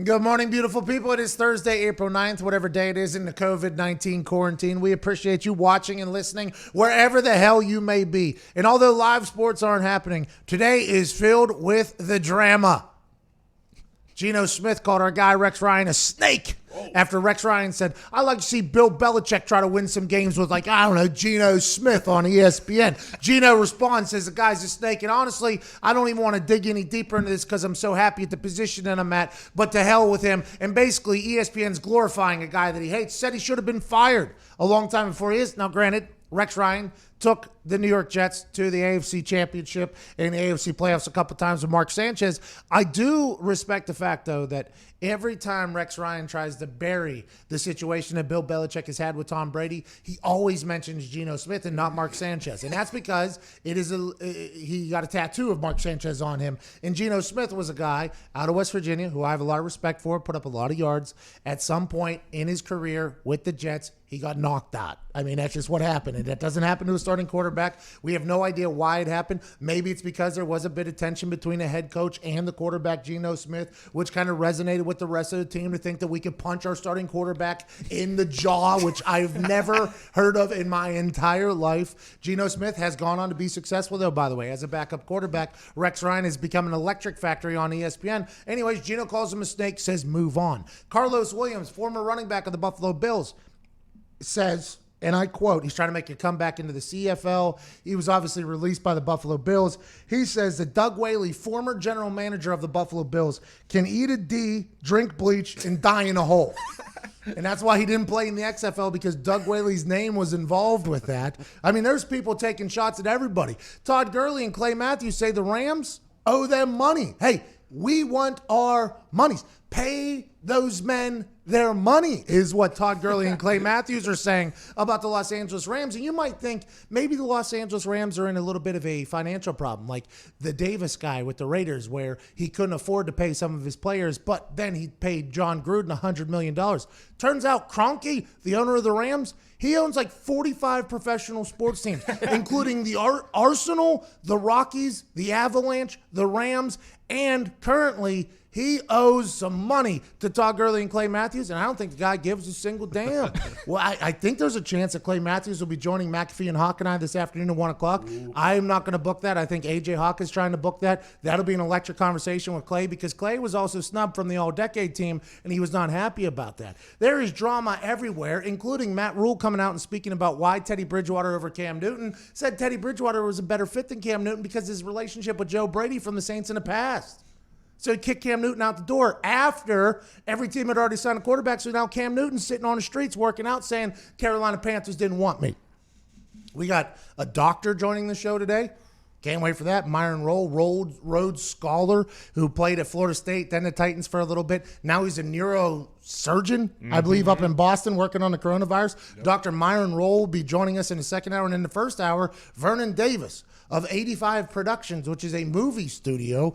Good morning, beautiful people. It is Thursday, April 9th, whatever day it is in the COVID-19 quarantine. We appreciate you watching and listening wherever the hell you may be. And although live sports aren't happening, today is filled with the drama. Geno Smith called our guy Rex Ryan a snake after Rex Ryan said, "I'd like to see Bill Belichick try to win some games with, like, I don't know, Geno Smith on ESPN." Geno responds, says the guy's a snake. And honestly, I don't even want to dig any deeper into this because I'm so happy at the position that I'm at. But to hell with him. And basically, ESPN's glorifying a guy that he hates. Said he should have been fired a long time before he is. Now, granted, Rex Ryan took the New York Jets to the AFC Championship and the AFC playoffs a couple times with Mark Sanchez. I do respect the fact, though, that every time Rex Ryan tries to bury the situation that Bill Belichick has had with Tom Brady, he always mentions Geno Smith and not Mark Sanchez. And that's because he got a tattoo of Mark Sanchez on him. And Geno Smith was a guy out of West Virginia who I have a lot of respect for, put up a lot of yards. At some point in his career with the Jets, he got knocked out. I mean, that's just what happened. And that doesn't happen to a starting quarterback. We have no idea why it happened. Maybe it's because there was a bit of tension between the head coach and the quarterback, Geno Smith, which kind of resonated with the rest of the team to think that we could punch our starting quarterback in the jaw, which I've never heard of in my entire life. Geno Smith has gone on to be successful, though, by the way, as a backup quarterback. Rex Ryan has become an electric factory on ESPN. Anyways, Geno calls him a snake, says move on. Carlos Williams, former running back of the Buffalo Bills, says, and I quote, he's trying to make a comeback into the CFL. He was obviously released by the Buffalo Bills. He says that Doug Whaley, former general manager of the Buffalo Bills, can eat a D, drink bleach, and die in a hole. And that's why he didn't play in the XFL, because Doug Whaley's name was involved with that. I mean, there's people taking shots at everybody. Todd Gurley and Clay Matthews say the Rams owe them money. Hey, we want our monies. Pay those men their money, is what Todd Gurley and Clay Matthews are saying about the Los Angeles Rams. And you might think maybe the Los Angeles Rams are in a little bit of a financial problem, like the Davis guy with the Raiders, where he couldn't afford to pay some of his players, but then he paid John Gruden $100 million. Turns out Kroenke, the owner of the Rams, he owns like 45 professional sports teams, including the Arsenal, the Rockies, the Avalanche, the Rams, and currently he owes some money to Todd Gurley and Clay Matthews, and I don't think the guy gives a single damn. Well, I think there's a chance that Clay Matthews will be joining McAfee and Hawk and I this afternoon at 1 o'clock. I am not going to book that. I think A.J. Hawk is trying to book that. That'll be an electric conversation with Clay because Clay was also snubbed from the All-Decade team, and he was not happy about that. There is drama everywhere, including Matt Rule coming out and speaking about why Teddy Bridgewater over Cam Newton. Said Teddy Bridgewater was a better fit than Cam Newton because his relationship with Joe Brady from the Saints in the past. So he kicked Cam Newton out the door after every team had already signed a quarterback. So now Cam Newton's sitting on the streets working out saying Carolina Panthers didn't want me. We got a doctor joining the show today. Can't wait for that. Myron Rhodes Scholar, who played at Florida State, then the Titans for a little bit. Now he's a neurosurgeon, I believe, up in Boston working on the coronavirus. Yep. Dr. Myron Roll will be joining us in the second hour. And in the first hour, Vernon Davis of 85 Productions, which is a movie studio,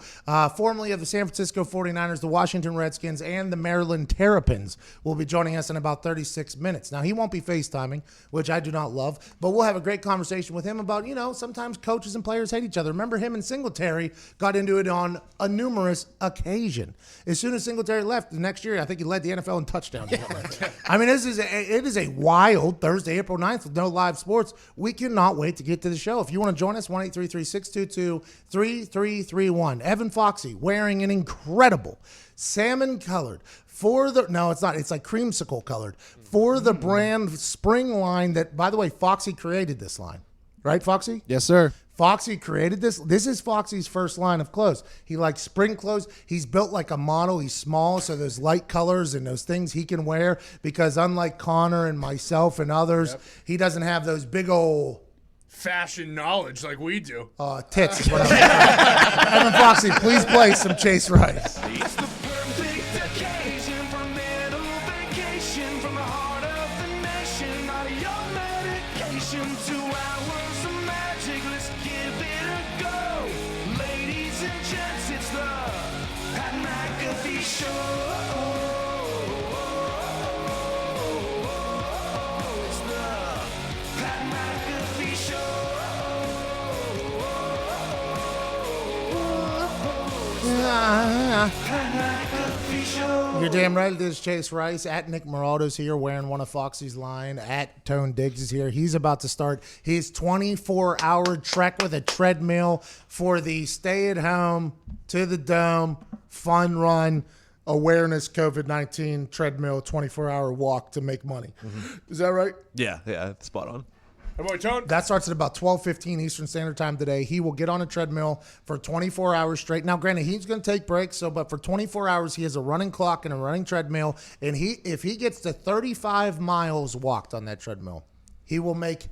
formerly of the San Francisco 49ers, the Washington Redskins, and the Maryland Terrapins, will be joining us in about 36 minutes. Now, he won't be FaceTiming, which I do not love, but we'll have a great conversation with him about, sometimes coaches and players hate each other. Remember, him and Singletary got into it on a numerous occasion. As soon as Singletary left, the next year, I think he led the NFL in touchdowns. I mean, it is a wild Thursday, April 9th with no live sports. We cannot wait to get to the show. If you want to join us, 1-833-622-3331. Evan Foxy wearing an incredible salmon-colored it's like creamsicle colored, for the brand spring line that, by the way, Foxy created this line. Right, Foxy? Yes, sir. Foxy created this. This is Foxy's first line of clothes. He likes spring clothes. He's built like a model. He's small, so those light colors and those things he can wear because unlike Connor and myself and others, he doesn't have those big old fashion knowledge like we do. Tits is what I'm Evan Foxy, please play some Chase Rice. It's the perfect occasion for mental vacation from the heart of the nation. Not your medication, 2 hours of magic. Let's give it a go. Ladies and gents, it's the Pat McAfee Show. It's the Pat McAfee Show. You're damn right. It is Chase Rice. At Nick Moraldo's here wearing one of Foxy's line. At Tone Diggs is here. He's about to start his 24-hour trek with a treadmill for the stay-at-home to the dome fun run awareness COVID-19 treadmill 24-hour walk to make money. Is that right? Yeah, it's spot on. Hey, boy, Tone. That starts at about 12:15 Eastern Standard Time today. He will get on a treadmill for 24 hours straight. Now, granted, he's going to take breaks, but for 24 hours, he has a running clock and a running treadmill. And if he gets to 35 miles walked on that treadmill, he will make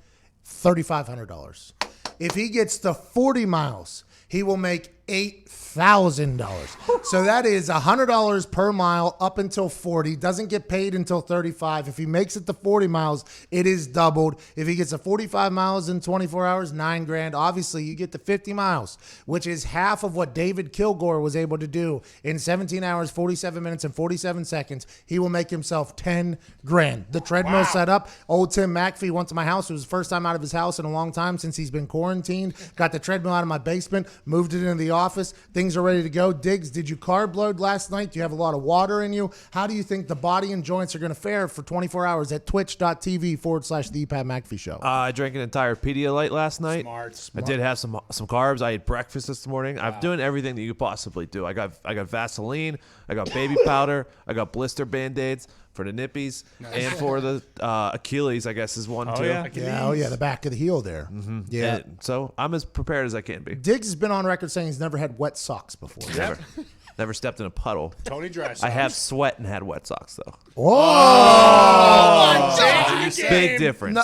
$3,500. If he gets to 40 miles, he will make $8,000. So that is $100 per mile up until 40. Doesn't get paid until 35. If he makes it to 40 miles, it is doubled. If he gets to 45 miles in 24 hours, $9,000. Obviously, you get to 50 miles, which is half of what David Kilgore was able to do in 17 hours, 47 minutes, and 47 seconds. He will make himself $10,000. The treadmill set up. Old Tim McAfee went to my house. It was the first time out of his house in a long time since he's been quarantined. Got the treadmill out of my basement, moved it into the office. Things are ready to go. Diggs, did you carb load last night? Do you have a lot of water in you? How do you think the body and joints are going to fare for 24 hours at twitch.tv/the Pat McAfee Show? I drank an entire Pedialyte last night. Smart. I did have some carbs. I ate breakfast this morning. I'm doing everything that you could possibly do. I got Vaseline. I got baby powder. I got blister Band-Aids for the nippies and for the Achilles, I guess, is one too. Yeah, the back of the heel there. Yeah. And so I'm as prepared as I can be. Diggs has been on record saying he's never had wet socks before. Never stepped in a puddle. Tony Dry. I have sweat and had wet socks though. Oh! Big difference. No.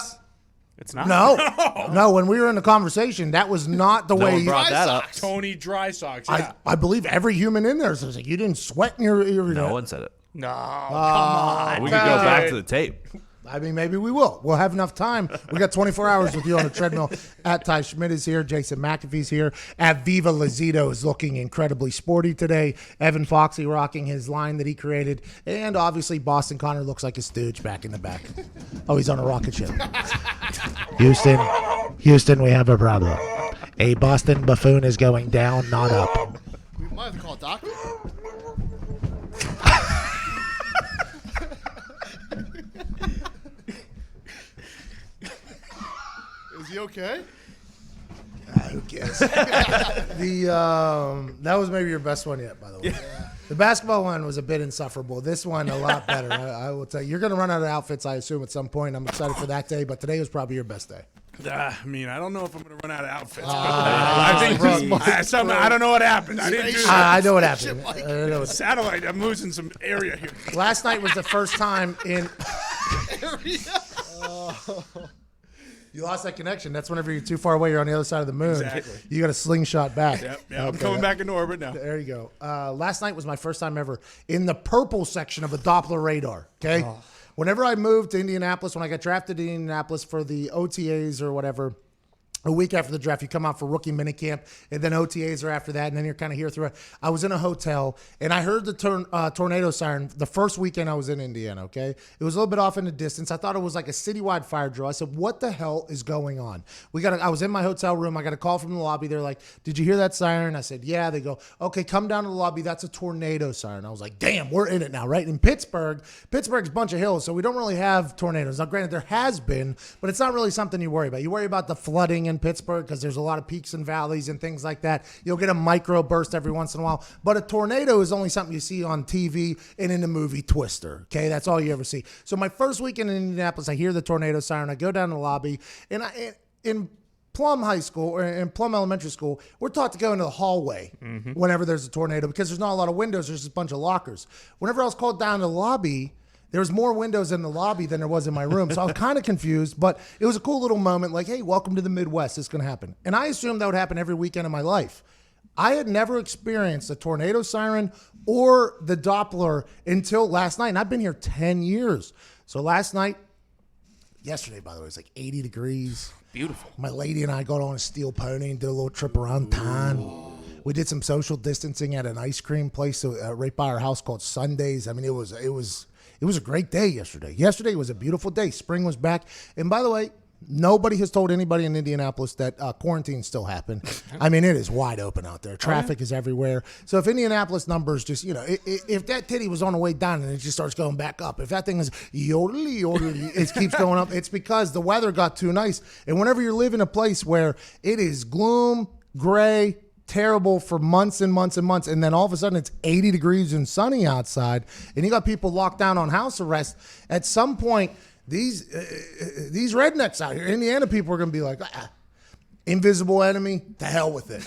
It's not. No. When we were in the conversation, that was not the No way one brought that up. Tony Dry Socks. Yeah. I believe every human in there says like, you didn't sweat in your No one said it. No, come on. We can go back to the tape. I mean, maybe we will. We'll have enough time. We got 24 hours with you on the treadmill. At Ty Schmidt is here. Jason McAfee's here. At Viva Lazito is looking incredibly sporty today. Evan Foxy rocking his line that he created. And obviously, Boston Connor looks like a stooge back in the back. Oh, he's on a rocket ship. Houston, we have a problem. A Boston buffoon is going down, not up. We might have to call a doctor. Is he okay? Who cares? That was maybe your best one yet, by the way. Yeah. The basketball one was a bit insufferable. This one, a lot better. I will tell you. You're going to run out of outfits, I assume, at some point. I'm excited for that day, but today was probably your best day. I mean, I don't know if I'm going to run out of outfits. I don't know what happened. I know what happened. Satellite, I'm losing some area here. Last night was the first time in... You lost that connection. That's whenever you're too far away, you're on the other side of the moon. Exactly. You got a slingshot back. Yep. I'm coming back into orbit now. There you go. Last night was my first time ever in the purple section of a Doppler radar. Okay. Oh. Whenever I moved to Indianapolis, when I got drafted to Indianapolis for the OTAs or whatever, a week after the draft, you come out for rookie minicamp, and then OTAs are after that, and then you're kind of here through it. I was in a hotel, and I heard the tornado siren the first weekend I was in Indiana, okay? It was a little bit off in the distance. I thought it was like a citywide fire drill. I said, what the hell is going on? I was in my hotel room. I got a call from the lobby. They're like, did you hear that siren? I said, yeah. They go, okay, come down to the lobby. That's a tornado siren. I was like, damn, we're in it now, right? In Pittsburgh's a bunch of hills, so we don't really have tornadoes. Now, granted, there has been, but it's not really something you worry about. You worry about the flooding in Pittsburgh because there's a lot of peaks and valleys and things like that. You'll get a micro burst every once in a while, but a tornado is only something you see on TV and in the movie Twister. Okay, that's all you ever see. So my first weekend in Indianapolis, I hear the tornado siren. I go down to the lobby, and in Plum High School or in Plum Elementary School, we're taught to go into the hallway whenever there's a tornado because there's not a lot of windows. There's just a bunch of lockers. Whenever I was called down to the lobby, there was more windows in the lobby than there was in my room. So I was kind of confused, but it was a cool little moment like, hey, welcome to the Midwest. It's going to happen. And I assumed that would happen every weekend of my life. I had never experienced a tornado siren or the Doppler until last night. And I've been here 10 years. So yesterday, by the way, it was like 80 degrees. Beautiful. My lady and I got on a steel pony and did a little trip around town. We did some social distancing at an ice cream place right by our house called Sundays. I mean, it was a great day yesterday. Yesterday was a beautiful day. Spring was back. And by the way, nobody has told anybody in Indianapolis that quarantine still happened. I mean, it is wide open out there. Traffic is everywhere. So if Indianapolis numbers just, if that titty was on the way down and it just starts going back up, if that thing is yodely, it keeps going up, it's because the weather got too nice. And whenever you live in a place where it is gloom, gray, terrible for months and months and months, and then all of a sudden it's 80 degrees and sunny outside, and you got people locked down on house arrest, at some point, these rednecks out here, Indiana people are going to be like, invisible enemy, to hell with it.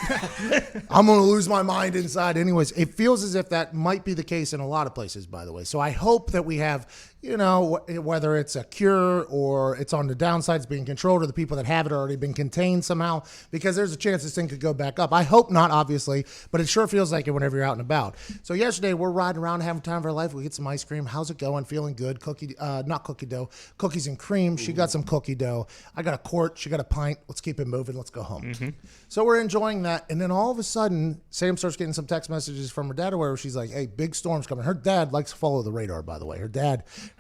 I'm going to lose my mind inside anyways. It feels as if that might be the case in a lot of places, by the way. So I hope that we have, whether it's a cure or it's on the downsides being controlled or the people that have it already been contained somehow, because there's a chance this thing could go back up. I hope not, obviously, but it sure feels like it whenever you're out and about. So yesterday we're riding around having time of our life. We get some ice cream. How's it going? Feeling good. Not cookie dough, cookies and cream. She got some cookie dough. I got a quart. She got a pint. Let's keep it moving. Let's go home. So we're enjoying that. And then all of a sudden, Sam starts getting some text messages from her dad where she's like, hey, big storm's coming. Her dad likes to follow the radar, by the way. Her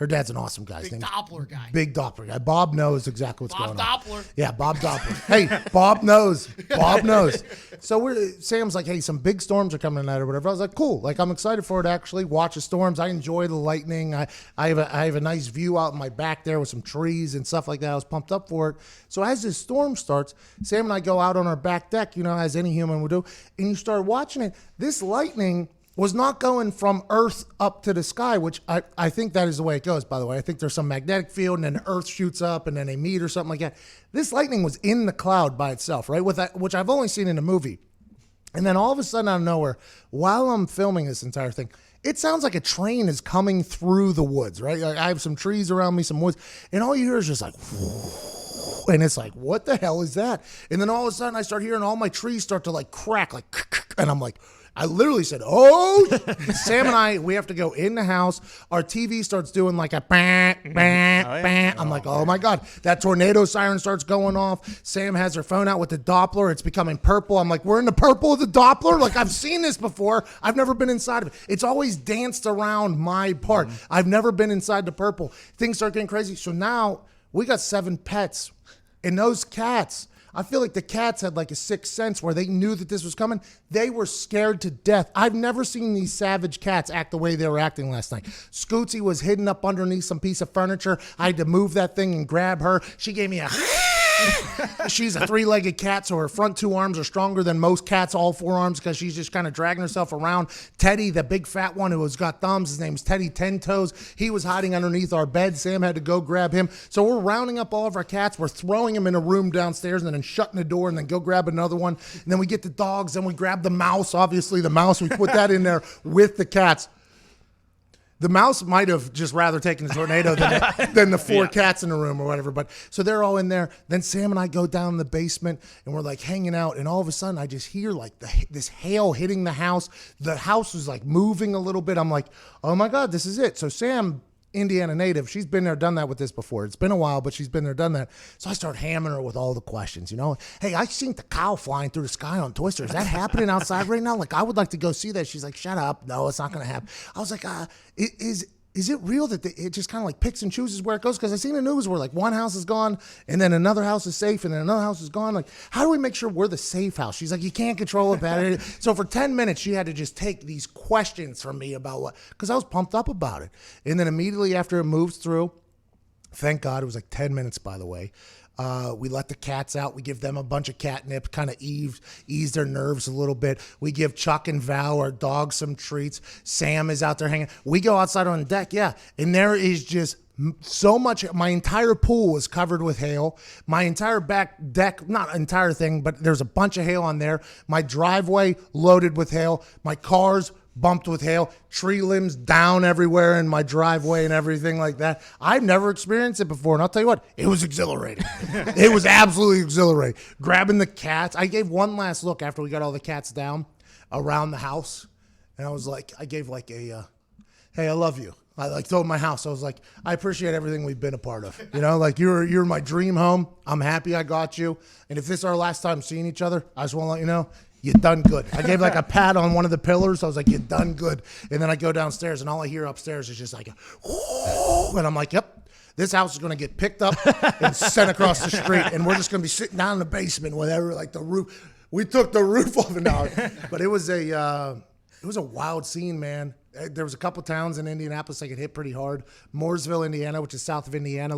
dad's an awesome guy. Big Doppler guy. Big Doppler guy. Bob knows exactly what's going on. Bob Doppler. Yeah, Bob Doppler. Hey, Bob knows. Bob knows. So Sam's like, hey, some big storms are coming tonight or whatever. I was like, cool. Like, I'm excited for it to actually watch the storms. I enjoy the lightning. I have a nice view out in my back there with some trees and stuff like that. I was pumped up for it. So as this storm starts, Sam and I go out on our back deck, as any human would do, and you start watching it. This lightning was not going from Earth up to the sky, which I think that is the way it goes, by the way. I think there's some magnetic field, and then the Earth shoots up, and then they meet or something like that. This lightning was in the cloud by itself, right? Which I've only seen in a movie. And then all of a sudden, out of nowhere, while I'm filming this entire thing, it sounds like a train is coming through the woods, right? Like I have some trees around me, some woods, and all you hear is just like, and it's like, what the hell is that? And then all of a sudden, I start hearing all my trees start to like crack, like, and I'm like, I literally said, "Oh!" Sam and I, we have to go in the house. Our TV starts doing like a bang, bang, bang. I'm like, "Oh my god!" That tornado siren starts going off. Sam has her phone out with the Doppler. It's becoming purple. I'm like, "We're in the purple of the Doppler." Like I've seen this before. I've never been inside of it. It's always danced around my part. I've never been inside the purple. Things start getting crazy. So now we got 7 pets, and those cats. I feel like the cats had like a sixth sense where they knew that this was coming. They were scared to death. I've never seen these savage cats act the way they were acting last night. Scootsy was hidden up underneath some piece of furniture. I had to move that thing and grab her. She gave me a... She's a 3-legged cat, so her front 2 arms are stronger than most cats, all 4 arms, because she's just kind of dragging herself around. Teddy, the big fat one who has got thumbs, his name's Teddy 10 Toes. He was hiding underneath our bed. Sam had to go grab him. So we're rounding up all of our cats. We're throwing them in a room downstairs and then shutting the door and then go grab another one. And then we get the dogs, then we grab the mouse. Obviously, the mouse, we put that in there with the cats. The mouse might have just rather taken the tornado than the 4 cats in the room or whatever. But so they're all in there. Then Sam and I go down in the basement and we're like hanging out. And all of a sudden I just hear like this hail hitting the house. The house was like moving a little bit. I'm like, oh my God, this is it. So Sam, Indiana native, she's been there, done that with this before. It's been a while, but she's been there, done that. So I start hammering her with all the questions, Hey, I seen the cow flying through the sky on Twister. Is that happening outside right now? Like, I would like to go see that. She's like, shut up. No, it's not going to happen. I was like, is it real that it just kind of like picks and chooses where it goes? Because I seen the news where like one house is gone and then another house is safe and then another house is gone. Like, how do we make sure we're the safe house? She's like, you can't control it better. So for 10 minutes, she had to just take these questions from me about what, because I was pumped up about it. And then immediately after it moves through, thank God, it was like 10 minutes, by the way. We let the cats out. We give them a bunch of catnip, kind of ease their nerves a little bit. We give Chuck and Val, our dogs, some treats. Sam is out there hanging. We go outside on the deck, and there is just so much. My entire pool was covered with hail. My entire back deck, not entire thing, but there's a bunch of hail on there. My driveway loaded with hail. My car's bumped with hail, tree limbs down everywhere in my driveway and everything like that. I've never experienced it before, and I'll tell you what, it was exhilarating. It was absolutely exhilarating. Grabbing the cats. I gave one last look after we got all the cats down around the house, and I gave like a, hey, I love you. I like told my house, I was like, I appreciate everything we've been a part of. Like you're my dream home. I'm happy I got you. And if this is our last time seeing each other, I just want to let you know, you done good. I gave like a pat on one of the pillars. I was like, you done good. And then I go downstairs and all I hear upstairs is just like, whoo, and I'm like, yep, this house is going to get picked up and sent across the street. And we're just going to be sitting down in the basement, whatever, like the roof. We took the roof off and out. But it was a wild scene, man. There was a couple towns in Indianapolis that get hit pretty hard. Mooresville, Indiana, which is south of Indiana,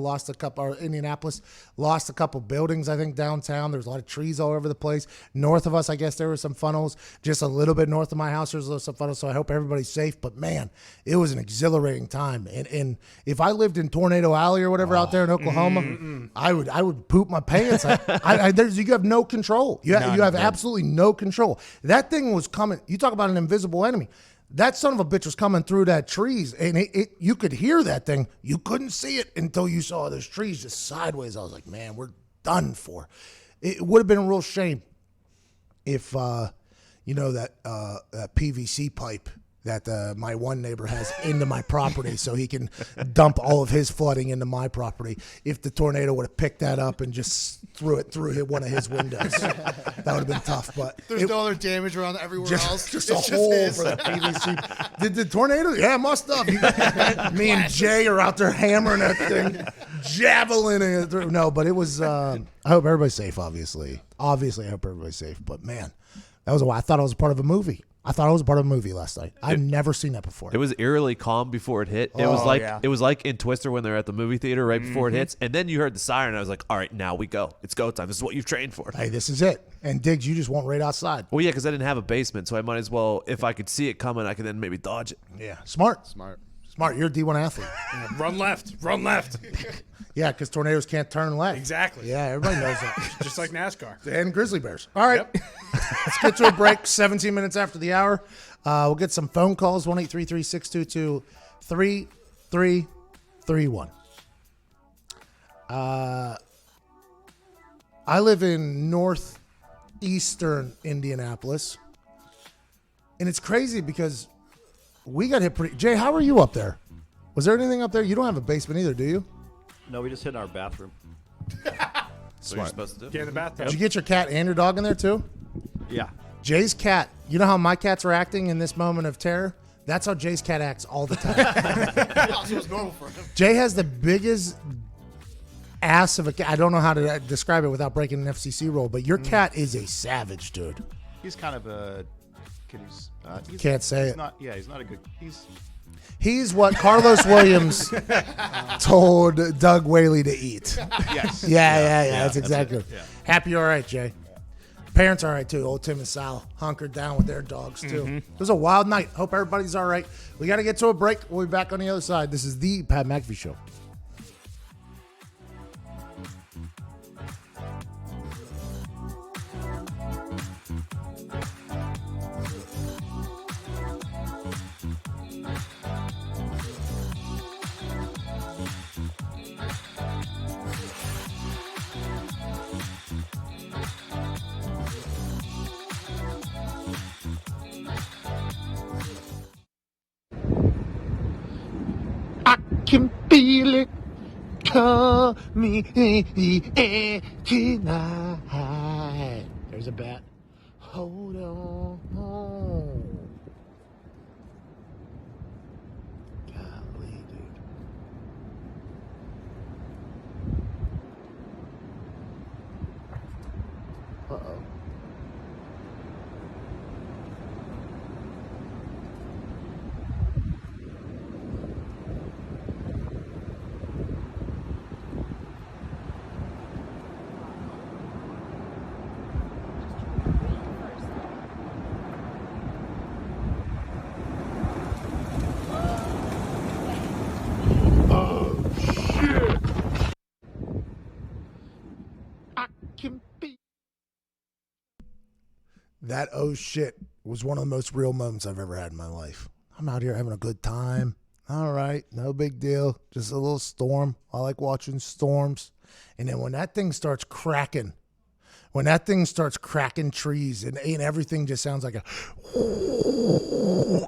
Indianapolis lost a couple buildings, I think, downtown. There's a lot of trees all over the place. North of us, I guess there were some funnels. Just a little bit north of my house, there's some funnels, so I hope everybody's safe. But, man, it was an exhilarating time. And if I lived in Tornado Alley or whatever out there in Oklahoma, I would poop my pants. You have no control. You have absolutely no control. That thing was coming. You talk about an invisible enemy. That son of a bitch was coming through that trees, and you could hear that thing. You couldn't see it until you saw those trees just sideways. I was like, man, we're done for. It would have been a real shame if, that PVC pipe that my one neighbor has into my property so he can dump all of his flooding into my property. If the tornado would have picked that up and just threw it through one of his windows, that would have been tough. But there's no other damage around everywhere else. Just a hole for the PVC. Did the tornado? Yeah, must have. Me and Jay are out there hammering that thing, javelining it through. No, but it was. I hope everybody's safe. Obviously, I hope everybody's safe. But man, I thought I was a part of a movie. I thought I was a part of a movie last night. I've never seen that before. It was eerily calm before it hit. It was like in Twister when they're at the movie theater right before it hits, and then you heard the siren. And I was like, all right, now we go. It's go time. This is what you've trained for. Hey, this is it. And Diggs, you just went right outside. Well, yeah, because I didn't have a basement, so I might as well, if I could see it coming, I could then maybe dodge it. Yeah, smart. You're a D1 athlete. Yeah, run left. Yeah, because tornadoes can't turn left. Exactly. Yeah, everybody knows that. Just like NASCAR. And grizzly bears. All right. Yep. Let's get to a break. 17 minutes after the hour. We'll get some phone calls. 1-833-622-3331. I live in northeastern Indianapolis. And it's crazy because we got hit pretty. Jay, how are you up there? Was there anything up there? You don't have a basement either, do you? No, we just hit our bathroom. What you're supposed to do? Get in the bathtub. Did you get your cat and your dog in there too? Yeah. Jay's cat. You know how my cats are acting in this moment of terror? That's how Jay's cat acts all the time. So it's normal for him. Jay has the biggest ass of a cat. I don't know how to describe it without breaking an FCC rule, but your cat is a savage, dude. He's kind of a. He's Can't say he's it. Not, yeah, he's not a good. He's what Carlos Williams told Doug Whaley to eat. Yes. Yeah. That's exactly it, it. yeah. Happy, all right, Jay. Parents all right, too. Old Tim and Sal hunkered down with their dogs, too. It was a wild night. Hope everybody's all right. We got to get to a break. We'll be back on the other side. This is the Pat McAfee Show. Can feel it coming tonight. There's a bat. Hold on. Golly, dude. Uh-oh. That oh shit was one of the most real moments I've ever had in my life. I'm out here having a good time. All right, no big deal. Just a little storm. I like watching storms. And then when that thing starts cracking trees and everything just sounds like a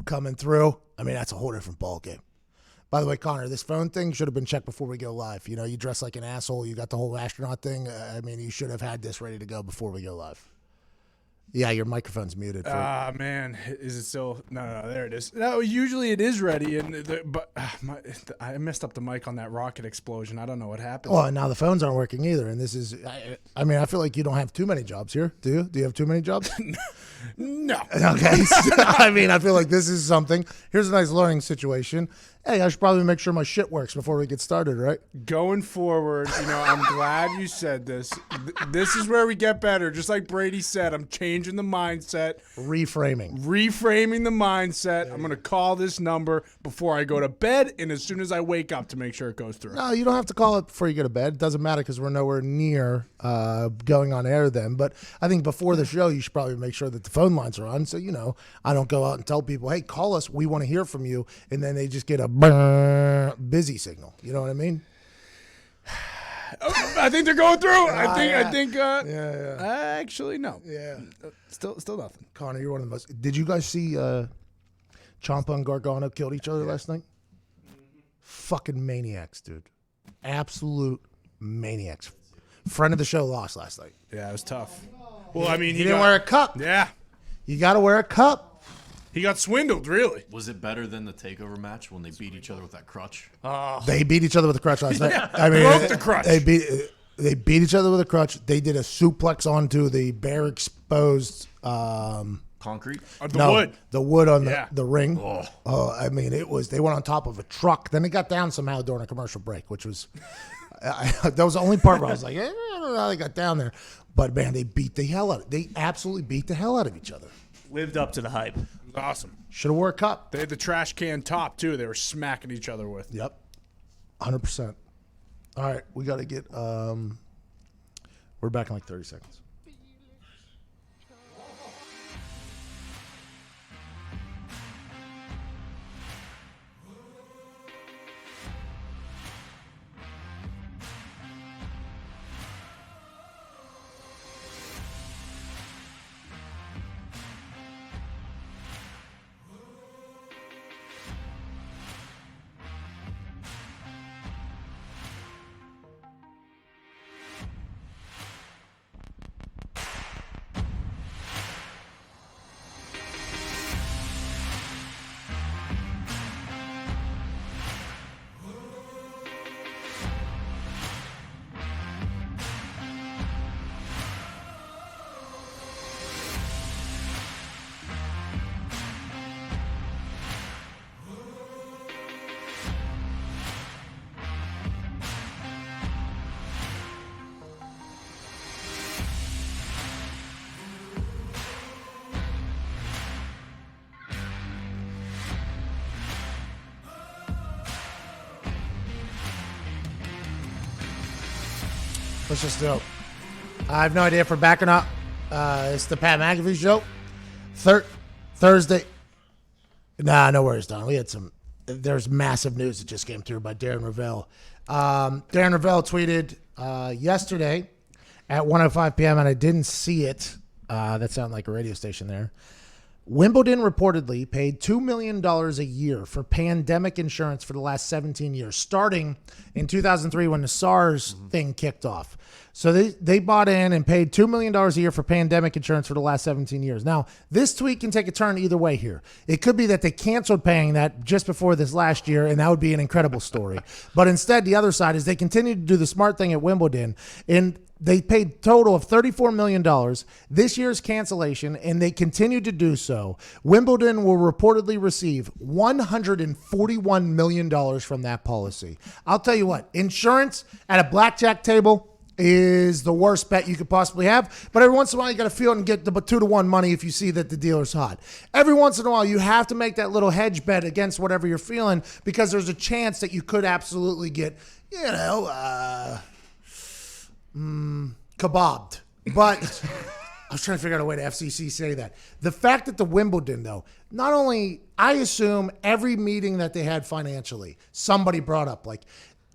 coming through, I mean, that's a whole different ball game. By the way, Connor, this phone thing should have been checked before we go live. You know, you dress like an asshole. You got the whole astronaut thing. I mean, you should have had this ready to go before we go live. Yeah, your microphone's muted. Ah, man. Is it still? No, there it is. No, usually it is ready, but I messed up the mic on that rocket explosion. I don't know what happened. Well, and now the phones aren't working either. And this is, I mean, I feel like you don't have too many jobs here. Do you? Do you have too many jobs? No. Okay. So, I mean, I feel like this is something. Here's a nice learning situation. Hey, I should probably make sure my shit works before we get started, right? Going forward, I'm glad you said this. This is where we get better. Just like Brady said, I'm changing the mindset. Reframing the mindset. I'm going to call this number before I go to bed and as soon as I wake up to make sure it goes through. No, you don't have to call it before you go to bed. It doesn't matter because we're nowhere near going on air then. But I think before the show, you should probably make sure that the phone lines are on. So, I don't go out and tell people, hey, call us. We want to hear from you. And then they just get a busy signal. You know what I mean? I think they're going through. Yeah. Actually, no. Yeah. Still nothing. Connor, you're one of the most. Did you guys see Ciampa and Gargano killed each other last night? Fucking maniacs, dude. Absolute maniacs. Friend of the show lost last night. Yeah, it was tough. Well, I mean, He didn't wear a cup. Yeah. You got to wear a cup. He got swindled, really. Was it better than the takeover match when they beat each other with that crutch? They beat each other with a crutch last night. I mean, broke the crutch. They beat each other with a crutch. They did a suplex onto the bare exposed Concrete? the wood on Yeah. the ring. I mean, it was. They went on top of a truck. Then it got down somehow during a commercial break, which was that was the only part where I was like, I don't know how they got down there. But man, they beat the hell out. They absolutely beat the hell out of each other. Lived up to the hype. Awesome. Should have wore a cup. They had the trash can top, too. They were smacking each other with. Yep, 100%. All right, we got to get. We're back in like 30 seconds. Let's just do it. I have no idea if we're back or not. It's the Pat McAfee show. Thursday. Nah, no worries, Don. We had there's massive news that just came through by Darren Ravel. Darren Ravel tweeted yesterday at 1:05 p.m., and I didn't see it. That sounded like a radio station there. Wimbledon reportedly paid $2 million a year for pandemic insurance for the last 17 years, starting in 2003 when the SARS thing kicked off. So they bought in and paid $2 million a year for pandemic insurance for the last 17 years. Now, this tweet can take a turn either way here. It could be that they canceled paying that just before this last year, and that would be an incredible story. But instead, the other side is they continued to do the smart thing at Wimbledon, and they paid a total of $34 million this year's cancellation, and they continued to do so. Wimbledon will reportedly receive $141 million from that policy. I'll tell you what, insurance at a blackjack table is the worst bet you could possibly have. But every once in a while, you got to feel it and get the 2-to-1 money if you see that the dealer's hot. Every once in a while, you have to make that little hedge bet against whatever you're feeling because there's a chance that you could absolutely get, kebabbed. But I was trying to figure out a way to FCC say that. The fact that the Wimbledon, though, not only, I assume every meeting that they had financially, somebody brought up, like,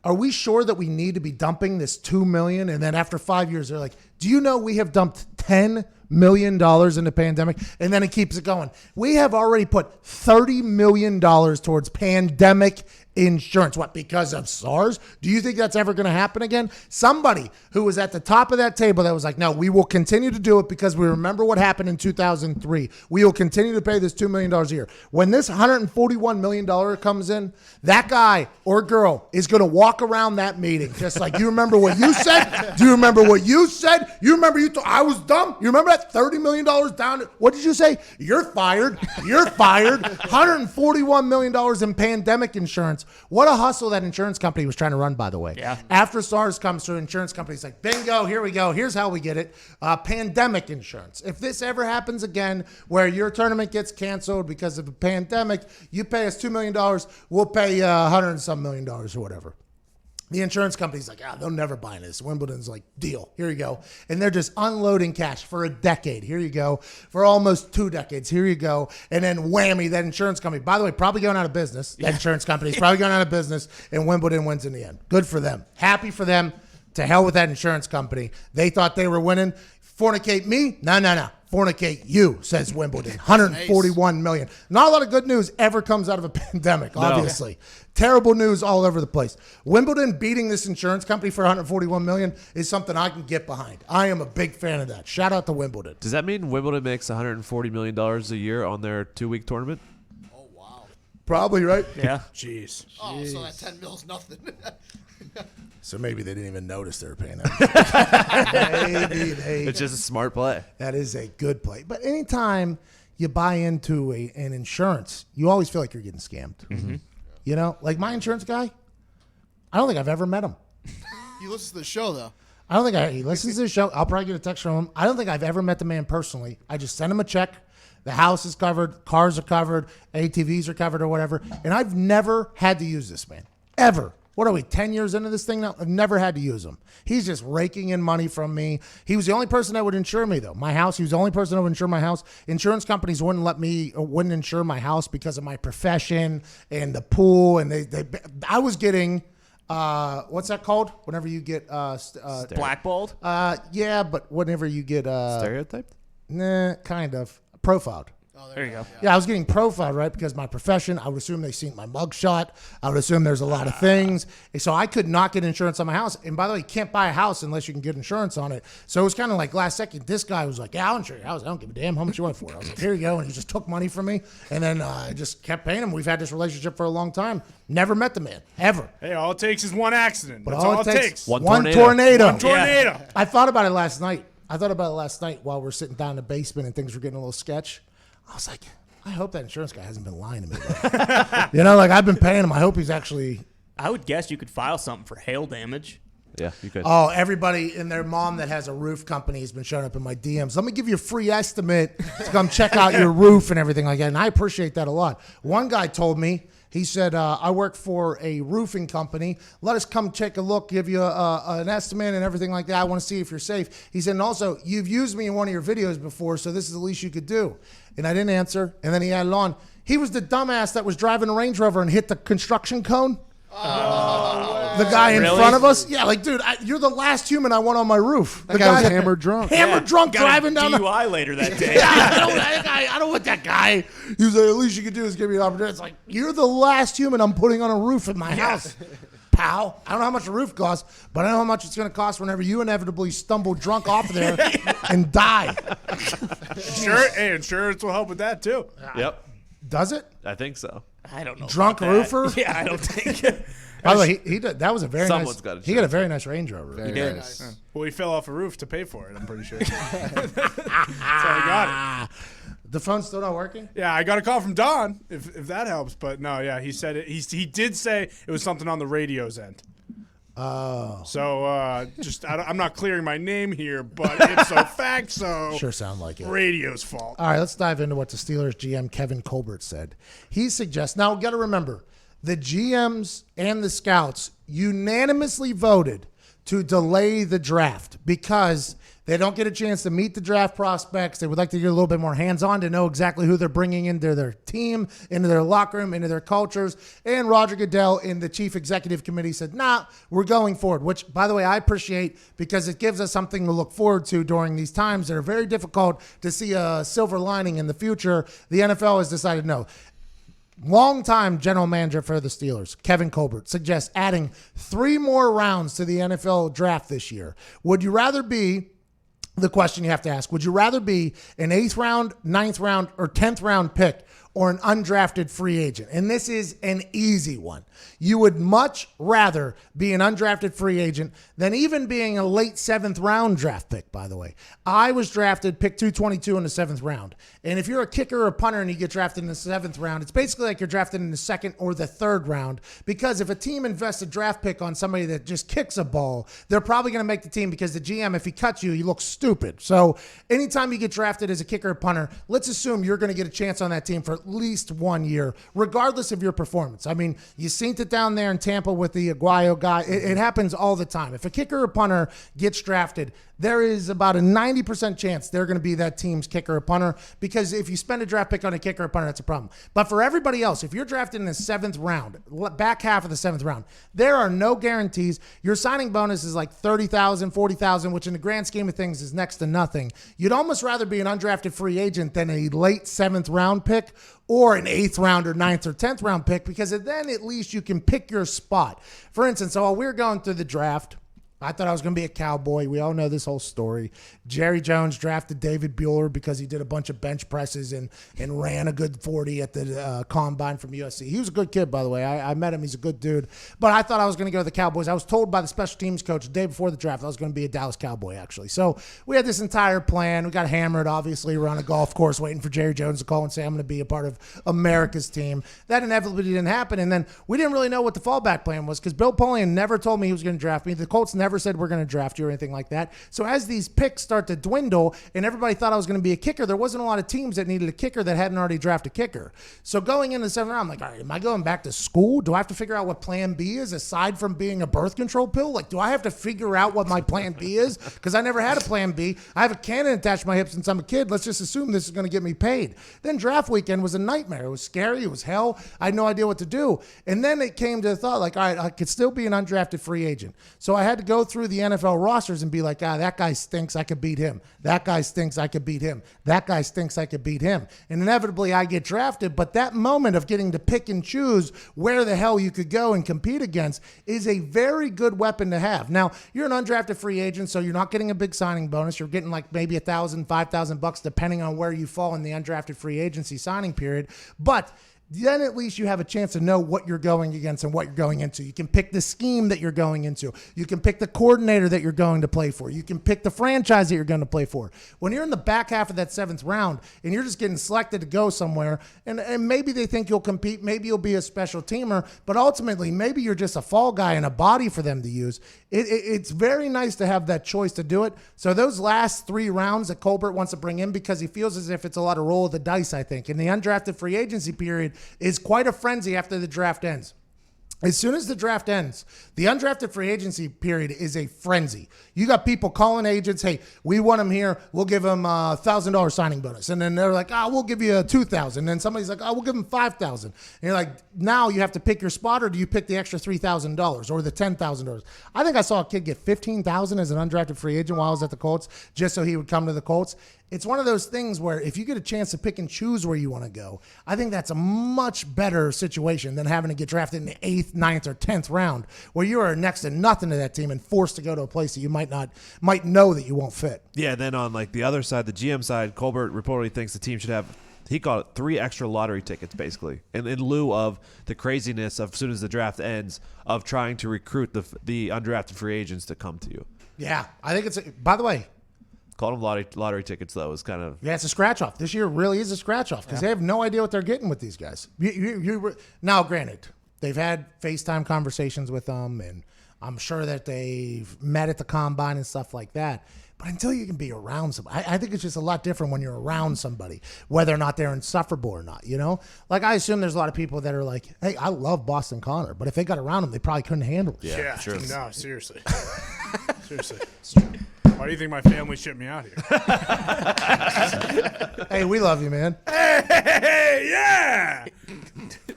are we sure that we need to be dumping this $2 million? And then after 5 years, they're like, do you know we have dumped $10 million in the pandemic? And then it keeps it going. We have already put $30 million towards pandemic insurance. What, because of SARS? Do you think that's ever going to happen again? Somebody who was at the top of that table that was like, no, we will continue to do it because we remember what happened in 2003. We will continue to pay this $2 million a year. When this $141 million comes in, that guy or girl is going to walk around that meeting just like, you remember what you said? Do you remember what you said? You remember you thought I was dumb? You remember that $30 million down? What did you say? You're fired. You're fired. $141 million in pandemic insurance. What a hustle that insurance company was trying to run, by the way. Yeah. After SARS comes through, insurance companies like, bingo, here we go. Here's how we get it. Pandemic insurance. If this ever happens again where your tournament gets canceled because of a pandemic, you pay us $2 million, we'll pay $100 and some million or whatever. The insurance company's like, they'll never buy this. Wimbledon's like, deal. Here you go. And they're just unloading cash for a decade. Here you go. For almost 2 decades. Here you go. And then whammy, that insurance company, by the way, probably going out of business. That insurance company's probably going out of business, and Wimbledon wins in the end. Good for them. Happy for them. To hell with that insurance company. They thought they were winning. Fornicate me? No. Fornicate you, says Wimbledon. $141 million. Not a lot of good news ever comes out of a pandemic, obviously. No. Terrible news all over the place. Wimbledon beating this insurance company for $141 million is something I can get behind. I am a big fan of that. Shout out to Wimbledon. Does that mean Wimbledon makes $140 million a year on their 2-week tournament? Oh, wow. Probably, right? Yeah. Jeez. Oh, so that 10 mil's nothing. So maybe they didn't even notice they were paying that. It's just a smart play. That is a good play. But anytime you buy into an insurance, you always feel like you're getting scammed. Mm-hmm. You know, like my insurance guy, I don't think I've ever met him. He listens to the show, though. I don't think he listens to the show. I'll probably get a text from him. I don't think I've ever met the man personally. I just send him a check. The house is covered. Cars are covered. ATVs are covered or whatever. And I've never had to use this man. Ever. What are we, 10 years into this thing now? I've never had to use him. He's just raking in money from me. He was the only person that would insure me, though. My house, he was the only person that would insure my house. Insurance companies wouldn't insure my house because of my profession and the pool. And I was getting, what's that called? Whenever you get Blackballed? Yeah, but whenever you get Stereotyped? Nah, kind of. Profiled. Oh, There you go. Yeah, I was getting profiled, right? Because my profession, I would assume they seen my mugshot. I would assume there's a lot of things. And so I could not get insurance on my house. And by the way, you can't buy a house unless you can get insurance on it. So it was kind of like last second, this guy was like, yeah, I'll insure your house. I don't give a damn how much you want it for. I was like, here you go. And he just took money from me. And then I just kept paying him. We've had this relationship for a long time. Never met the man, ever. Hey, all it takes is one accident. But That's all it takes. One tornado. One tornado. I thought about it last night. While we're sitting down in the basement and things were getting a little sketch. I was like, I hope that insurance guy hasn't been lying to me. You know, like I've been paying him. I hope he's actually. I would guess you could file something for hail damage. Yeah, you could. Oh, everybody and their mom that has a roof company has been showing up in my DMs. Let me give you a free estimate to come check out your roof and everything like that. And I appreciate that a lot. One guy told me He said, I work for a roofing company. Let us come take a look, give you an estimate and everything like that. I want to see if you're safe. He said, and also, you've used me in one of your videos before, so this is the least you could do. And I didn't answer. And then he added on, he was the dumbass that was driving a Range Rover and hit the construction cone. The guy in front of us? Yeah, like, dude, you're the last human I want on my roof. That guy was hammered drunk. Hammered drunk Got driving a down the... DUI later that day. Yeah, I don't want that guy. He was like, the least you could do is give me an opportunity. It's like, you're the last human I'm putting on a roof in my house. Pal, I don't know how much a roof costs, but I know how much it's going to cost whenever you inevitably stumble drunk off there and die. Insurance will help with that too. Yep. Does it? I think so. I don't know. Drunk about that. roofer? Yeah, I don't think. By the way, he did, that was a very Someone's nice. got a He got a very nice Range Rover. Very did. nice. Well, he fell off a roof to pay for it. I'm pretty sure. So I got it. The phone's still not working? Yeah, I got a call from Don. If that helps, but no, yeah, he said it. He did say it was something on the radio's end. Oh. So I'm not clearing my name here, but ipso facto, Sure sound like it. radio's fault. All right, let's dive into what the Steelers GM Kevin Colbert said. He suggests, now got to remember, the GMs and the scouts unanimously voted to delay the draft because they don't get a chance to meet the draft prospects. They would like to get a little bit more hands-on to know exactly who they're bringing into their team, into their locker room, into their cultures. And Roger Goodell in the chief executive committee said, nah, we're going forward, which, by the way, I appreciate because it gives us something to look forward to during these times that are very difficult to see a silver lining in the future. The NFL has decided no. Longtime general manager for the Steelers, Kevin Colbert, suggests adding 3 more rounds to the NFL draft this year. Would you rather be, the question you have to ask, would you rather be an 8th round, 9th round, or 10th round pick or an undrafted free agent? And this is an easy one. You would much rather be an undrafted free agent than even being a late 7th round draft pick, by the way. I was drafted, pick 222 in the 7th round. And if you're a kicker or a punter and you get drafted in the 7th round, it's basically like you're drafted in the 2nd or the 3rd round, because if a team invests a draft pick on somebody that just kicks a ball, they're probably going to make the team because the GM, if he cuts you, he looks stupid. So anytime you get drafted as a kicker or punter, let's assume you're going to get a chance on that team for at least 1 year, regardless of your performance. I mean, you seen it down there in Tampa with the Aguayo guy. It happens all the time. If a kicker or punter gets drafted, there is about a 90% chance they're going to be that team's kicker or punter, because if you spend a draft pick on a kicker or punter, that's a problem. But for everybody else, if you're drafted in the 7th round, back half of the 7th round, there are no guarantees. Your signing bonus is like $30,000, $40,000, which in the grand scheme of things is next to nothing. You'd almost rather be an undrafted free agent than a late 7th round pick or an 8th round or 9th or 10th round pick, because then at least you can pick your spot. For instance, while we were going through the draft, I thought I was going to be a Cowboy. We all know this whole story. Jerry Jones drafted David Bueller because he did a bunch of bench presses and ran a good 40 at the combine from USC. He was a good kid, by the way. I met him. He's a good dude. But I thought I was going to go to the Cowboys. I was told by the special teams coach the day before the draft I was going to be a Dallas Cowboy, actually. So we had this entire plan. We got hammered, obviously. We're on a golf course waiting for Jerry Jones to call and say, I'm going to be a part of America's team. That inevitably didn't happen. And then we didn't really know what the fallback plan was because Bill Polian never told me he was going to draft me. The Colts never said we're going to draft you or anything like that. So as these picks start to dwindle and everybody thought I was going to be a kicker, there wasn't a lot of teams that needed a kicker that hadn't already drafted a kicker. So going into the 7th round, I'm like, all right, am I going back to school? Do I have to figure out what plan B is aside from being a birth control pill? Like, do I have to figure out what my plan B is? Because I never had a plan B. I have a cannon attached to my hip since I'm a kid. Let's just assume this is going to get me paid. Then draft weekend was a nightmare. It was scary. It was hell. I had no idea what to do. And then it came to the thought, like, all right, I could still be an undrafted free agent. So I had to go through the NFL rosters and be like, that guy stinks. I could beat him. That guy stinks. I could beat him. That guy stinks. I could beat him. And inevitably I get drafted. But that moment of getting to pick and choose where the hell you could go and compete against is a very good weapon to have. Now, you're an undrafted free agent, so you're not getting a big signing bonus. You're getting like maybe $1,000, $5,000 depending on where you fall in the undrafted free agency signing period. But then at least you have a chance to know what you're going against and what you're going into. You can pick the scheme that you're going into. You can pick the coordinator that you're going to play for. You can pick the franchise that you're going to play for. When you're in the back half of that 7th round and you're just getting selected to go somewhere, and maybe they think you'll compete, maybe you'll be a special teamer, but ultimately maybe you're just a fall guy and a body for them to use. It's very nice to have that choice to do it. So those last 3 rounds that Colbert wants to bring in, because he feels as if it's a lot of roll of the dice, I think. In the undrafted free agency period, is quite a frenzy after the draft ends. As soon as the draft ends, the undrafted free agency period is a frenzy. You got people calling agents, hey, we want him here. We'll give him a $1,000 signing bonus. And then they're like, we'll give you $2,000. And then somebody's like, we'll give him $5,000. And you're like, now you have to pick your spot, or do you pick the extra $3,000 or the $10,000? I think I saw a kid get $15,000 as an undrafted free agent while I was at the Colts, just so he would come to the Colts. It's one of those things where if you get a chance to pick and choose where you want to go, I think that's a much better situation than having to get drafted in the 8th, 9th, or 10th round, where you are next to nothing to that team and forced to go to a place that you might know that you won't fit. Yeah, then on like the other side, the GM side, Colbert reportedly thinks the team should have, he called it 3 extra lottery tickets, basically, in lieu of the craziness of as soon as the draft ends of trying to recruit the undrafted free agents to come to you. Yeah, I think it's, by the way, Called them lottery tickets, though, is kind of... yeah, it's a scratch-off. This year really is a scratch-off because they have no idea what they're getting with these guys. Now, granted, they've had FaceTime conversations with them, and I'm sure that they've met at the combine and stuff like that. But until you can be around somebody, I think it's just a lot different when you're around somebody, whether or not they're insufferable or not, you know? Like, I assume there's a lot of people that are like, hey, I love Boston Connor, but if they got around him, they probably couldn't handle it. Yeah, sure. no, seriously. Seriously. Why do you think my family shipped me out here? Hey, we love you, man. Hey, yeah!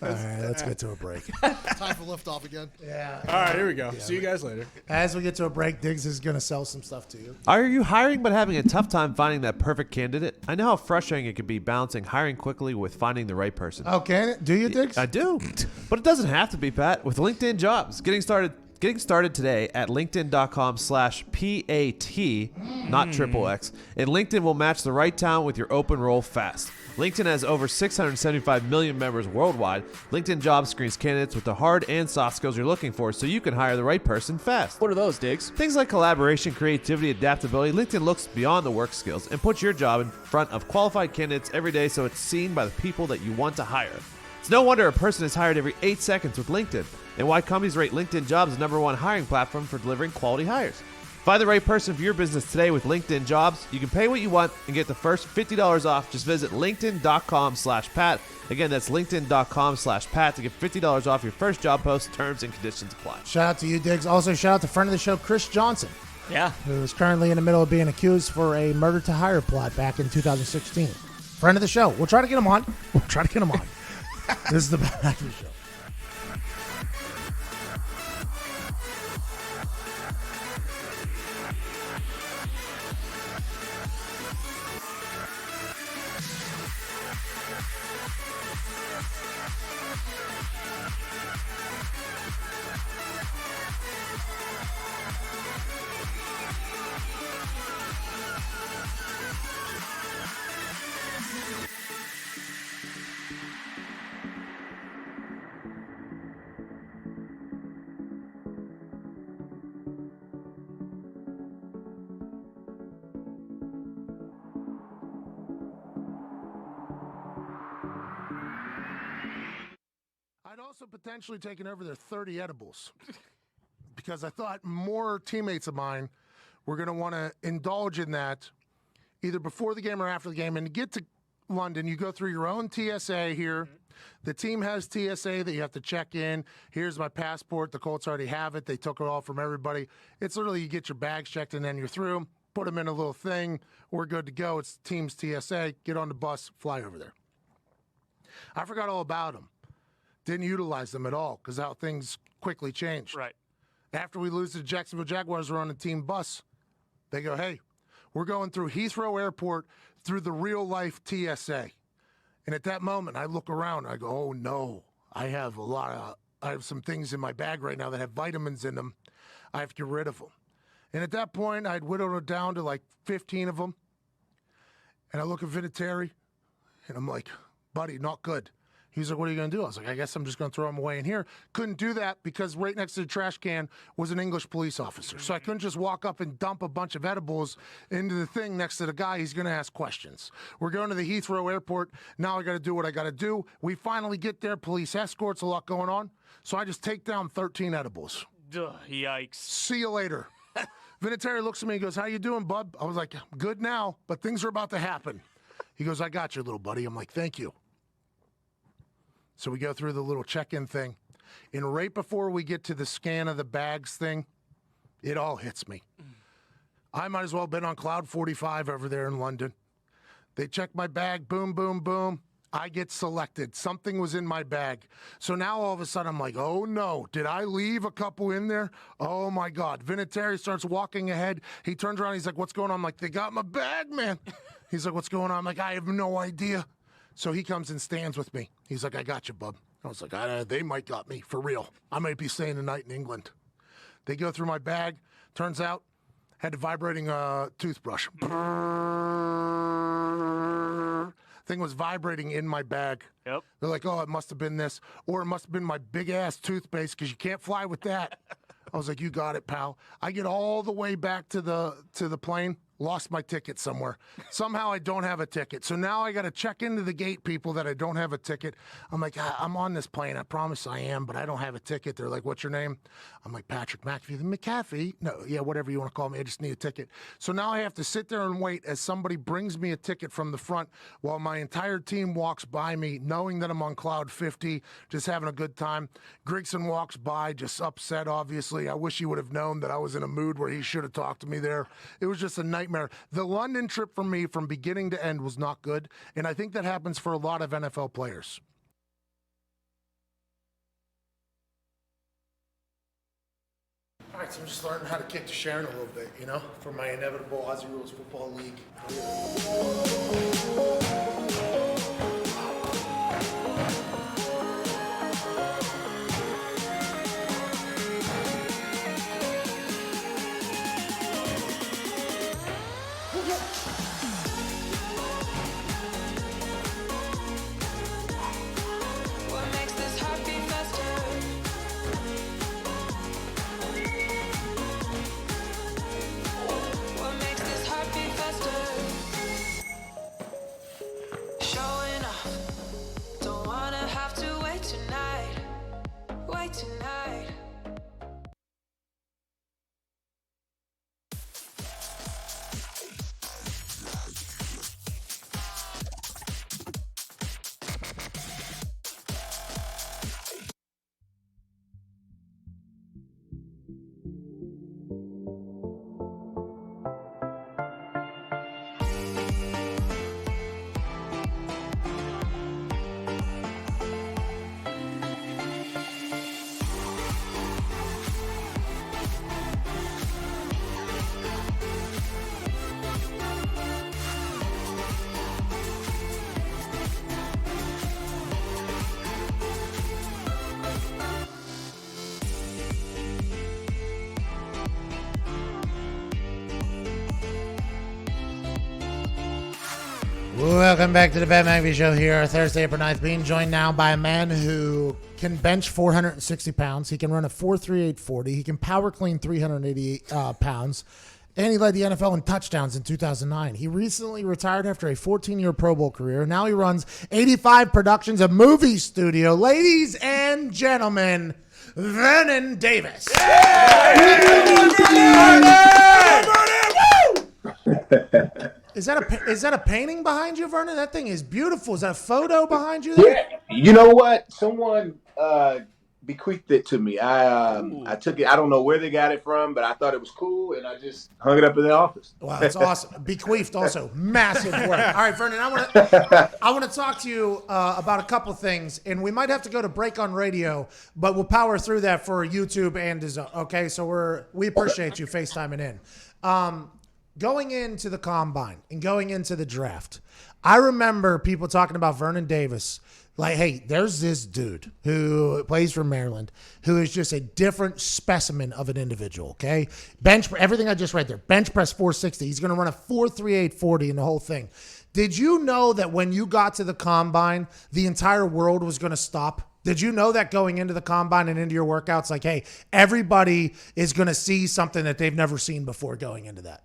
All right, let's get to a break. Time for liftoff again. Yeah. All right, here we go. See you guys later. As we get to a break, Diggs is going to sell some stuff to you. Are you hiring but having a tough time finding that perfect candidate? I know how frustrating it can be balancing hiring quickly with finding the right person. Oh, can it? Do you, Diggs? I do. But it doesn't have to be, Pat. With LinkedIn Jobs, getting started today at linkedin.com/PAT, not triple X, and LinkedIn will match the right talent with your open role fast. LinkedIn has over 675 million members worldwide. LinkedIn Jobs screens candidates with the hard and soft skills you're looking for so you can hire the right person fast. What are those, Diggs? Things like collaboration, creativity, adaptability. LinkedIn looks beyond the work skills and puts your job in front of qualified candidates every day so it's seen by the people that you want to hire. It's no wonder a person is hired every 8 seconds with LinkedIn, and why companies rate LinkedIn Jobs the #1 hiring platform for delivering quality hires. Find the right person for your business today with LinkedIn Jobs. You can pay what you want and get the first $50 off. Just visit linkedin.com/Pat. Again, that's linkedin.com/Pat to get $50 off your first job post. Terms and conditions apply. Shout out to you, Diggs. Also, shout out to friend of the show, Chris Johnson, Yeah. who is currently in the middle of being accused for a murder-to-hire plot back in 2016. Friend of the show. We'll try to get him on. This is the Bad Actor Show. I'd also potentially taken over their 30 edibles because I thought more teammates of mine were going to want to indulge in that either before the game or after the game. And to get to London, you go through your own TSA here. The team has TSA that you have to check in. Here's my passport. The Colts already have it. They took it all from everybody. It's literally you get your bags checked and then you're through. Put them in a little thing. We're good to go. It's team's TSA. Get on the bus, fly over there. I forgot all about them. Didn't utilize them at all because how things quickly changed. Right. After we lose to the Jacksonville Jaguars, we're on the team bus. They go, hey, we're going through Heathrow Airport through the real-life TSA. And at that moment, I look around. I go, oh, no. I have some things in my bag right now that have vitamins in them. I have to get rid of them. And at that point, I'd whittled it down to like 15 of them. And I look at Vinatieri, and I'm like, buddy, not good. He's like, what are you going to do? I was like, I guess I'm just going to throw them away in here. Couldn't do that because right next to the trash can was an English police officer. So I couldn't just walk up and dump a bunch of edibles into the thing next to the guy. He's going to ask questions. We're going to the Heathrow Airport. Now I got to do what I got to do. We finally get there. Police escorts, a lot going on. So I just take down 13 edibles. Yikes. See you later. Vinatieri looks at me and goes, how you doing, bud? I was like, good now, but things are about to happen. He goes, I got you, little buddy. I'm like, thank you. So we go through the little check-in thing. And right before we get to the scan of the bags thing, it all hits me. I might as well have been on Cloud 45 over there in London. They check my bag, boom, boom, boom. I get selected. Something was in my bag. So now all of a sudden I'm like, oh no, did I leave a couple in there? Oh my God. Vinatieri starts walking ahead. He turns around. He's like, what's going on? I'm like, they got my bag, man. He's like, what's going on? I'm like, I have no idea. So he comes and stands with me. He's like, I got you, bub. I was like, they might got me, for real. I might be staying the night in England. They go through my bag. Turns out, had a vibrating toothbrush. Thing was vibrating in my bag. Yep. They're like, oh, it must have been this. Or it must have been my big-ass toothpaste, because you can't fly with that. I was like, you got it, pal. I get all the way back to the plane. Lost my ticket somewhere. Somehow I don't have a ticket. So now I got to check into the gate people that I don't have a ticket. I'm like, I'm on this plane. I promise I am, but I don't have a ticket. They're like, what's your name? I'm like, Patrick McAfee. The McAfee? No, yeah, whatever you want to call me. I just need a ticket. So now I have to sit there and wait as somebody brings me a ticket from the front while my entire team walks by me, knowing that I'm on Cloud 50, just having a good time. Grigson walks by, just upset, obviously. I wish he would have known that I was in a mood where he should have talked to me there. It was just a nightmare. The London trip for me from beginning to end was not good, and I think that happens for a lot of NFL players. All right, so I'm just learning how to kick to Sharon a little bit, for my inevitable Aussie Rules Football League. What makes this heart beat faster? What makes this heart beat faster? Showing off. Don't wanna have to wait tonight. Wait tonight. Welcome back to the Pat McAfee Show here, Thursday, April 9th, being joined now by a man who can bench 460 pounds. He can run a 4.38 40. He can power clean 388 pounds. And he led the NFL in touchdowns in 2009. He recently retired after a 14-year Pro Bowl career. Now he runs 85 Productions, a movie studio. Ladies and gentlemen, Vernon Davis. Is that a painting behind you, Vernon? That thing is beautiful. Is that a photo behind you there? Yeah, you know what? Someone bequeathed it to me. I took it. I don't know where they got it from, but I thought it was cool, and I just hung it up in the office. Wow, that's awesome. Bequeathed also. Massive work. All right, Vernon, I want to talk to you about a couple things, and we might have to go to break on radio, but we'll power through that for YouTube and DAZN. Okay, so we appreciate you FaceTiming in. Going into the combine and going into the draft, I remember people talking about Vernon Davis. Like, hey, there's this dude who plays for Maryland who is just a different specimen of an individual, okay? Bench, everything I just read there, bench press 460. He's going to run a 4.38 40 in the whole thing. Did you know that when you got to the combine, the entire world was going to stop? Did you know that going into the combine and into your workouts, like, hey, everybody is going to see something that they've never seen before going into that?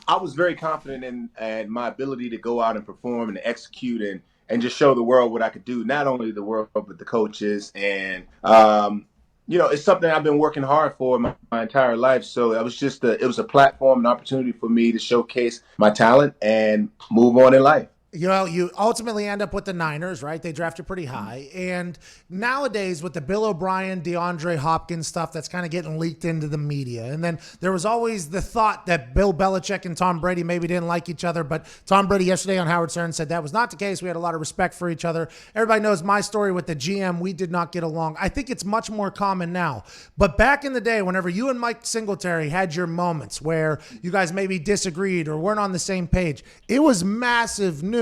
I was very confident in my ability to go out and perform and execute and just show the world what I could do, not only the world, but the coaches. And, it's something I've been working hard for my entire life. So it was a platform, an opportunity for me to showcase my talent and move on in life. You ultimately end up with the Niners, right? They drafted pretty high. And nowadays, with the Bill O'Brien, DeAndre Hopkins stuff, that's kind of getting leaked into the media. And then there was always the thought that Bill Belichick and Tom Brady maybe didn't like each other. But Tom Brady yesterday on Howard Stern said that was not the case. We had a lot of respect for each other. Everybody knows my story with the GM. We did not get along. I think it's much more common now. But back in the day, whenever you and Mike Singletary had your moments where you guys maybe disagreed or weren't on the same page, it was massive news.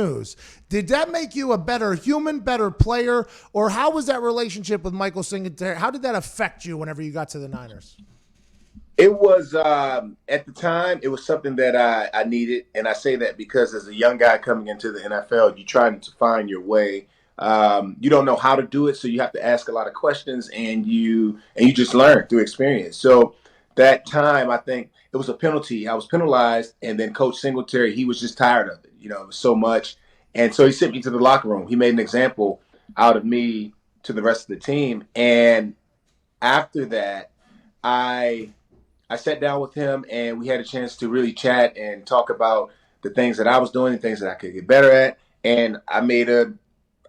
Did that make you a better human, better player, or how was that relationship with Michael Singletary? How did that affect you whenever you got to the Niners? It was at the time, it was something that I needed, and I say that because as a young guy coming into the NFL, you're trying to find your way. You don't know how to do it, so you have to ask a lot of questions, and you just learn through experience. So that time, I think it was a penalty. I was penalized, and then Coach Singletary, he was just tired of it. It was so much, and so he sent me to the locker room. He made an example out of me to the rest of the team, and after that, I sat down with him and we had a chance to really chat and talk about the things that I was doing and things that I could get better at. And I made a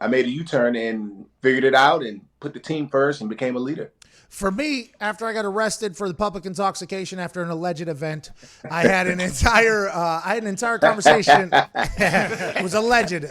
U-turn and figured it out and put the team first and became a leader. For me, after I got arrested for the public intoxication after an alleged event, I had an entire conversation. It was alleged.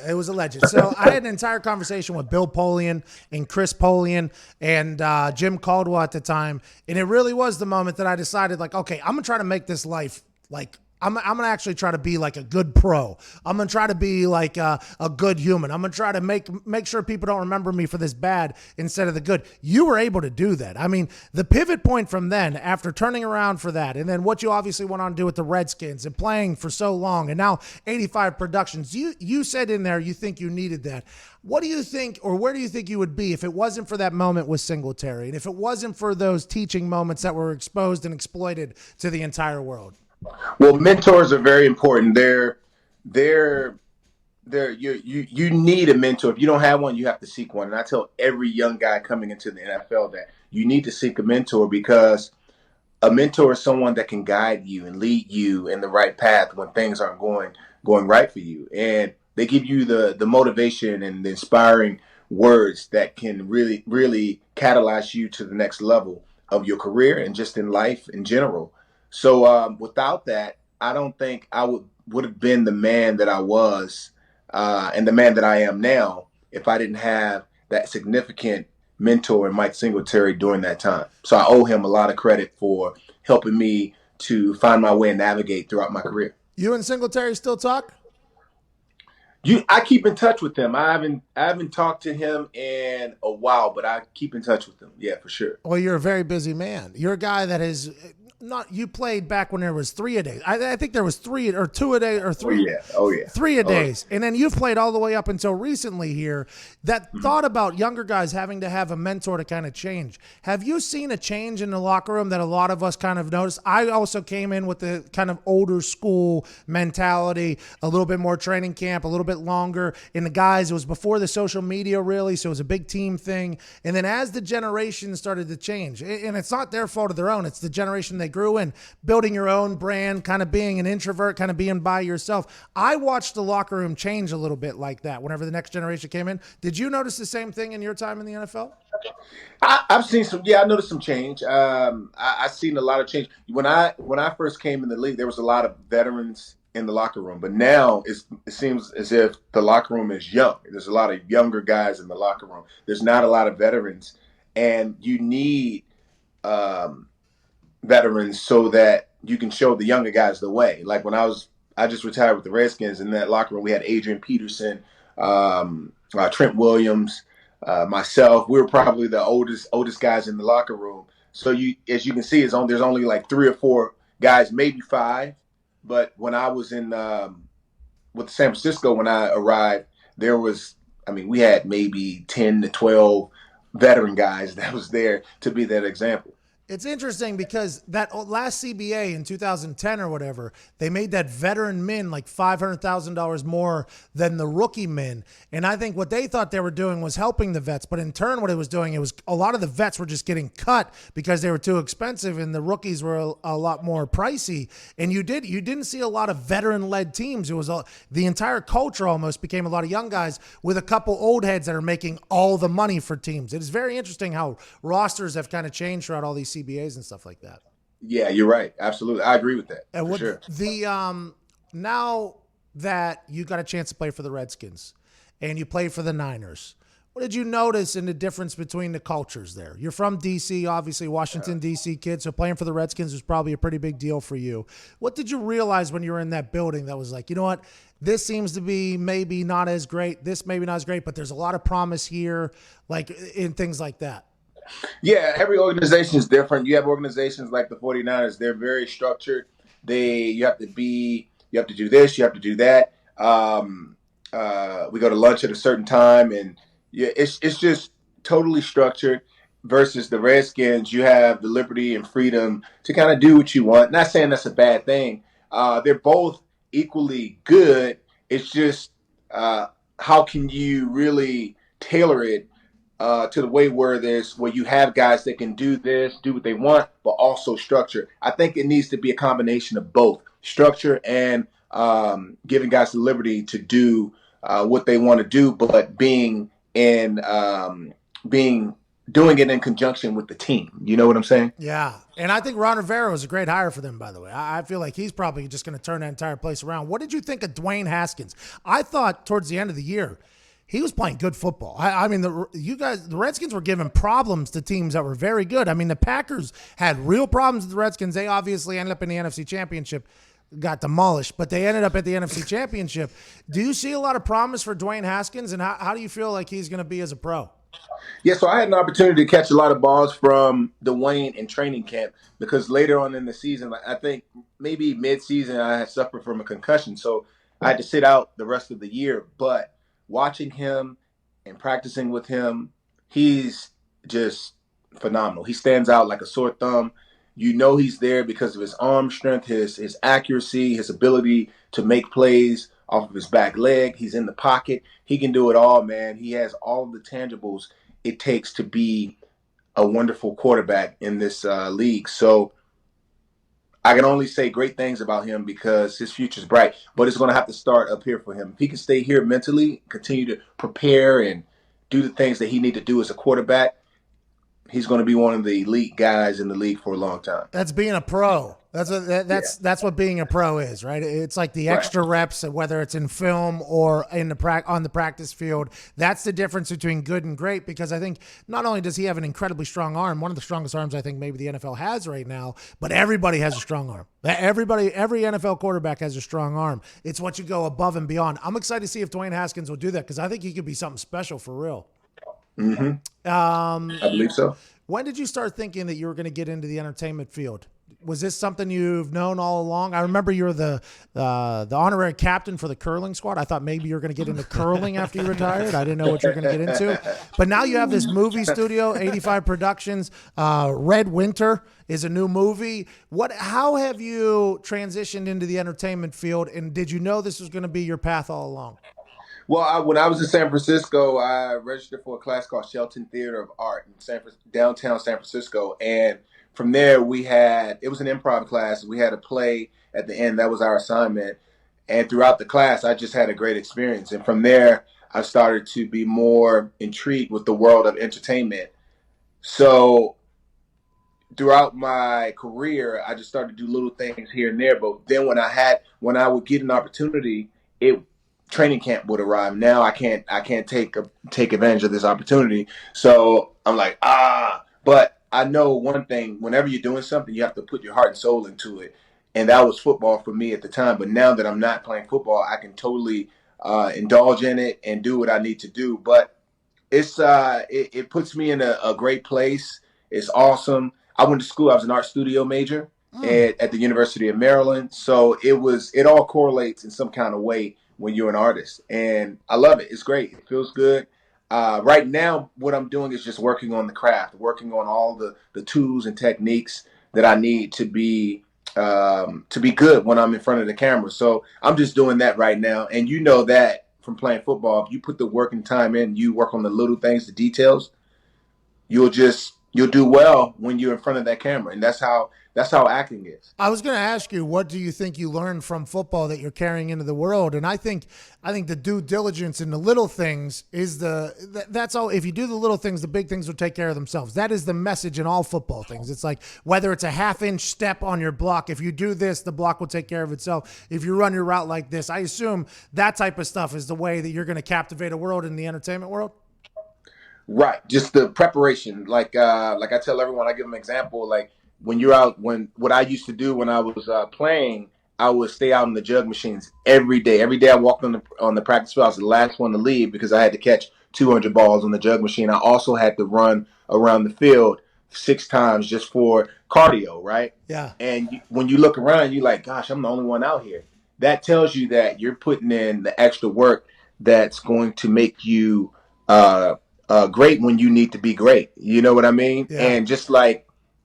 So I had an entire conversation with Bill Polian and Chris Polian and Jim Caldwell at the time, and it really was the moment that I decided, like, okay, I'm gonna try to make this life like. I'm going to actually try to be like a good pro. I'm going to try to be like a good human. I'm going to try to make sure people don't remember me for this bad instead of the good. You were able to do that. I mean, the pivot point from then, after turning around for that, and then what you obviously went on to do with the Redskins and playing for so long, and now 85 productions, you said in there you think you needed that. What do you think, or where do you think you would be if it wasn't for that moment with Singletary, and if it wasn't for those teaching moments that were exposed and exploited to the entire world? Well, mentors are very important. You need a mentor. If you don't have one, you have to seek one. And I tell every young guy coming into the NFL that you need to seek a mentor, because a mentor is someone that can guide you and lead you in the right path when things aren't going right for you. And they give you the motivation and the inspiring words that can really, really catalyze you to the next level of your career and just in life in general. So without that, I don't think I would have been the man that I was and the man that I am now if I didn't have that significant mentor in Mike Singletary during that time. So I owe him a lot of credit for helping me to find my way and navigate throughout my career. You and Singletary still talk? I keep in touch with him. I haven't talked to him in a while, but I keep in touch with him. Yeah, for sure. Well, you're a very busy man. You're a guy that is not. You played back when there was 3 a day. I think there was 3 or 2 a day or 3. Oh yeah. 3 a days, and then you've played all the way up until recently here. That thought about younger guys having to have a mentor to kind of change. Have you seen a change in the locker room that a lot of us kind of noticed? I also came in with the kind of older school mentality, a little bit more training camp, a little bit longer. And the guys, it was before the social media really, so it was a big team thing. And then as the generation started to change, and it's not their fault of their own, it's the generation they grew in, building your own brand, kind of being an introvert, kind of being by yourself. I watched the locker room change a little bit like that whenever the next generation came in. Did you notice the same thing in your time in the NFL? I've seen some. Yeah, I noticed some change. I've seen a lot of change. When I first came in the league, there was a lot of veterans in the locker room, but now it seems as if the locker room is young. There's a lot of younger guys in the locker room. There's not a lot of veterans, and you need veterans so that you can show the younger guys the way. Like when I just retired with the Redskins. In that locker room, we had Adrian Peterson, Trent Williams, myself. We were probably the oldest guys in the locker room. So as you can see, there's only like 3 or 4 guys, maybe 5. But when I was in with San Francisco, when I arrived, we had maybe 10 to 12 veteran guys that was there to be that example. It's interesting because that last CBA in 2010 or whatever, they made that veteran min like $500,000 more than the rookie min. And I think what they thought they were doing was helping the vets. But in turn, what it was doing, it was a lot of the vets were just getting cut because they were too expensive and the rookies were a lot more pricey. And you didn't see a lot of veteran-led teams. It was the entire culture almost became a lot of young guys with a couple old heads that are making all the money for teams. It is very interesting how rosters have kind of changed throughout all these CBAs and stuff like that. Yeah, you're right. Absolutely. I agree with that. And For sure. Now that you got a chance to play for the Redskins and you played for the Niners, what did you notice in the difference between the cultures there? You're from D.C., obviously, Washington, D.C. kid, so playing for the Redskins was probably a pretty big deal for you. What did you realize when you were in that building that was like, you know what, this seems to be maybe not as great, this maybe not as great, but there's a lot of promise here, like in things like that? Yeah, every organization is different. You have organizations like the 49ers, they're very structured. You have to do this, you have to do that. We go to lunch at a certain time, and yeah, it's just totally structured. Versus the Redskins, you have the liberty and freedom to kind of do what you want. Not saying that's a bad thing. They're both equally good. It's just how can you really tailor it to the way where you have guys that can do this, do what they want, but also structure. I think it needs to be a combination of both structure and giving guys the liberty to do what they want to do, but doing it in conjunction with the team. You know what I'm saying? Yeah. And I think Ron Rivera was a great hire for them, by the way. I feel like he's probably just going to turn that entire place around. What did you think of Dewayne Haskins? I thought towards the end of the year, he was playing good football. I mean, the Redskins were giving problems to teams that were very good. I mean, the Packers had real problems with the Redskins. They obviously ended up in the NFC Championship, got demolished, but they ended up at the NFC Championship. Do you see a lot of promise for Dewayne Haskins, and how do you feel like he's going to be as a pro? Yeah, so I had an opportunity to catch a lot of balls from Dewayne in training camp because later on in the season, I think maybe mid-season, I had suffered from a concussion, so I had to sit out the rest of the year. But watching him and practicing with him, he's just phenomenal. He stands out like a sore thumb. You know he's there because of his arm strength, his accuracy, his ability to make plays off of his back leg. He's in the pocket. He can do it all, man. He has all of the tangibles it takes to be a wonderful quarterback in this league. So I can only say great things about him because his future's bright, but it's going to have to start up here for him. If he can stay here mentally, continue to prepare and do the things that he need to do as a quarterback, he's going to be one of the elite guys in the league for a long time. That's being a pro. That's what being a pro is, right? It's like the extra reps, whether it's in film or on the practice field. That's the difference between good and great, because I think not only does he have an incredibly strong arm, one of the strongest arms I think maybe the NFL has right now, but everybody has a strong arm. Every NFL quarterback has a strong arm. It's what you go above and beyond. I'm excited to see if Dewayne Haskins will do that, because I think he could be something special for real. Mm-hmm. I believe so. When did you start thinking that you were going to get into the entertainment field? Was this something you've known all along? I remember you were the honorary captain for the curling squad. I thought maybe you were going to get into curling after you retired. I didn't know what you were going to get into. But now you have this movie studio, 85 Productions. Red Winter is a new movie. How have you transitioned into the entertainment field, and did you know this was going to be your path all along? Well, when I was in San Francisco, I registered for a class called Shelton Theater of Art in downtown San Francisco. And from there, it was an improv class. We had a play at the end. That was our assignment. And throughout the class, I just had a great experience. And from there, I started to be more intrigued with the world of entertainment. So throughout my career, I just started to do little things here and there. But then when I would get an opportunity, training camp would arrive. Now I can't take advantage of this opportunity. So I'm like, but I know one thing: whenever you're doing something, you have to put your heart and soul into it. And that was football for me at the time. But now that I'm not playing football, I can totally indulge in it and do what I need to do. But it puts me in a great place. It's awesome. I went to school. I was an art studio major at the University of Maryland. So it all correlates in some kind of way when you're an artist. And I love it. It's great. It feels good. Right now, what I'm doing is just working on the craft, working on all the tools and techniques that I need to be good when I'm in front of the camera. So I'm just doing that right now. And you know that from playing football, if you put the work and time in, you work on the little things, the details, you'll do well when you're in front of that camera. And that's how acting is. I was going to ask you, what do you think you learned from football that you're carrying into the world? And I think the due diligence in the little things is that's all. If you do the little things, the big things will take care of themselves. That is the message in all football things. It's like whether it's a half-inch step on your block, if you do this, the block will take care of itself. If you run your route like this, I assume that type of stuff is the way that you're going to captivate a world in the entertainment world. Right. Just the preparation. Like I tell everyone, I give them an example. Like when you're out, what I used to do when I was playing, I would stay out in the jug machines every day. Every day I walked on the practice field. I was the last one to leave because I had to catch 200 balls on the jug machine. I also had to run around the field 6 times just for cardio, right? Yeah. And when you look around, you're like, gosh, I'm the only one out here. That tells you that you're putting in the extra work that's going to make you great when you need to be great. You know what I mean? Yeah. And just like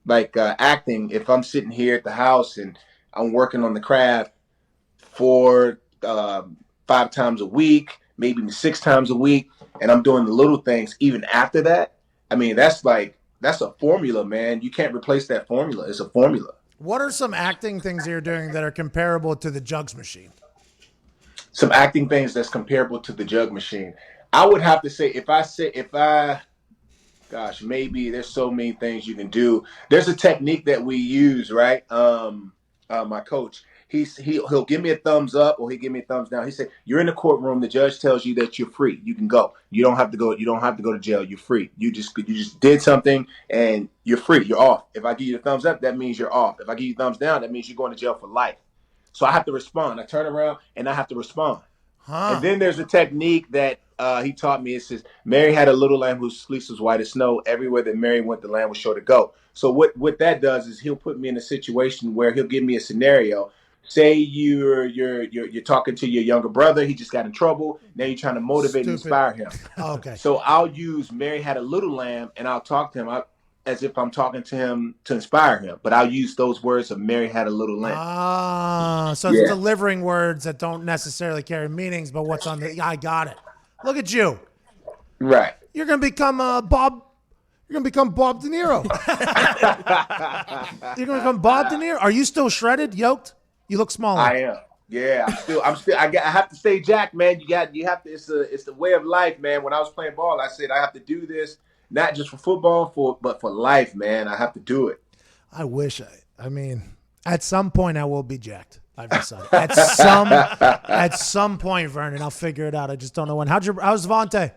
acting, if I'm sitting here at the house and I'm working on the craft for 5 times a week, maybe even 6 times a week, and I'm doing the little things even after that, I mean, that's a formula, man. You can't replace that formula. It's a formula. What are some acting things you're doing that are comparable to the jugs machine? Some acting things that's comparable to the jug machine. I would have to say gosh, maybe there's so many things you can do. There's a technique that we use, right? My coach, he'll give me a thumbs up or he'll give me a thumbs down. He said, "You're in the courtroom. The judge tells you that you're free. You can go. You don't have to go. You don't have to go to jail. You're free. You just did something and you're free. You're off. If I give you a thumbs up, that means you're off. If I give you a thumbs down, that means you're going to jail for life." So I have to respond. I turn around and I have to respond. And then there's a technique that he taught me. It says, "Mary had a little lamb whose fleece was white as snow. Everywhere that Mary went, the lamb was sure to go." So what that does is he'll put me in a situation where he'll give me a scenario. Say you're talking to your younger brother. He just got in trouble. Now you're trying to motivate and inspire him. Okay. So I'll use Mary had a little lamb and I'll talk to him as if I'm talking to him to inspire him. But I'll use those words of Mary had a little lamb. So it's delivering words that don't necessarily carry meanings, but what's on I got it. Look at you. Right. You're gonna become Bob. You're gonna become Bob De Niro. You're gonna become Bob De Niro. Are you still shredded, yoked? You look smaller. I am. Yeah, I have to stay jacked, man. You have to. It's the way of life, man. When I was playing ball, I said I have to do this, not just for football, but for life, man. I have to do it. I wish. I mean, at some point I will be jacked. I've decided. At some point, Vernon, I'll figure it out. I just don't know when. How's Vontae?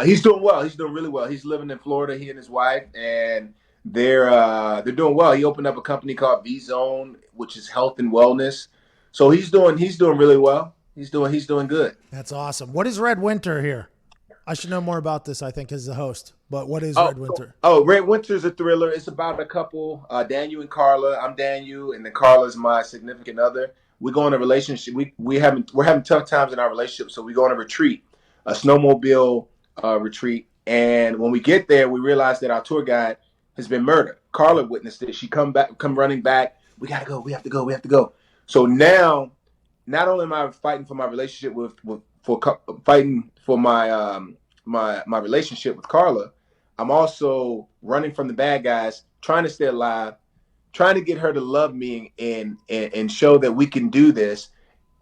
He's doing well. He's doing really well. He's living in Florida. He and his wife, and they're doing well. He opened up a company called V Zone, which is health and wellness. So he's doing really well. He's doing good. That's awesome. What is Red Winter here? I should know more about this, I think, as the host. But what is Red Winter? Red Winter is a thriller. It's about a couple, Daniel and Carla. I'm Daniel, and then Carla's my significant other. We go on a relationship. We're having tough times in our relationship, so we go on a retreat, a snowmobile retreat. And when we get there, we realize that our tour guide has been murdered. Carla witnessed it. She come running back. We gotta go. We have to go. So now, not only am I fighting for my relationship fighting for my my relationship with Carla, I'm also running from the bad guys, trying to stay alive, trying to get her to love me and show that we can do this.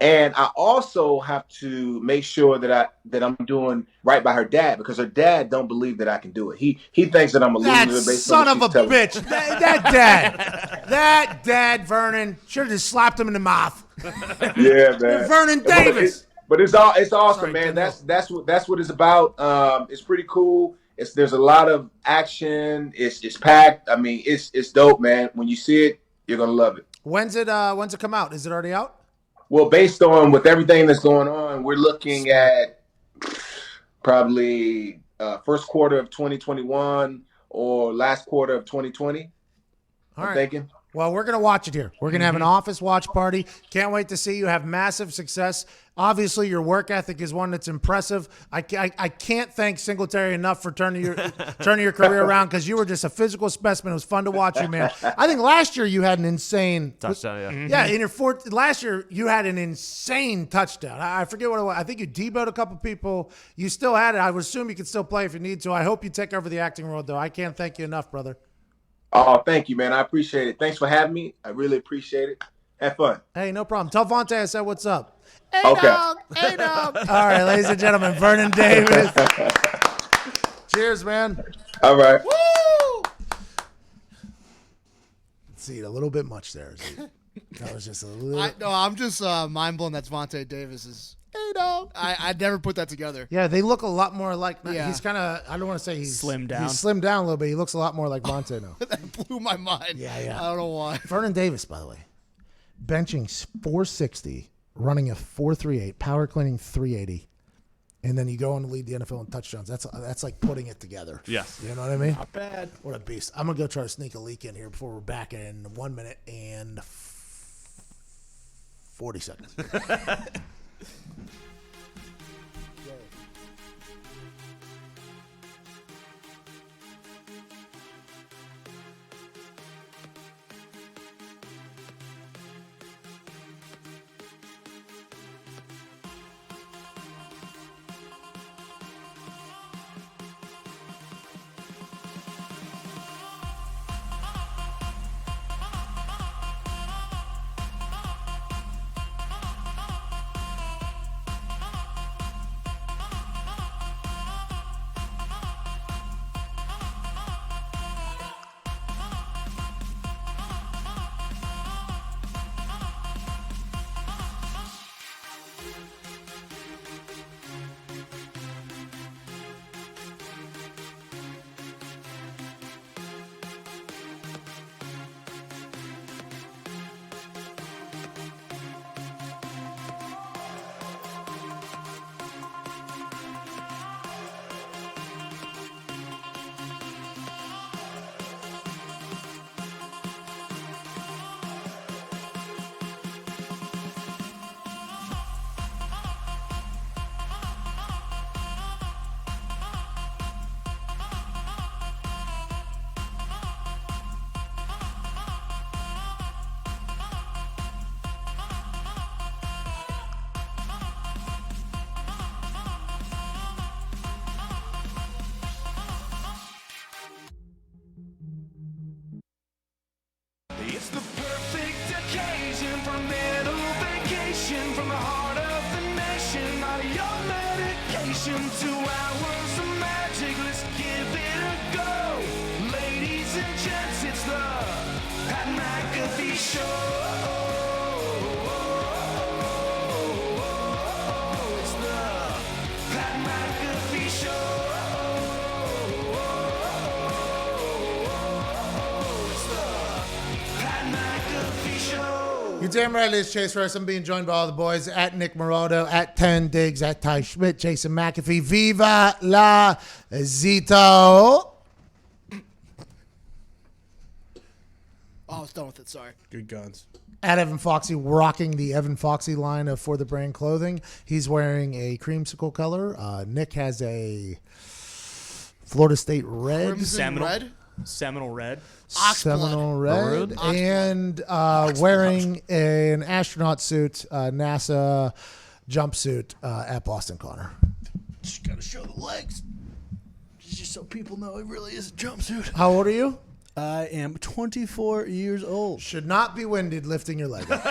And I also have to make sure that I'm doing right by her dad, because her dad don't believe that I can do it. He thinks that I'm a loser. That based son on of what a she's telling bitch. That dad, Vernon, should have just slapped him in the mouth. me. Yeah, man. Vernon Davis. But it's awesome, Sorry, man. Daniel. That's what it's about. It's pretty cool. There's a lot of action. It's packed. I mean, it's dope, man. When you see it, you're gonna love it. When's it come out? Is it already out? Well, based on with everything that's going on, we're looking at probably first quarter of 2021 or last quarter of 2020. I'm thinking. Well, we're going to watch it here. We're going to have an office watch party. Can't wait to see you have massive success. Obviously, your work ethic is one that's impressive. I can't thank Singletary enough for turning your career around because you were just a physical specimen. It was fun to watch you, man. I think last year you had an insane touchdown. Yeah, in your last year you had an insane touchdown. I forget what it was. I think you deboed a couple people. You still had it. I would assume you could still play if you need to. I hope you take over the acting role, though. I can't thank you enough, brother. Oh, thank you, man. I appreciate it. Thanks for having me. I really appreciate it. Have fun. Hey, no problem. Tell Vontae I said what's up. Hey, Okay. dog. Hey, dog. All right, ladies and gentlemen, Vernon Davis. Cheers, man. All right. Woo! See, a little bit much there. That was just a little. I'm just mind blown. That's Vontae Davis's. Hey, dog. I'd never put that together. Yeah, they look a lot more like. Yeah. He's kind of. I don't want to say he's Slimmed down. He's slimmed down a little bit. He looks a lot more like Vontae now. That blew my mind. Yeah. I don't know why. Vernon Davis, by the way, benching 460, running a 4.38, power cleaning 380, and then you go on to lead the NFL in touchdowns. That's like putting it together. Yes. You know what I mean? Not bad. What a beast. I'm gonna go try to sneak a leak in here before we're back in 1 minute and 40 seconds. It's the perfect occasion for a little vacation from the heart of the nation. Not a young medication, 2 hours of magic. Let's give it a go. Ladies and gents, it's the Pat McAfee Show. It's the Pat McAfee Show. You're damn right, Liz Chase Rice. I'm being joined by all the boys at Nick Morado, at 10 Diggs, at Ty Schmidt, Jason McAfee. Viva la Zito. Oh, I was done with it. Sorry. Good guns. At Evan Foxy, rocking the Evan Foxy line of For the Brand clothing. He's wearing a creamsicle color. Nick has a Florida State red. Crimson red? Seminole red. Seminole red. Oxblood. And wearing an astronaut suit, NASA jumpsuit at Boston Connor. Just gotta show the legs. Just so people know it really is a jumpsuit. How old are you? I am 24 years old. Should not be winded lifting your leg up.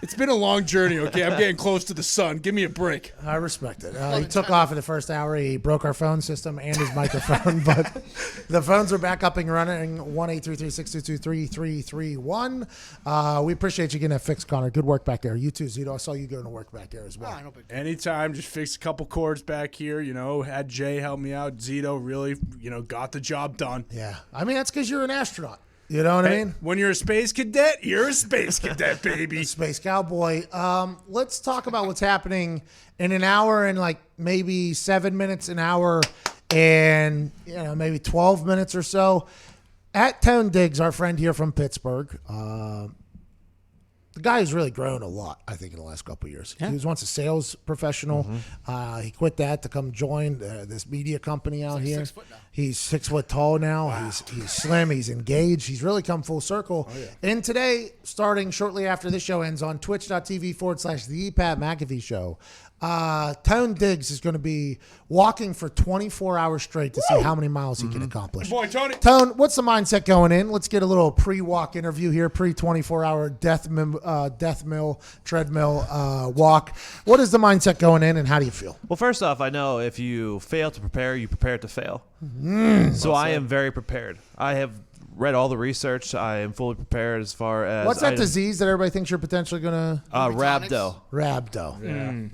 It's been a long journey, okay? I'm getting close to the sun. Give me a break. I respect it. He took off in the first hour. He broke our phone system and his microphone, but the phones are back up and running. 1-833-622-3331. We appreciate you getting that fixed, Connor. Good work back there. You too, Zito. I saw you going to work back there as well. No big deal. Anytime, just fix a couple cords back here. You know, had Jay help me out. Zito really, got the job done. Yeah. I mean, that's because you're an astronaut. You know what I mean? When you're a space cadet, you're a space cadet, baby. Space Cowboy. Let's talk about what's happening in an hour and like maybe 7 minutes, an hour, and maybe 12 minutes or so. At Tone Diggs, our friend here from Pittsburgh, the guy has really grown a lot, I think, in the last couple of years. He was once a sales professional. He quit that to come join this media company out here. 6 foot now. He's 6 foot tall now. Wow. He's slim. He's engaged. He's really come full circle. Oh, yeah. And today, starting shortly after this show ends on twitch.tv/the Pat McAfee Show, Tone Diggs is going to be walking for 24 hours straight to see how many miles he can accomplish. Boy, Tony. Tone, what's the mindset going in? Let's get a little pre-walk interview here, pre-24-hour death mill, treadmill walk. What is the mindset going in, and how do you feel? Well, first off, I know if you fail to prepare, you prepare to fail. So I am very prepared. I have read all the research. I am fully prepared as far as... What's that disease that everybody thinks you're potentially going to... Rhabdo. Rhabdo. Yeah.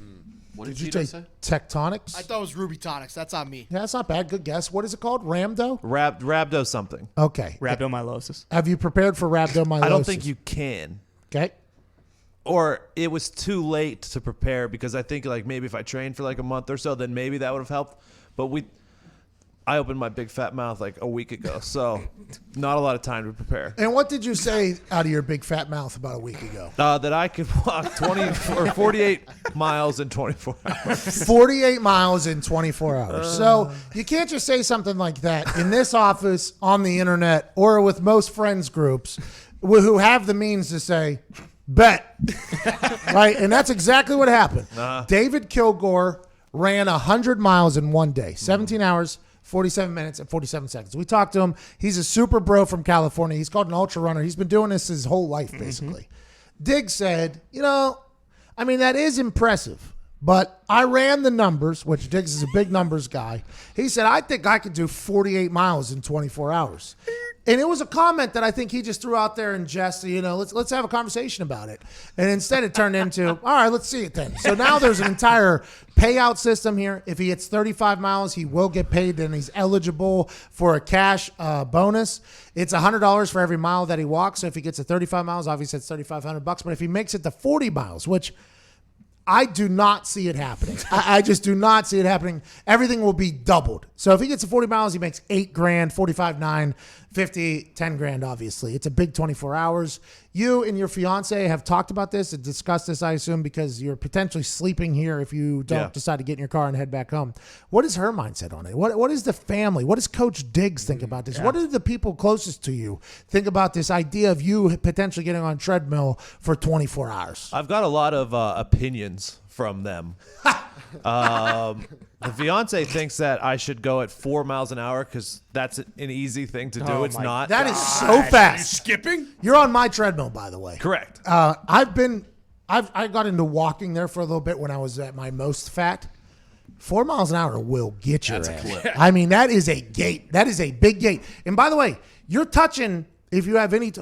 What Did did you you say say? tectonics? I thought it was Ruby Tonics. That's on me. Yeah, that's not bad. Good guess. What is it called? Rhabdo? Rhabdo something. Okay. Rhabdomyolysis. Have you prepared for rhabdomyolysis? I don't think you can. Okay. Or it was too late to prepare because I think like maybe if I trained for like a month or so, then maybe that would have helped. But I opened my big fat mouth like a week ago, so not a lot of time to prepare. And what did you say out of your big fat mouth about a week ago? That I could walk 48 miles in 24 hours. 48 miles in 24 hours. So you can't just say something like that in this office, on the internet, or with most friends groups who have the means to say, bet. Right? And that's exactly what happened. David Kilgore ran 100 miles in one day, 17 hours. 47 minutes and 47 seconds. We talked to him. He's a super bro from California. He's called an ultra runner. He's been doing this his whole life, basically. Diggs said, that is impressive, but I ran the numbers, which Diggs is a big numbers guy. He said, I think I could do 48 miles in 24 hours. And it was a comment that I think he just threw out there in jest, let's have a conversation about it. And instead it turned into, all right, let's see it then. So now there's an entire payout system here. If he hits 35 miles, he will get paid, and he's eligible for a cash bonus. It's $100 for every mile that he walks. So if he gets to 35 miles, obviously it's $3,500. But if he makes it to 40 miles, which I do not see it happening. I just do not see it happening. Everything will be doubled. So if he gets to 40 miles, he makes $8,000, 45, 9, 50, 10 grand, obviously. It's a big 24 hours. You and your fiance have talked about this and discussed this, I assume, because you're potentially sleeping here if you don't decide to get in your car and head back home. What is her mindset on it? What is the family? What does Coach Diggs think about this? Yeah. What do the people closest to you think about this idea of you potentially getting on a treadmill for 24 hours? I've got a lot of opinions from them. The fiance thinks that I should go at 4 miles an hour because that's an easy thing to do. Oh, it's not. That is so fast. Are you skipping? You're on my treadmill, by the way. Correct. I got into walking there for a little bit when I was at my most fat. 4 miles an hour will get your ass. I mean, that is a gate. That is a big gate. And by the way, you're touching, if you have any,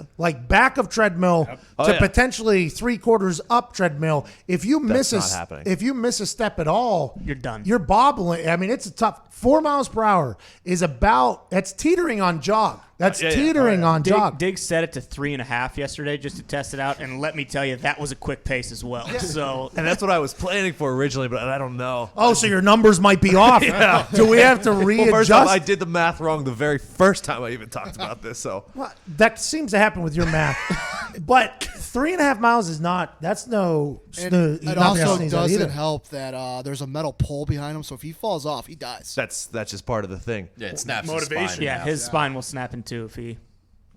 back of treadmill to potentially 3/4 up treadmill. If you miss a step at all, you're done. You're bobbling. I mean, it's a tough. 4 miles per hour is that's teetering on jog. That's teetering on jog. Diggs set it to 3.5 yesterday just to test it out, and let me tell you, that was a quick pace as well. Yeah. So, and that's what I was planning for originally, but I don't know. Oh, so your numbers might be off. Do we have to readjust? Well, first off, I did the math wrong the very first time I even talked about this. So that seems to happen with your math. But 3.5 miles is not. That's no. It also doesn't help that there's a metal pole behind him. So if he falls off, he dies. That's just part of the thing. Yeah, it snaps motivation. His spine. Yeah, his spine will snap in two if he.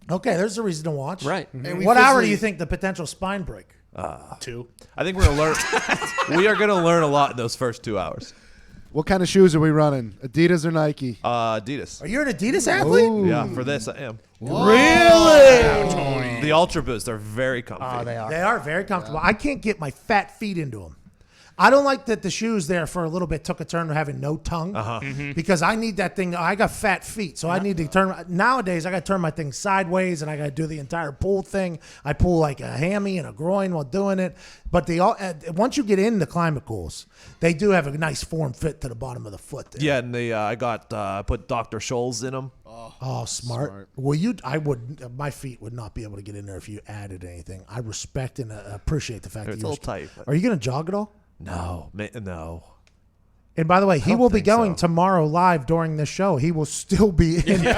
Okay, there's a reason to watch. Right. Mm-hmm. What hour do you think the potential spine break? 2. I think we're gonna learn. We are gonna learn a lot in those first 2 hours. What kind of shoes are we running? Adidas or Nike? Adidas. Are you an Adidas athlete? Ooh. Yeah, for this I am. Really? The Ultra Boost are very comfy. Oh, they are. They are very comfortable. I can't get my fat feet into them. I don't like that the shoes there for a little bit took a turn to having no tongue because I need that thing. I got fat feet, so I need to turn. Nowadays, I got to turn my thing sideways and I got to do the entire pull thing. I pull like a hammy and a groin while doing it. But once you get into Climacools, they do have a nice form fit to the bottom of the foot there. Yeah, and I put Dr. Scholl's in them. Oh, smart. Well, my feet would not be able to get in there if you added anything. I respect and appreciate the fact that it's a little tight. Are you going to jog at all? No, no. And by the way, he don't will be think going so. tomorrow live during this show. He will still be in.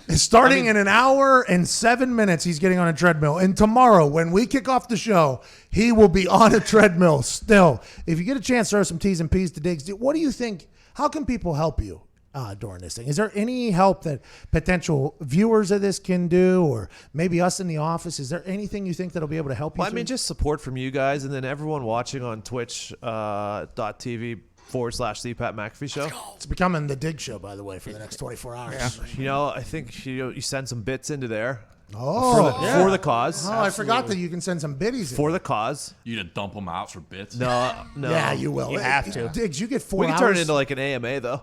Starting in an hour and 7 minutes, he's getting on a treadmill. And tomorrow, when we kick off the show, he will be on a treadmill still. If you get a chance, throw some T's and P's to Diggs. What do you think? How can people help you during this thing? Is there any help that potential viewers of this can do, or maybe us in the office? Is there anything you think that'll be able to help you? Well, I mean, just support from you guys, and then everyone watching on twitch.tv/CPAT McAfee show. It's becoming the Dig Show, by the way, for the next 24 hours. Yeah. I think you send some bits into there. Oh, for the cause. Oh, I forgot that you can send some biddies in. For the cause. You to dump them out for bits? No. Yeah, you will. You have to. Diggs, you get 4 We hours. can turn it into like an AMA, though.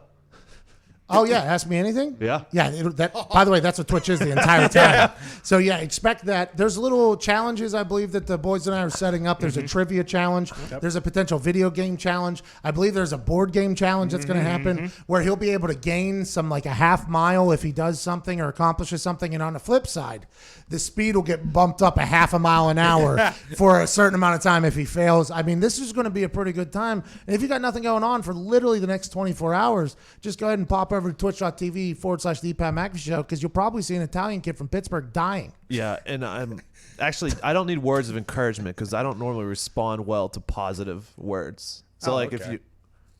Oh, yeah. Ask me anything? Yeah. Yeah. By the way, that's what Twitch is the entire time. So, yeah, expect that. There's little challenges, I believe, that the boys and I are setting up. There's a trivia challenge. There's a potential video game challenge. I believe there's a board game challenge that's going to happen where he'll be able to gain some, like a half mile if he does something or accomplishes something. And on the flip side, the speed will get bumped up a half a mile an hour for a certain amount of time if he fails. I mean, this is going to be a pretty good time. And if you got nothing going on for literally the next 24 hours, just go ahead and pop over to twitch.tv/the Pat McAfee Show, because you'll probably see an Italian kid from Pittsburgh dying. Yeah, and I don't need words of encouragement because I don't normally respond well to positive words. So if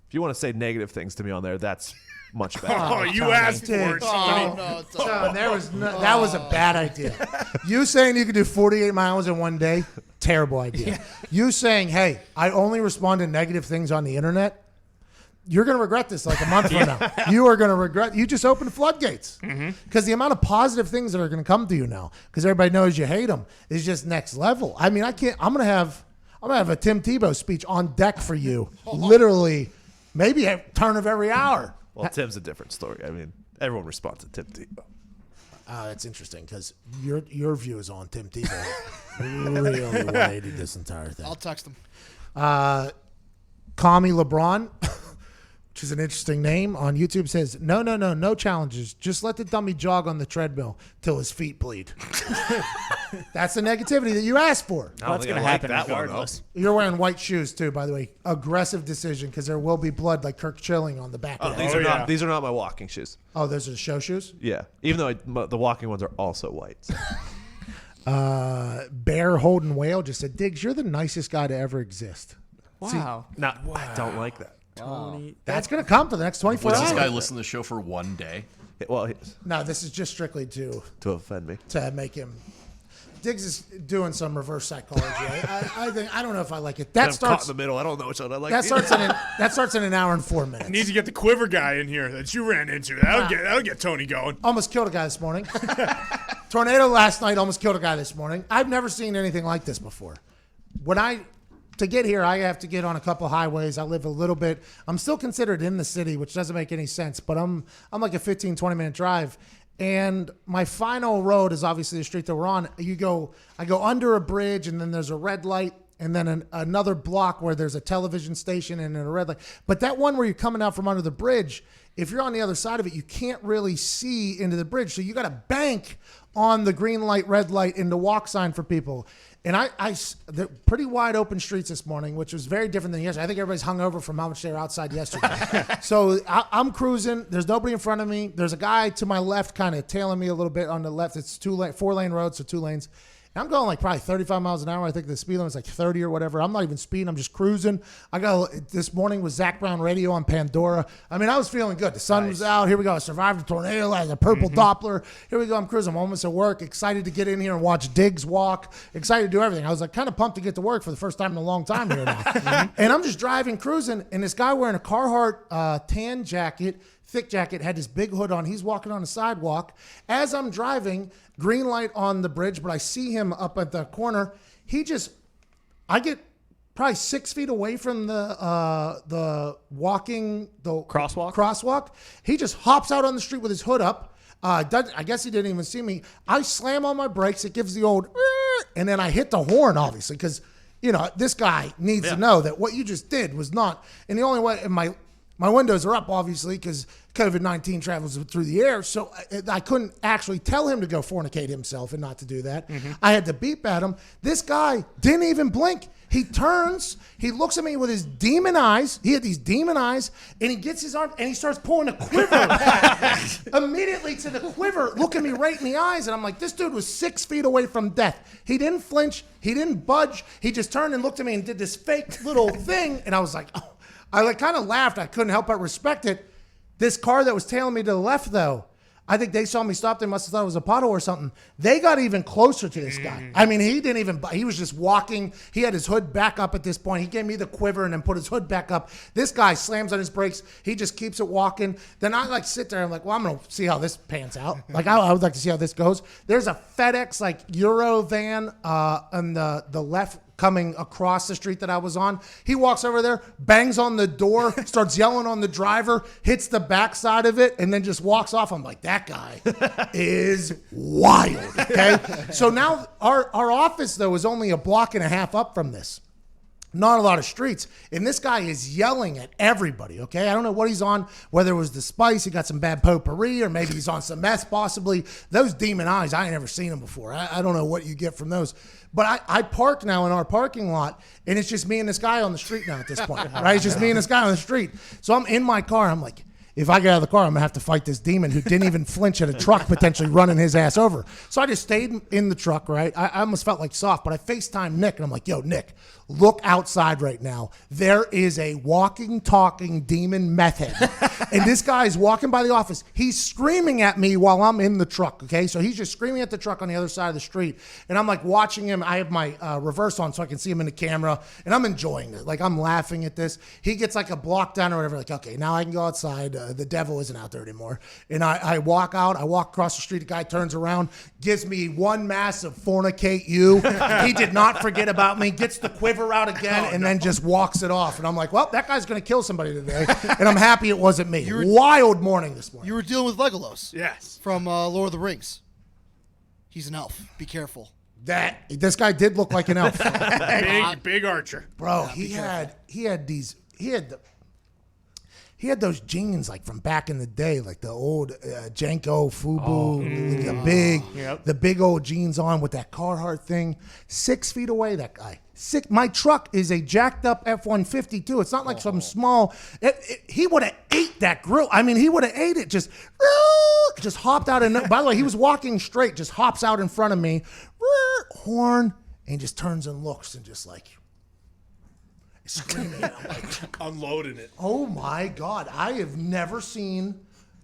you want to say negative things to me on there, that's much better. Oh, you asked for it. That was a bad idea. You saying you could do 48 miles in one day, terrible idea. You saying, hey, I only respond to negative things on the internet, you're going to regret this like a month from now. You are going to regret. You just opened the floodgates because the amount of positive things that are going to come to you now, because everybody knows you hate them, is just next level. I mean, I'm going to have a Tim Tebow speech on deck for you, literally, maybe a turn of every hour. Well, Tim's a different story. I mean, everyone responds to Tim Tebow. That's interesting because your view is on Tim Tebow. Really 180 this entire thing. I'll text him. Commie LeBron, which is an interesting name, on YouTube says, no challenges. Just let the dummy jog on the treadmill till his feet bleed. That's the negativity that you asked for. That's going to happen regardless. You're wearing white shoes, too, by the way. Aggressive decision because there will be blood like Kirk Chilling on the back of that. These are not my walking shoes. Oh, those are the show shoes? Yeah, even though the walking ones are also white. Bear Holden Whale just said, Diggs, you're the nicest guy to ever exist. Wow. I don't like that. Tony. That's going to come for the next 24 Was hours. this guy listen to the show for one day? Well, No, this is just strictly to offend me. To make him. Diggs is doing some reverse psychology. I think I don't know if I like it. That I'm starts caught in the middle. I don't know which one I like. That starts in an hour and 4 minutes. Need to get the quiver guy in here that you ran into. That'll get Tony going. Almost killed a guy this morning. Tornado last night almost killed a guy this morning. I've never seen anything like this before. To get here, I have to get on a couple highways. I live a little bit. I'm still considered in the city, which doesn't make any sense, but I'm like a 15, 20-minute drive. And my final road is obviously the street that we're on. I go under a bridge, and then there's a red light, and then another block where there's a television station and a red light. But that one where you're coming out from under the bridge, if you're on the other side of it, you can't really see into the bridge. So you got to bank on the green light, red light, and the walk sign for people. And they're pretty wide open streets this morning, which was very different than yesterday. I think everybody's hungover from how much they were outside yesterday. So I'm cruising. There's nobody in front of me. There's a guy to my left kind of tailing me a little bit on the left. It's 4-lane road, so 2 lanes. And I'm going like probably 35 miles an hour. I think the speed limit is like 30 or whatever. I'm not even speeding. I'm just cruising. This morning was Zach Brown radio on Pandora. I mean, I was feeling good. The sun was out. Here we go. I survived a tornado. I had a purple Doppler. Here we go. I'm cruising. I'm almost at work. Excited to get in here and watch Diggs walk. Excited to do everything. I was like kind of pumped to get to work for the first time in a long time here now. And I'm just driving, cruising. And this guy wearing a Carhartt tan jacket, thick jacket, had this big hood on. He's walking on the sidewalk. As I'm driving, green light on the bridge, but I see him up at the corner. I get probably 6 feet away from the crosswalk. He just hops out on the street with his hood up. I guess he didn't even see me. I slam on my brakes. It gives the old, and then I hit the horn, obviously, because, this guy needs to know that what you just did was not, and the only way, and my windows are up, obviously, because COVID-19 travels through the air, so I couldn't actually tell him to go fornicate himself and not to do that. I had to beep at him. This guy didn't even blink. He turns, he looks at me with his demon eyes. He had these demon eyes, and he gets his arm and he starts pulling a quiver immediately to the quiver, looking me right in the eyes. And I'm like, this dude was 6 feet away from death. He didn't flinch. He didn't budge. He just turned and looked at me and did this fake little thing. And I was like, oh. I like kind of laughed. I couldn't help but respect it. This car that was tailing me to the left, though, I think they saw me stop. They must have thought it was a pothole or something. They got even closer to this guy. I mean, he didn't even, he was just walking. He had his hood back up at this point. He gave me the quiver and then put his hood back up. This guy slams on his brakes. He just keeps it walking. Then I like sit there and I'm like, well, I'm going to see how this pans out. Like, I would like to see how this goes. There's a FedEx like Euro van on the left coming across the street that I was on. He walks over there, bangs on the door, starts yelling on the driver, hits the backside of it, and then just walks off. I'm like, that guy is wild, okay? So now our office, though, is only a block and a half up from this. Not a lot of streets. And this guy is yelling at everybody, okay? I don't know what he's on, whether it was the spice, he got some bad potpourri, or maybe he's on some meth, possibly. Those demon eyes, I ain't never seen them before. I don't know what you get from those. But I park now in our parking lot, and it's just me and this guy on the street now at this point, right? It's just me and this guy on the street. So I'm in my car. I'm like, if I get out of the car, I'm going to have to fight this demon who didn't even flinch at a truck potentially running his ass over. So I just stayed in the truck, right? I almost felt like soft, but I FaceTimed Nick, and I'm like, yo, Nick, look outside right now. There is a walking, talking demon meth head. And this guy is walking by the office. He's screaming at me while I'm in the truck, okay? So he's just screaming at the truck on the other side of the street. And I'm like watching him. I have my reverse on so I can see him in the camera. And I'm enjoying it. Like, I'm laughing at this. He gets like a block down or whatever. Like, okay, now I can go outside. The devil isn't out there anymore. And I walk out. I walk across the street. The guy turns around, gives me one massive fornicate you. He did not forget about me. Gets the quiver out again and then just walks it off. And I'm like, well, that guy's going to kill somebody today. And I'm happy it wasn't me. Wild morning this morning. You were dealing with Legolas. Yes. From Lord of the Rings. He's an elf. Be careful. This guy did look like an elf. big archer. Bro, he had those jeans like from back in the day, like the old Janko Fubu, the big old jeans on with that Carhartt thing. 6 feet away, that guy. My truck is a jacked up F-150 too. It's not like some small. He would have ate that grill. I mean, he would have ate it. Just hopped out. And by the way, he was walking straight. Just hops out in front of me, horn, and just turns and looks and just like screaming. I'm like, unloading it. Oh my God! I have never seen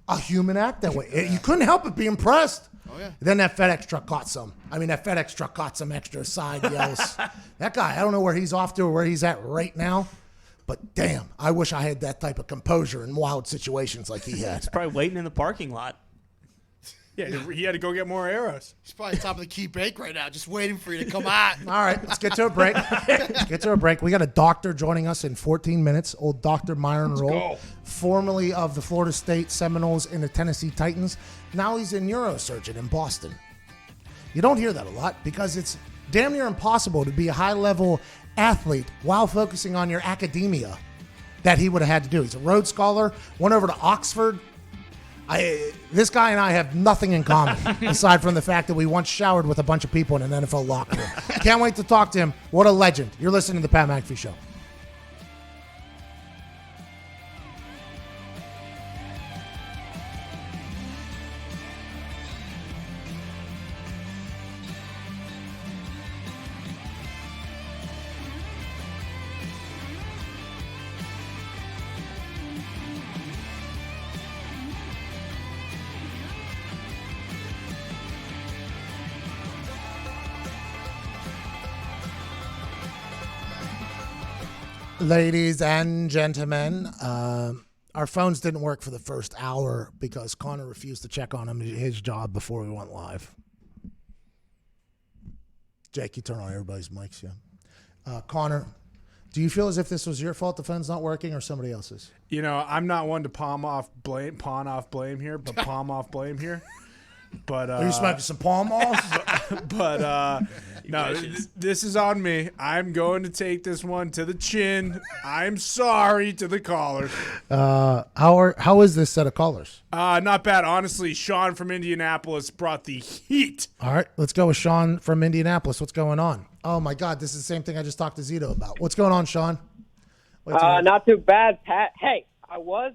a human act that way. You couldn't help but be impressed. Oh, yeah. Then that FedEx truck caught some. I mean, that FedEx truck caught some extra side yells. That guy, I don't know where he's off to or where he's at right now, but damn, I wish I had that type of composure in wild situations like he had. He's probably waiting in the parking lot. Yeah, he had to go get more arrows. He's probably top of the key bank right now, just waiting for you to come out. All right, let's get to a break. We got a doctor joining us in 14 minutes. Old Dr. Myron Roll, formerly of the Florida State Seminoles and the Tennessee Titans. Now he's a neurosurgeon in Boston. You don't hear that a lot because it's damn near impossible to be a high-level athlete while focusing on your academia that he would have had to do. He's a Rhodes Scholar, went over to Oxford. This guy and I have nothing in common aside from the fact that we once showered with a bunch of people in an NFL locker room. Can't wait to talk to him. What a legend. You're listening to the Pat McAfee Show. Ladies and gentlemen, our phones didn't work for the first hour because Connor refused to check on his job before we went live. Jake, you turn on everybody's mics, yeah. Connor, do you feel as if this was your fault the phone's not working or somebody else's? You know, I'm not one to pawn off blame here, but palm off blame here. But Are you smoking some Pall Malls? But no, this is on me. I'm going to take this one to the chin. I'm sorry to the callers. How is this set of callers? Not bad. Honestly, Sean from Indianapolis brought the heat. All right, let's go with Sean from Indianapolis. What's going on? Oh, my God, this is the same thing I just talked to Zito about. What's going on, Sean? Not too bad, Pat. Hey, I was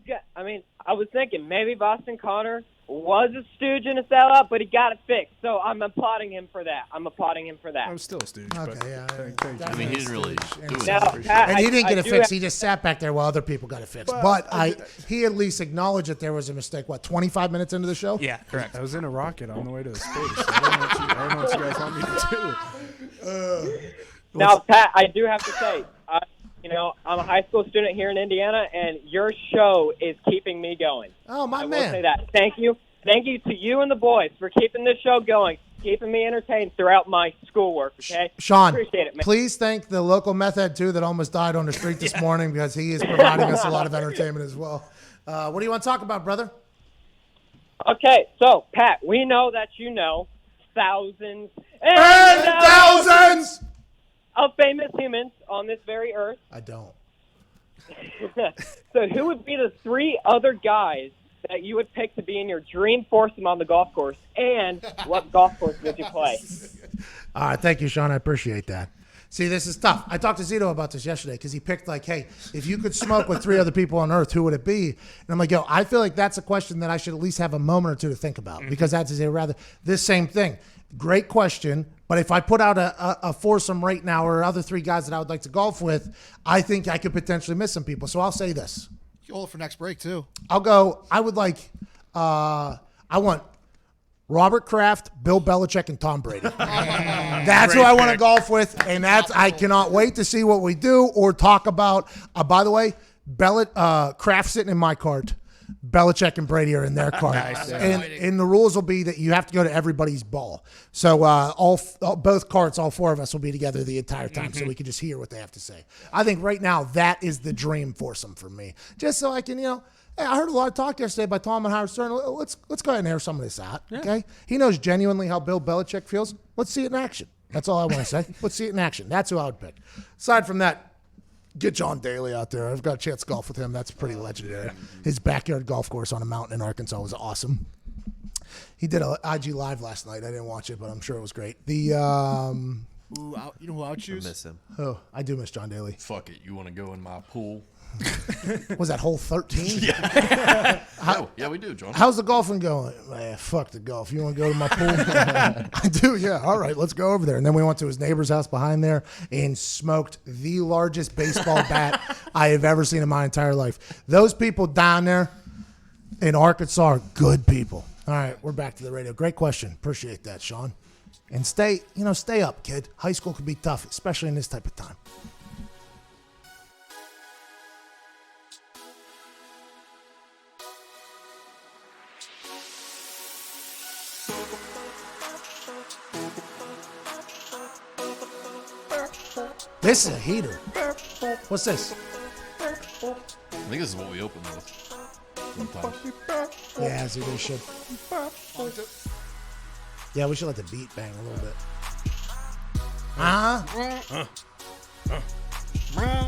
thinking maybe Boston Connor was a stooge and a sellout, but he got it fixed. So I'm applauding him for that. I'm still a stooge. Okay, but yeah. thank you. I mean, he didn't really do it. Now, And Pat, he didn't get it fixed. have- He just sat back there while other people got it fixed. But he at least acknowledged that there was a mistake. What, 25 minutes into the show? Yeah, correct. I was in a rocket on the way to the space. I don't know what you guys want me to do. Now, Pat, I do have to say, I'm a high school student here in Indiana, and your show is keeping me going. Oh, my I man. will say that. Thank you. Thank you to you and the boys for keeping this show going, keeping me entertained throughout my schoolwork, okay? Sean, Appreciate it, man. please thank the local meth head, too, that almost died on the street this morning because he is providing us a lot of entertainment as well. What do you want to talk about, brother? Okay, so, Pat, we know that you know thousands And thousands of famous humans on this very earth. I don't. So who would be the 3 other guys that you would pick to be in your dream foursome on the golf course, and what golf course would you play? All right, thank you, Sean. I appreciate that. See, this is tough. I talked to Zito about this yesterday because he picked hey, if you could smoke with 3 other people on earth, who would it be? And I'm like, I feel like that's a question that I should at least have a moment or two to think about because that's this same thing. Great question. But if I put out a foursome right now or other 3 guys that I would like to golf with, I think I could potentially miss some people. So I'll say this. You hold it for next break, too. I'll go. I would I want Robert Kraft, Bill Belichick, and Tom Brady. That's who I want to golf with, and I cannot wait to see what we do or talk about. By the way, Kraft sitting in my cart. Belichick and Brady are in their cart. Nice. And the rules will be that you have to go to everybody's ball. So both carts, all 4 of us will be together the entire time so we can just hear what they have to say. I think right now that is the dream foursome for me. Just so I can, hey, I heard a lot of talk yesterday by Tom and Howard Stern. Let's go ahead and air some of this out, okay? He knows genuinely how Bill Belichick feels. Let's see it in action. That's all I want to say. Let's see it in action. That's who I would pick. Aside from that, get John Daly out there. I've got a chance to golf with him. That's pretty legendary. His backyard golf course on a mountain in Arkansas was awesome. He did an IG Live last night. I didn't watch it, but I'm sure it was great. You know who I would choose? I miss him. Oh, I do miss John Daly. Fuck it. You want to go in my pool? Was that hole 13? Yeah, we do, John. How's the golfing going? Man, fuck the golf. You want to go to my pool? I do, yeah. All right, let's go over there. And then we went to his neighbor's house behind there and smoked the largest baseball bat I have ever seen in my entire life. Those people down there in Arkansas are good people. All right, we're back to the radio. Great question. Appreciate that, Sean. And stay up, kid. High school can be tough, especially in this type of time. This is a heater. What's this? I think this is what we open with sometimes. Yeah, so they should. Yeah, we should let the beat bang a little bit.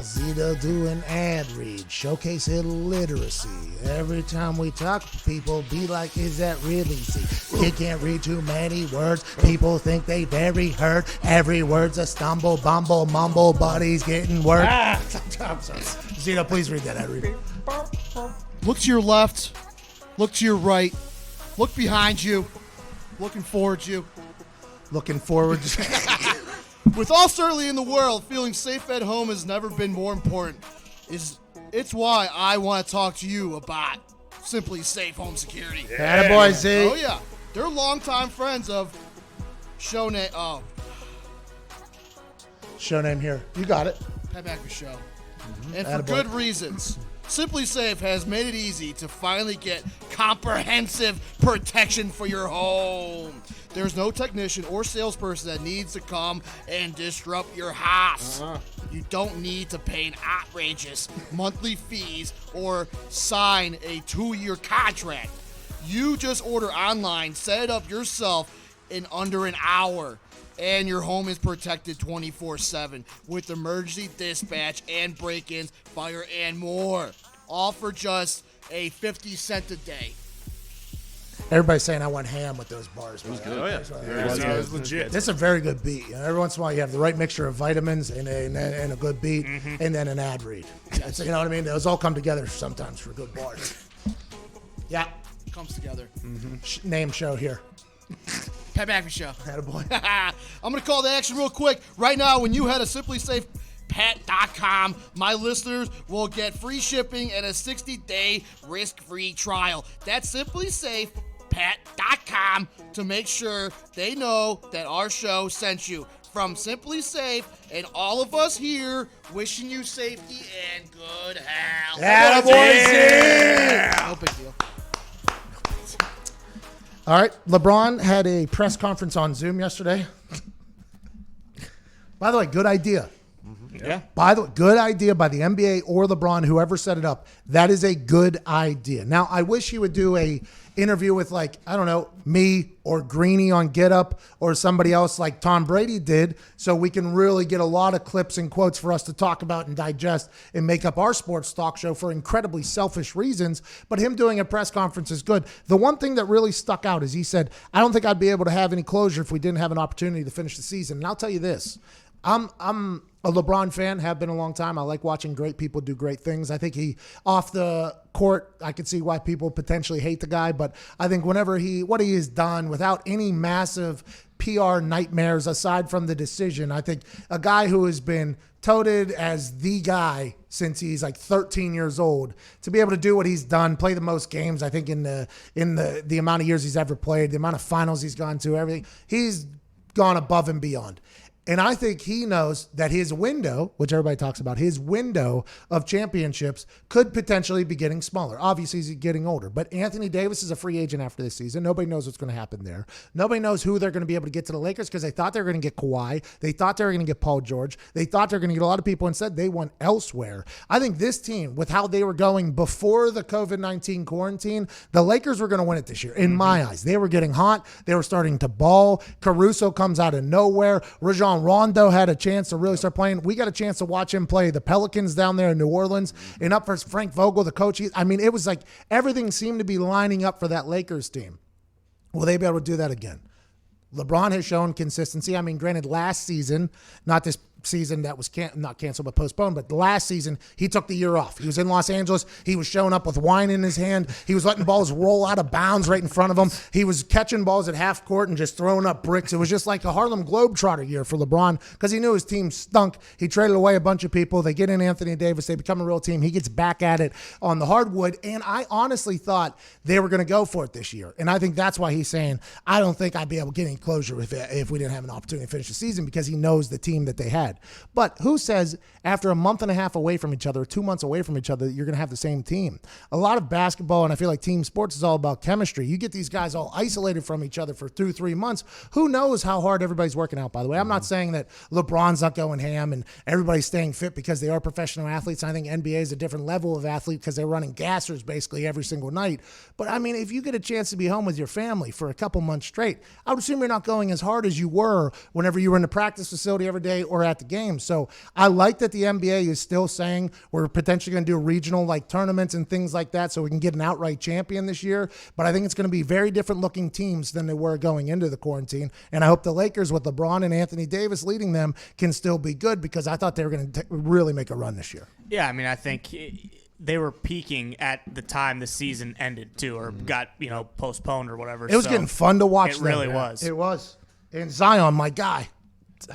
Zito do an ad read, showcase illiteracy. Every time we talk, people be like, is that really easy? You can't read too many words. People think they very heard. Every word's a stumble, bumble, mumble, but he's getting work. I'm sorry. Zito, please read that ad read. Look to your left. Look to your right. Look behind you. Looking forward to you. Looking forward. With all certainty in the world, feeling safe at home has never been more important. It's why I want to talk to you about Simply Safe Home Security. Yeah, boy, Z. Oh, yeah. They're longtime friends of show name. Oh. Show name here. You got it. Pat McAfee Show. And for good reasons. Simply Safe has made it easy to finally get comprehensive protection for your home. There's no technician or salesperson that needs to come and disrupt your house. You don't need to pay an outrageous monthly fees or sign a 2-year contract. You just order online, set it up yourself in under an hour, and your home is protected 24/7 with emergency dispatch and break-ins, fire, and more. All for just a 50 cents a day. Everybody's saying I went ham with those bars. It was good. Oh, yeah. It was legit. This is a very good beat. You know, every once in a while, you have the right mixture of vitamins and a good beat, and then an ad read. So, you know what I mean? Those all come together sometimes for good bars. Yeah. Comes together. Name show here. Pat McAfee Show. Attaboy. I'm going to call the action real quick. Right now, when you head to simplysafepet.com, my listeners will get free shipping and a 60-day risk-free trial. That's simplysafepet.com to make sure they know that our show sent you. From Simply Safe and all of us here, wishing you safety and good health. Attaboy. No big deal. All right. LeBron had a press conference on Zoom yesterday. By the way, good idea. Yeah. By the way, good idea by the NBA or LeBron, whoever set it up. That is a good idea. Now, I wish he would do a interview with, like, I don't know, me or Greeny on Get Up or somebody else like Tom Brady did, so we can really get a lot of clips and quotes for us to talk about and digest and make up our sports talk show for incredibly selfish reasons. But him doing a press conference is good. The one thing that really stuck out is he said, I don't think I'd be able to have any closure if we didn't have an opportunity to finish the season. And I'll tell you this, I'm a LeBron fan, have been a long time. I like watching great people do great things. I think he, off the court, I could see why people potentially hate the guy, but I think whenever what he has done without any massive PR nightmares aside from the decision, I think a guy who has been touted as the guy since he's like 13 years old, to be able to do what he's done, play the most games, I think in the amount of years he's ever played, the amount of finals he's gone to, everything, he's gone above and beyond. And I think he knows that his window, which everybody talks about, his window of championships could potentially be getting smaller. Obviously, he's getting older. But Anthony Davis is a free agent after this season. Nobody knows what's going to happen there. Nobody knows who they're going to be able to get to the Lakers because they thought they were going to get Kawhi. They thought they were going to get Paul George. They thought they were going to get a lot of people. Instead, they went elsewhere. I think this team, with how they were going before the COVID-19 quarantine, the Lakers were going to win it this year, in my eyes. They were getting hot. They were starting to ball. Caruso comes out of nowhere. Rajon Rondo had a chance to really start playing. We got a chance to watch him play the Pelicans down there in New Orleans, and up for Frank Vogel, the coach. I mean, it was like everything seemed to be lining up for that Lakers team. Will they be able to do that again? LeBron has shown consistency. I mean, granted, last season, not this season that was not canceled but postponed, but last season he took the year off. He was in Los Angeles. He was showing up with wine in his hand. He was letting balls roll out of bounds right in front of him. He was catching balls at half court and just throwing up bricks. It was just like a Harlem Globetrotter year for LeBron because he knew his team stunk. He traded away a bunch of people. They get in Anthony Davis. They become a real team. He gets back at it on the hardwood, and I honestly thought they were going to go for it this year, and I think that's why he's saying, I don't think I'd be able to get any closure if we didn't have an opportunity to finish the season, because he knows the team that they had. But who says after a month and a half away from each other, 2 months away from each other, you're going to have the same team? A lot of basketball, and I feel like team sports is all about chemistry. You get these guys all isolated from each other for 2-3 months. Who knows how hard everybody's working out, by the way. I'm not saying that LeBron's not going ham and everybody's staying fit because they are professional athletes. I think NBA is a different level of athlete because they're running gassers basically every single night. But, I mean, if you get a chance to be home with your family for a couple months straight, I would assume you're not going as hard as you were whenever you were in the practice facility every day or at the game. So I like that the NBA is still saying we're potentially going to do regional like tournaments and things like that so we can get an outright champion this year. But I think it's going to be very different looking teams than they were going into the quarantine. And I hope the Lakers with LeBron and Anthony Davis leading them can still be good, because I thought they were going to really make a run this year. Yeah, I mean, I think they were peaking at the time the season ended too, or got, postponed or whatever. It was getting fun to watch. It really was. It was. And Zion, my guy.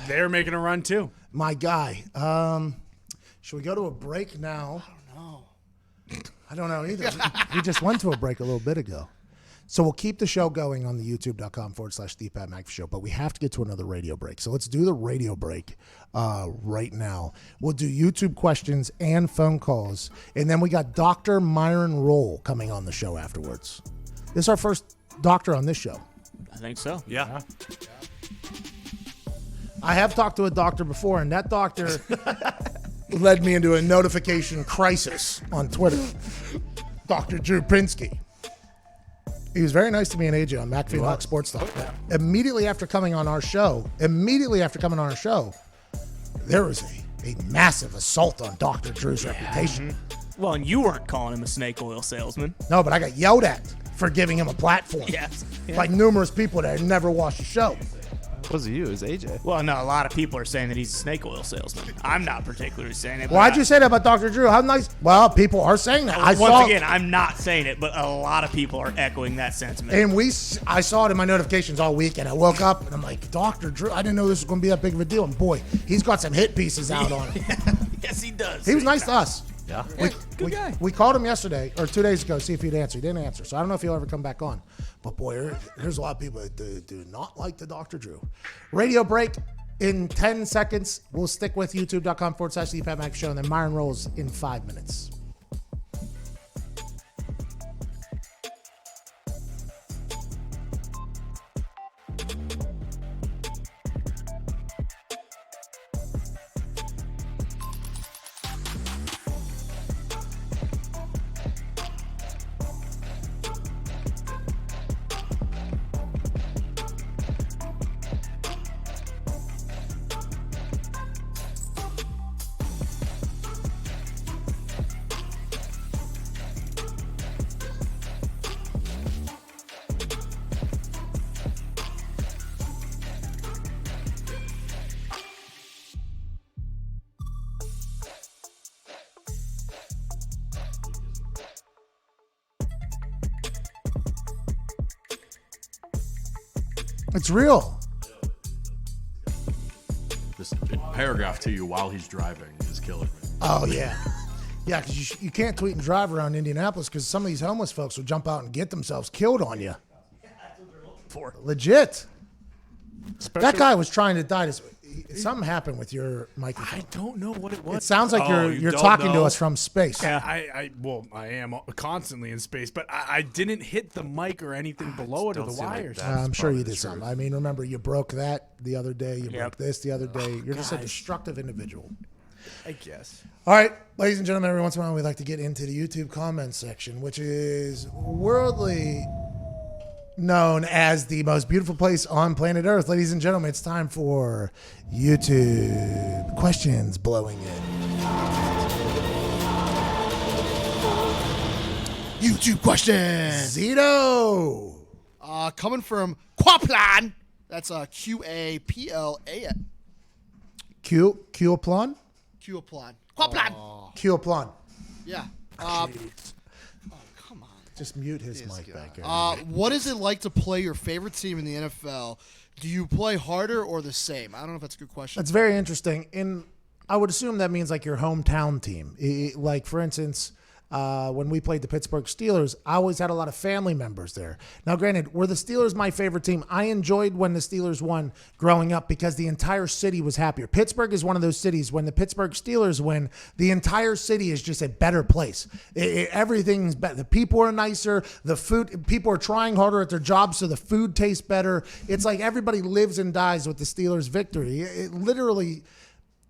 They're making a run too. My guy. Should we go to a break now? I don't know either. We just went to a break a little bit ago. So we'll keep the show going on the youtube.com/The Pat McAfee Show, but we have to get to another radio break. So let's do the radio break right now. We'll do YouTube questions and phone calls, and then we got Dr. Myron Roll coming on the show afterwards. This is our first doctor on this show. I think so. Yeah. I have talked to a doctor before, and that doctor led me into a notification crisis on Twitter. Dr. Drew Pinsky. He was very nice to me and AJ on McAfee Lock Sports Talk. Immediately after coming on our show, there was a massive assault on Dr. Drew's reputation. Well, and you weren't calling him a snake oil salesman. No, but I got yelled at for giving him a platform. Yes. Yeah. Like numerous people that had never watched the show. It wasn't you, it was AJ. Well, no, a lot of people are saying that he's a snake oil salesman. I'm not particularly saying it. Why'd you say that about Dr. Drew? How nice. Well, people are saying that. Once again, I'm not saying it, but a lot of people are echoing that sentiment. And I saw it in my notifications all week, and I woke up and I'm like, Dr. Drew, I didn't know this was going to be that big of a deal. And boy, he's got some hit pieces out on him. Yes, he does. He was nice to us. Yeah. Good guy. We called him yesterday or 2 days ago, see if he'd answer. He didn't answer. So I don't know if he'll ever come back on. But boy, there's a lot of people that do not like the Dr. Drew. Radio break in 10 seconds. We'll stick with youtube.com/The Pat McAfee Show, and then Myron rolls in 5 minutes. It's real. This paragraph to you while he's driving is killing me. Oh, yeah. Yeah, because you can't tweet and drive around Indianapolis because some of these homeless folks will jump out and get themselves killed on you. Legit. That guy was trying to die. Something happened with your microphone. I don't know what it was. It sounds like you're talking to us from space. Yeah, I am constantly in space, but I didn't hit the mic or anything below it or the wires. I'm sure you did something. I mean, remember, you broke that the other day. You broke this the other day. You're just a destructive individual. I guess. All right, ladies and gentlemen, every once in a while we like to get into the YouTube comments section, which is worldly known as the most beautiful place on planet Earth. Ladies and gentlemen, it's time for YouTube questions blowing in. YouTube questions. Zito. Coming from Quaplan. That's Q-A-P-L-A-N. Q-Aplan? Q-Aplan. Quaplan. Q-Aplan. Yeah. Just mute his mic back there. What is it like to play your favorite team in the NFL? Do you play harder or the same? I don't know if that's a good question. That's very interesting. And I would assume that means like your hometown team. Like, for instance, when we played the Pittsburgh Steelers, I always had a lot of family members there. Now, granted, were the Steelers my favorite team? I enjoyed when the Steelers won growing up because the entire city was happier. Pittsburgh is one of those cities, when the Pittsburgh Steelers win, the entire city is just a better place. Everything's better. The people are nicer. The food, people are trying harder at their jobs, so the food tastes better. It's like everybody lives and dies with the Steelers' victory. It literally...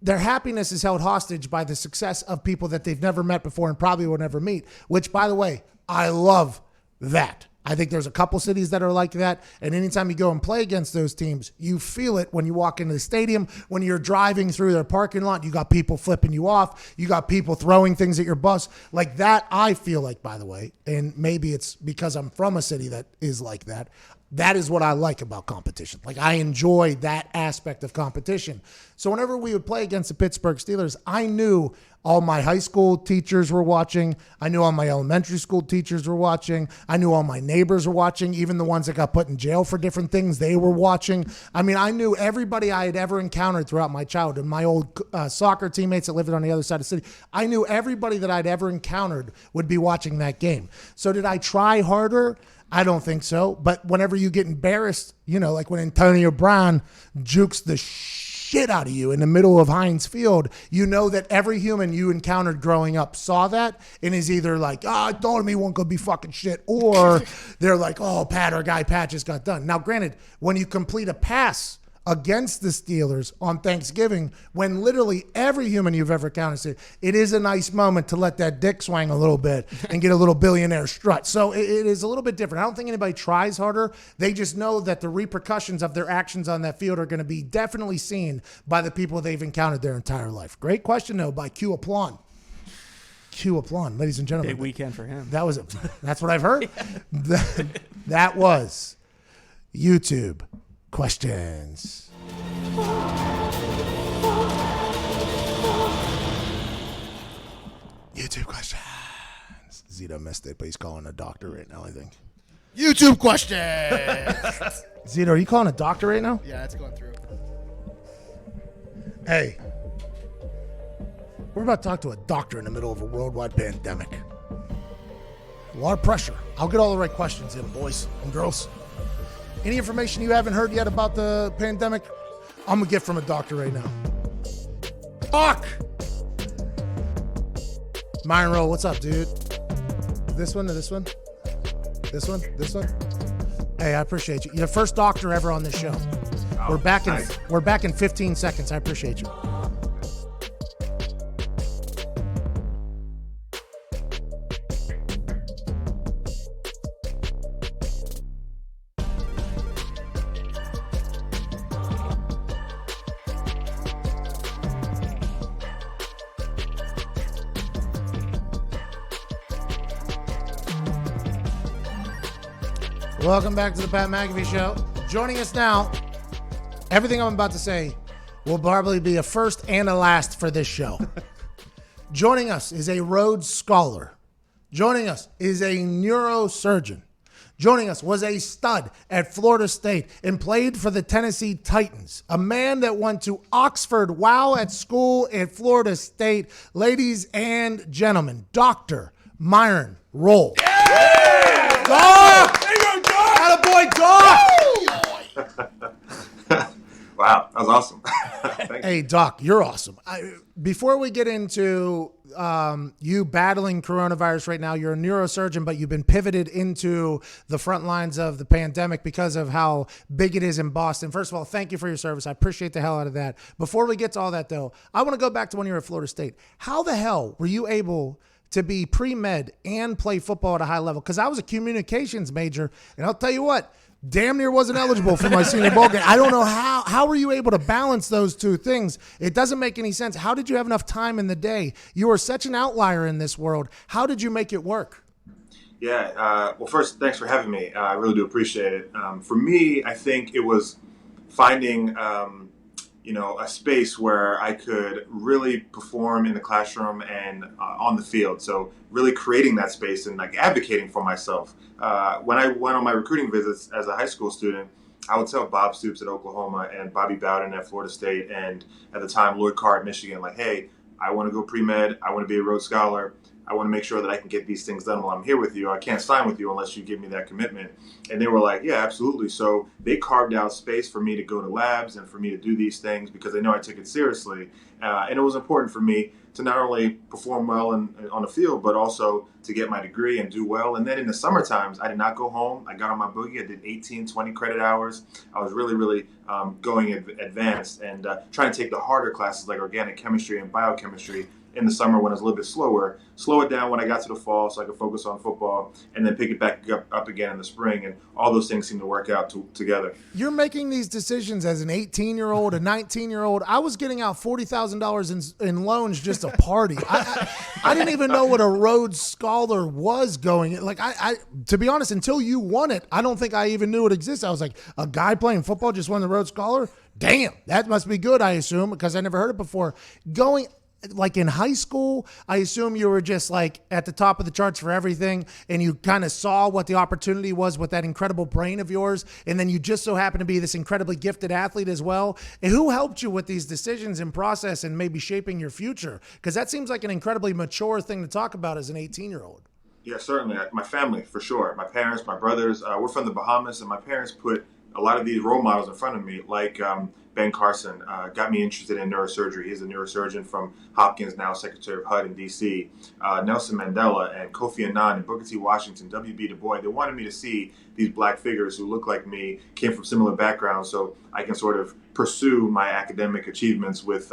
Their happiness is held hostage by the success of people that they've never met before and probably will never meet, which, by the way, I love that. I think there's a couple cities that are like that, and anytime you go and play against those teams, you feel it when you walk into the stadium, when you're driving through their parking lot, you got people flipping you off, you got people throwing things at your bus. Like that, I feel like, by the way, and maybe it's because I'm from a city that is like that, that is what I like about competition. Like, I enjoy that aspect of competition. So whenever we would play against the Pittsburgh Steelers, I knew all my high school teachers were watching. I knew all my elementary school teachers were watching. I knew all my neighbors were watching. Even the ones that got put in jail for different things, they were watching. I mean, I knew everybody I had ever encountered throughout my childhood. My old soccer teammates that lived on the other side of the city. I knew everybody that I'd ever encountered would be watching that game. So did I try harder? I don't think so. But whenever you get embarrassed, you know, like when Antonio Brown jukes the shit out of you in the middle of Heinz Field, you know that every human you encountered growing up saw that and is either like, I thought of me won't go be fucking shit, or they're like, oh, Pat, our guy Pat just got done. Now, granted, when you complete a pass against the Steelers on Thanksgiving when literally every human you've ever encountered said, it is a nice moment to let that dick swang a little bit and get a little billionaire strut. So it is a little bit different. I don't think anybody tries harder. They just know that the repercussions of their actions on that field are going to be definitely seen by the people they've encountered their entire life. Great question, though, by Q Aplon. Q Aplon, ladies and gentlemen. Big weekend for him. That's what I've heard. That was YouTube questions. YouTube questions. Zito missed it, but he's calling a doctor right now, I think. YouTube questions. Zito, are you calling a doctor right now? Yeah, it's going through. Hey, we're about to talk to a doctor in the middle of a worldwide pandemic. A lot of pressure. I'll get all the right questions in, boys and girls. Any information you haven't heard yet about the pandemic, I'm going to get from a doctor right now. Doc! Myron Rowe, what's up, dude? This one or this one? This one? This one? Hey, I appreciate you. You're the first doctor ever on this show. We're back in 15 seconds. I appreciate you. Welcome back to the Pat McAfee Show. Joining us now, everything I'm about to say will probably be a first and a last for this show. Joining us is a Rhodes Scholar. Joining us is a neurosurgeon. Joining us was a stud at Florida State and played for the Tennessee Titans. A man that went to Oxford while at school at Florida State. Ladies and gentlemen, Dr. Myron Rowe. Yeah! Doc! Attaboy, Doc! Wow, that was awesome. Hey, Doc, you're awesome. Before we get into you battling coronavirus right now, you're a neurosurgeon, but you've been pivoted into the front lines of the pandemic because of how big it is in Boston. First of all, thank you for your service. I appreciate the hell out of that. Before we get to all that, though, I want to go back to when you were at Florida State. How the hell were you able to be pre-med and play football at a high level? Because I was a communications major, and I'll tell you what, damn near wasn't eligible for my senior bowl game. I don't know how were you able to balance those two things? It doesn't make any sense. How did you have enough time in the day? You are such an outlier in this world. How did you make it work? Yeah, well, first, thanks for having me. I really do appreciate it. For me, I think it was finding a space where I could really perform in the classroom and on the field. So really creating that space and like advocating for myself. When I went on my recruiting visits as a high school student, I would tell Bob Stoops at Oklahoma and Bobby Bowden at Florida State and at the time Lloyd Carr at Michigan, like, hey, I want to go pre-med. I want to be a Rhodes Scholar. I want to make sure that I can get these things done while I'm here with you. I can't sign with you unless you give me that commitment. And they were like, yeah, absolutely. So they carved out space for me to go to labs and for me to do these things because they know I took it seriously. And it was important for me to not only perform well on the field, but also to get my degree and do well. And then in the summer times, I did not go home. I got on my boogie. I did 18, 20 credit hours. I was really, really going advanced and trying to take the harder classes like organic chemistry and biochemistry in the summer when it was a little bit slower, slow it down when I got to the fall so I could focus on football and then pick it back up again in the spring. And all those things seem to work out together. You're making these decisions as an 18-year-old, a 19-year-old. I was getting out $40,000 in loans just to party. I didn't even know what a Rhodes Scholar was going. Like, I to be honest, until you won it, I don't think I even knew it existed. I was like, a guy playing football just won the Rhodes Scholar? Damn, that must be good, I assume, because I never heard it before. Like in high school, I assume you were just like at the top of the charts for everything and you kind of saw what the opportunity was with that incredible brain of yours. And then you just so happen to be this incredibly gifted athlete as well. And who helped you with these decisions and process and maybe shaping your future? Because that seems like an incredibly mature thing to talk about as an 18-year-old. Yeah, certainly. My family, for sure. My parents, my brothers, we're from the Bahamas, and my parents put a lot of these role models in front of me, like Ben Carson, got me interested in neurosurgery. He's a neurosurgeon from Hopkins, now Secretary of HUD in D.C. Nelson Mandela and Kofi Annan and Booker T. Washington, W.B. Du Bois, they wanted me to see these black figures who look like me, came from similar backgrounds, so I can sort of pursue my academic achievements with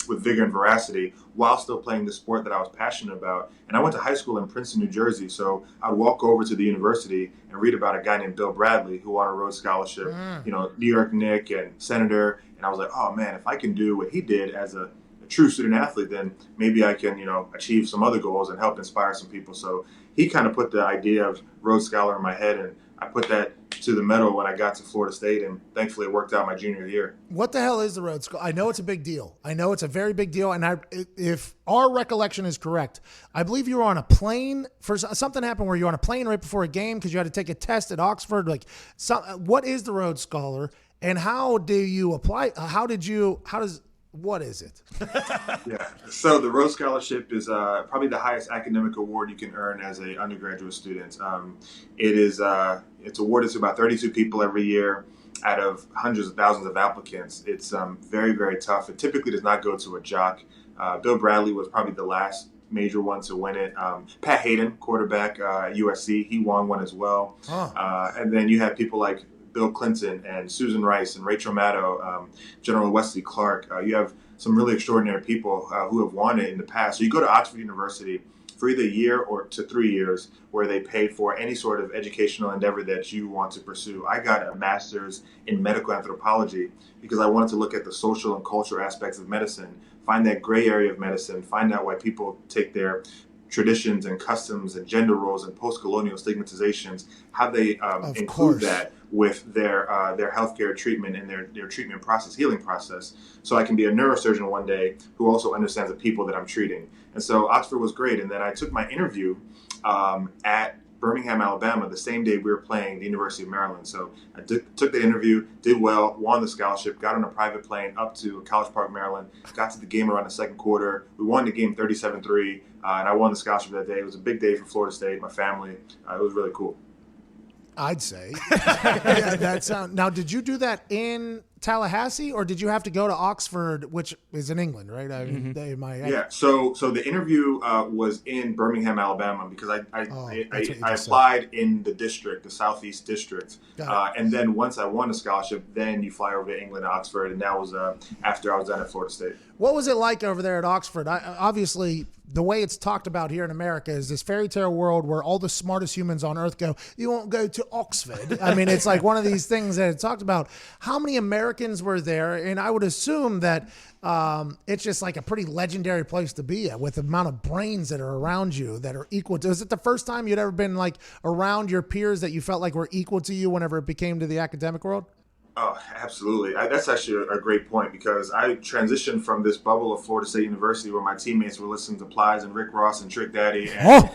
vigor and veracity while still playing the sport that I was passionate about. And I went to high school in Princeton, New Jersey, so I'd walk over to the university and read about a guy named Bill Bradley who won a Rhodes Scholarship, New York Knick and senator. And I was like, oh man, if I can do what he did as a true student athlete, then maybe I can, achieve some other goals and help inspire some people. So he kind of put the idea of Rhodes Scholar in my head, and I put that to the metal when I got to Florida State, and thankfully it worked out my junior year. What the hell is the Rhodes Scholar? I know it's a big deal. I know it's a very big deal, and if our recollection is correct, I believe you were on a plane for something happened where you were on a plane right before a game because you had to take a test at Oxford. What is the Rhodes Scholar, and how do you apply? What is it? Yeah. So the Rhodes Scholarship is probably the highest academic award you can earn as an undergraduate student. It's awarded to about 32 people every year out of hundreds of thousands of applicants. It's very, very tough. It typically does not go to a jock. Bill Bradley was probably the last major one to win it. Pat Hayden, quarterback at USC, he won one as well. And then you have people like Bill Clinton and Susan Rice and Rachel Maddow, General Wesley Clark. You have some really extraordinary people who have won it in the past. So you go to Oxford University for either a year or to 3 years where they pay for any sort of educational endeavor that you want to pursue. I got a master's in medical anthropology because I wanted to look at the social and cultural aspects of medicine, find that gray area of medicine, find out why people take their traditions and customs and gender roles and post-colonial stigmatizations, how they include that with their healthcare treatment and their treatment process, healing process. So I can be a neurosurgeon one day who also understands the people that I'm treating. And so Oxford was great. And then I took my interview at Birmingham, Alabama, the same day we were playing the University of Maryland. So I took the interview, did well, won the scholarship, got on a private plane up to College Park, Maryland, got to the game around the second quarter. We won the game 37-3, and I won the scholarship that day. It was a big day for Florida State, my family. It was really cool. I'd say. Yeah, now, did you do that in Tallahassee, or did you have to go to Oxford, which is in England, right? Yeah. So the interview was in Birmingham, Alabama, because I applied in the district, the Southeast District, and then once I won the scholarship, then you fly over to England, Oxford, and that was after I was done at Florida State. What was it like over there at Oxford? Obviously, the way it's talked about here in America is this fairy tale world where all the smartest humans on earth go, you won't go to Oxford. I mean, it's like one of these things that it's talked about. How many Americans were there? And I would assume that it's just like a pretty legendary place to be at with the amount of brains that are around you that are equal to. Is it the first time you'd ever been like around your peers that you felt like were equal to you whenever it became to the academic world? Oh, absolutely. That's actually a great point because I transitioned from this bubble of Florida State University where my teammates were listening to Plies and Rick Ross and Trick Daddy and,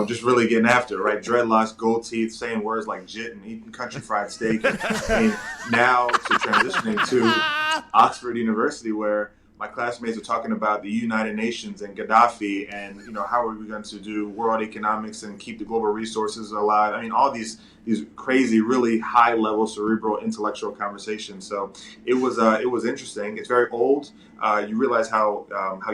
just really getting after it, right? Dreadlocks, gold teeth, saying words like jit and eating country fried steak. And now to transitioning to Oxford University where my classmates are talking about the United Nations and Gaddafi and, how are we going to do world economics and keep the global resources alive? I mean, all these crazy, really high-level, cerebral, intellectual conversations. So it was interesting. It's very old. You realize how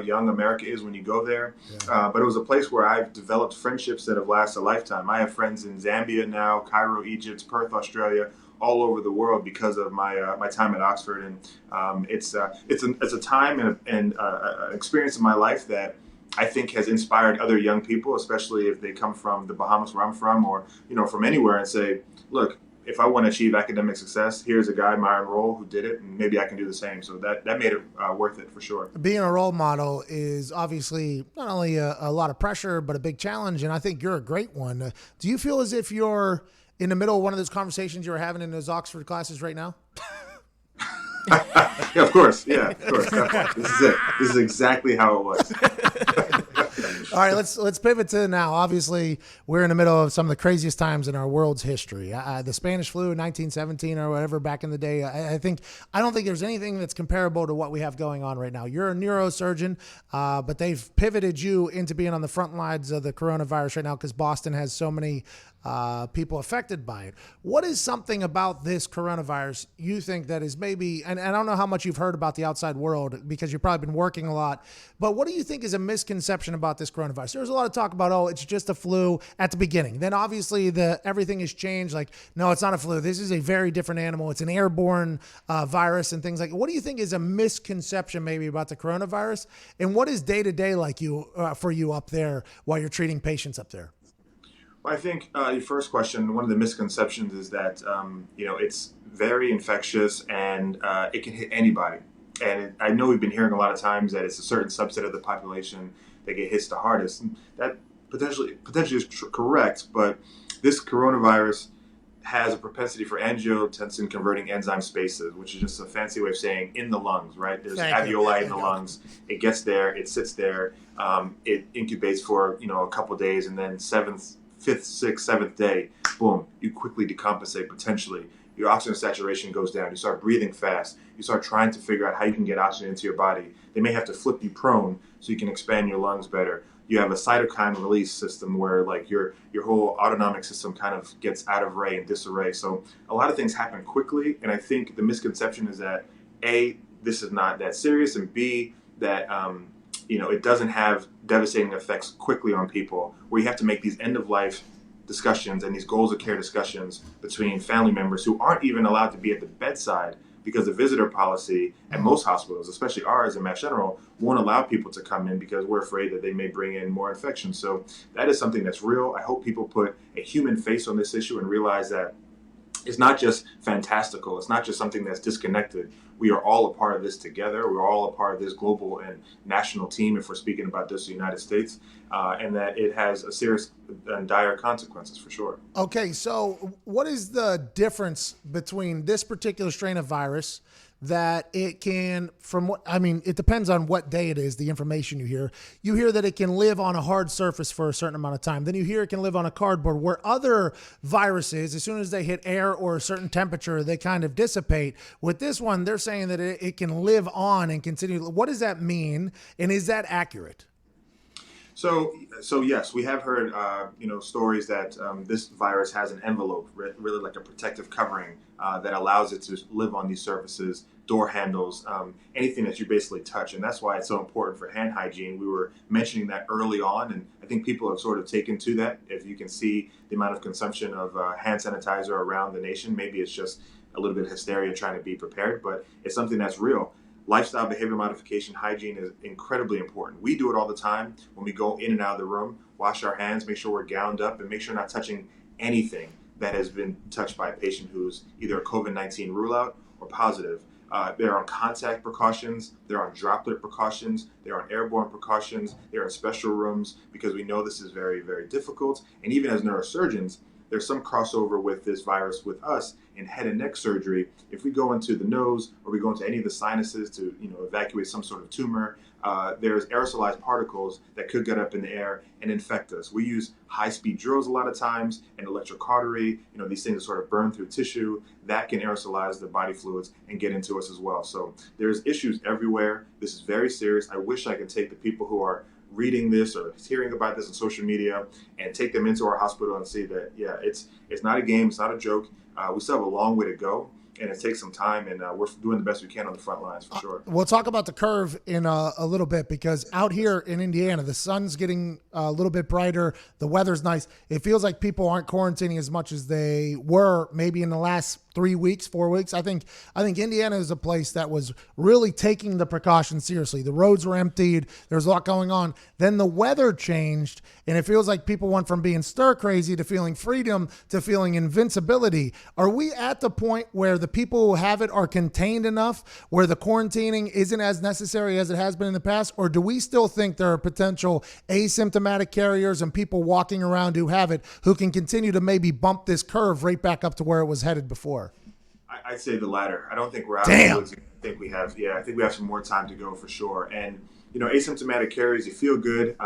young America is when you go there. But it was a place where I've developed friendships that have lasted a lifetime. I have friends in Zambia now, Cairo, Egypt, Perth, Australia, all over the world because of my time at Oxford, and it's a time and an experience in my life that I think has inspired other young people, especially if they come from the Bahamas where I'm from, or from anywhere, and say, look, if I want to achieve academic success, here's a guy, Myron Roll, who did it, and maybe I can do the same. So that made it worth it for sure. Being a role model is obviously not only a lot of pressure, but a big challenge, and I think you're a great one. Do you feel as if you're in the middle of one of those conversations you were having in those Oxford classes right now? Yeah, of course. Yeah, of course. This is it. This is exactly how it was. All right, let's pivot to now. Obviously, we're in the middle of some of the craziest times in our world's history. The Spanish flu in 1917 or whatever back in the day. I don't think there's anything that's comparable to what we have going on right now. You're a neurosurgeon, but they've pivoted you into being on the front lines of the coronavirus right now because Boston has so many people affected by it. What is something about this coronavirus you think that is maybe, and I don't know how much you've heard about the outside world because you've probably been working a lot, but what do you think is a misconception about this coronavirus? There was a lot of talk about, oh, it's just a flu at the beginning. Then obviously everything has changed. Like, no, it's not a flu. This is a very different animal. It's an airborne virus and things like that. What do you think is a misconception maybe about the coronavirus? And what is day to day like for you up there while you're treating patients up there? Well, I think your first question, one of the misconceptions is that, it's very infectious and it can hit anybody. And I know we've been hearing a lot of times that it's a certain subset of the population that get hit the hardest. And that potentially is correct, but this coronavirus has a propensity for angiotensin converting enzyme spaces, which is just a fancy way of saying in the lungs, right? There's alveoli in the lungs. It gets there, it sits there, it incubates for a couple of days, and then 5th, 6th, 7th day, boom, you quickly decompensate potentially. Your oxygen saturation goes down. You start breathing fast. You start trying to figure out how you can get oxygen into your body. They may have to flip you prone so you can expand your lungs better. You have a cytokine release system where like your whole autonomic system kind of gets out of array and disarray. So a lot of things happen quickly, and I think the misconception is that A, this is not that serious, and B, that it doesn't have devastating effects quickly on people, where you have to make these end-of-life discussions and these goals of care discussions between family members who aren't even allowed to be at the bedside because the visitor policy at most hospitals, especially ours and Mass General, won't allow people to come in because we're afraid that they may bring in more infections. So that is something that's real. I hope people put a human face on this issue and realize that it's not just fantastical. It's not just something that's disconnected. We are all a part of this together. We're all a part of this global and national team, if we're speaking about just the United States, and that it has a serious and dire consequences for sure. Okay, so what is the difference between this particular strain of virus that it can, it depends on what day it is, the information you hear. You hear that it can live on a hard surface for a certain amount of time. Then you hear it can live on a cardboard, where other viruses, as soon as they hit air or a certain temperature, they kind of dissipate. With this one, they're saying that it can live on and continue. What does that mean? And is that accurate? So yes, we have heard, stories that this virus has an envelope, really like a protective covering that allows it to live on these surfaces, door handles, anything that you basically touch. And that's why it's so important for hand hygiene. We were mentioning that early on, and I think people have sort of taken to that. If you can see the amount of consumption of hand sanitizer around the nation, maybe it's just a little bit of hysteria trying to be prepared, but it's something that's real. Lifestyle behavior modification, hygiene is incredibly important. We do it all the time when we go in and out of the room, wash our hands, make sure we're gowned up, and make sure we're not touching anything that has been touched by a patient who's either a COVID-19 rule out or positive. There are contact precautions, there are droplet precautions, there are airborne precautions, there are special rooms, because we know this is very, very difficult. And even as neurosurgeons, there's some crossover with this virus with us in head and neck surgery. If we go into the nose or we go into any of the sinuses to evacuate some sort of tumor, there's aerosolized particles that could get up in the air and infect us. We use high-speed drills a lot of times and electric cautery. These things that sort of burn through tissue that can aerosolize the body fluids and get into us as well. So there's issues everywhere. This is very serious. I wish I could take the people who are reading this or hearing about this on social media and take them into our hospital and see that, it's not a game, it's not a joke. We still have a long way to go, and it takes some time, and we're doing the best we can on the front lines for sure. We'll talk about the curve in a little bit, because out here in Indiana, the sun's getting a little bit brighter. The weather's nice. It feels like people aren't quarantining as much as they were maybe in the last 3 weeks, 4 weeks. I think Indiana is a place that was really taking the precautions seriously. The roads were emptied. There's a lot going on. Then the weather changed, and it feels like people went from being stir crazy to feeling freedom to feeling invincibility. Are we at the point where the people who have it are contained enough, where the quarantining isn't as necessary as it has been in the past? Or do we still think there are potential asymptomatic carriers and people walking around who have it who can continue to maybe bump this curve right back up to where it was headed before? I'd say the latter. I don't think we're out of the woods. I think we have some more time to go for sure. And, asymptomatic carriers, you feel good.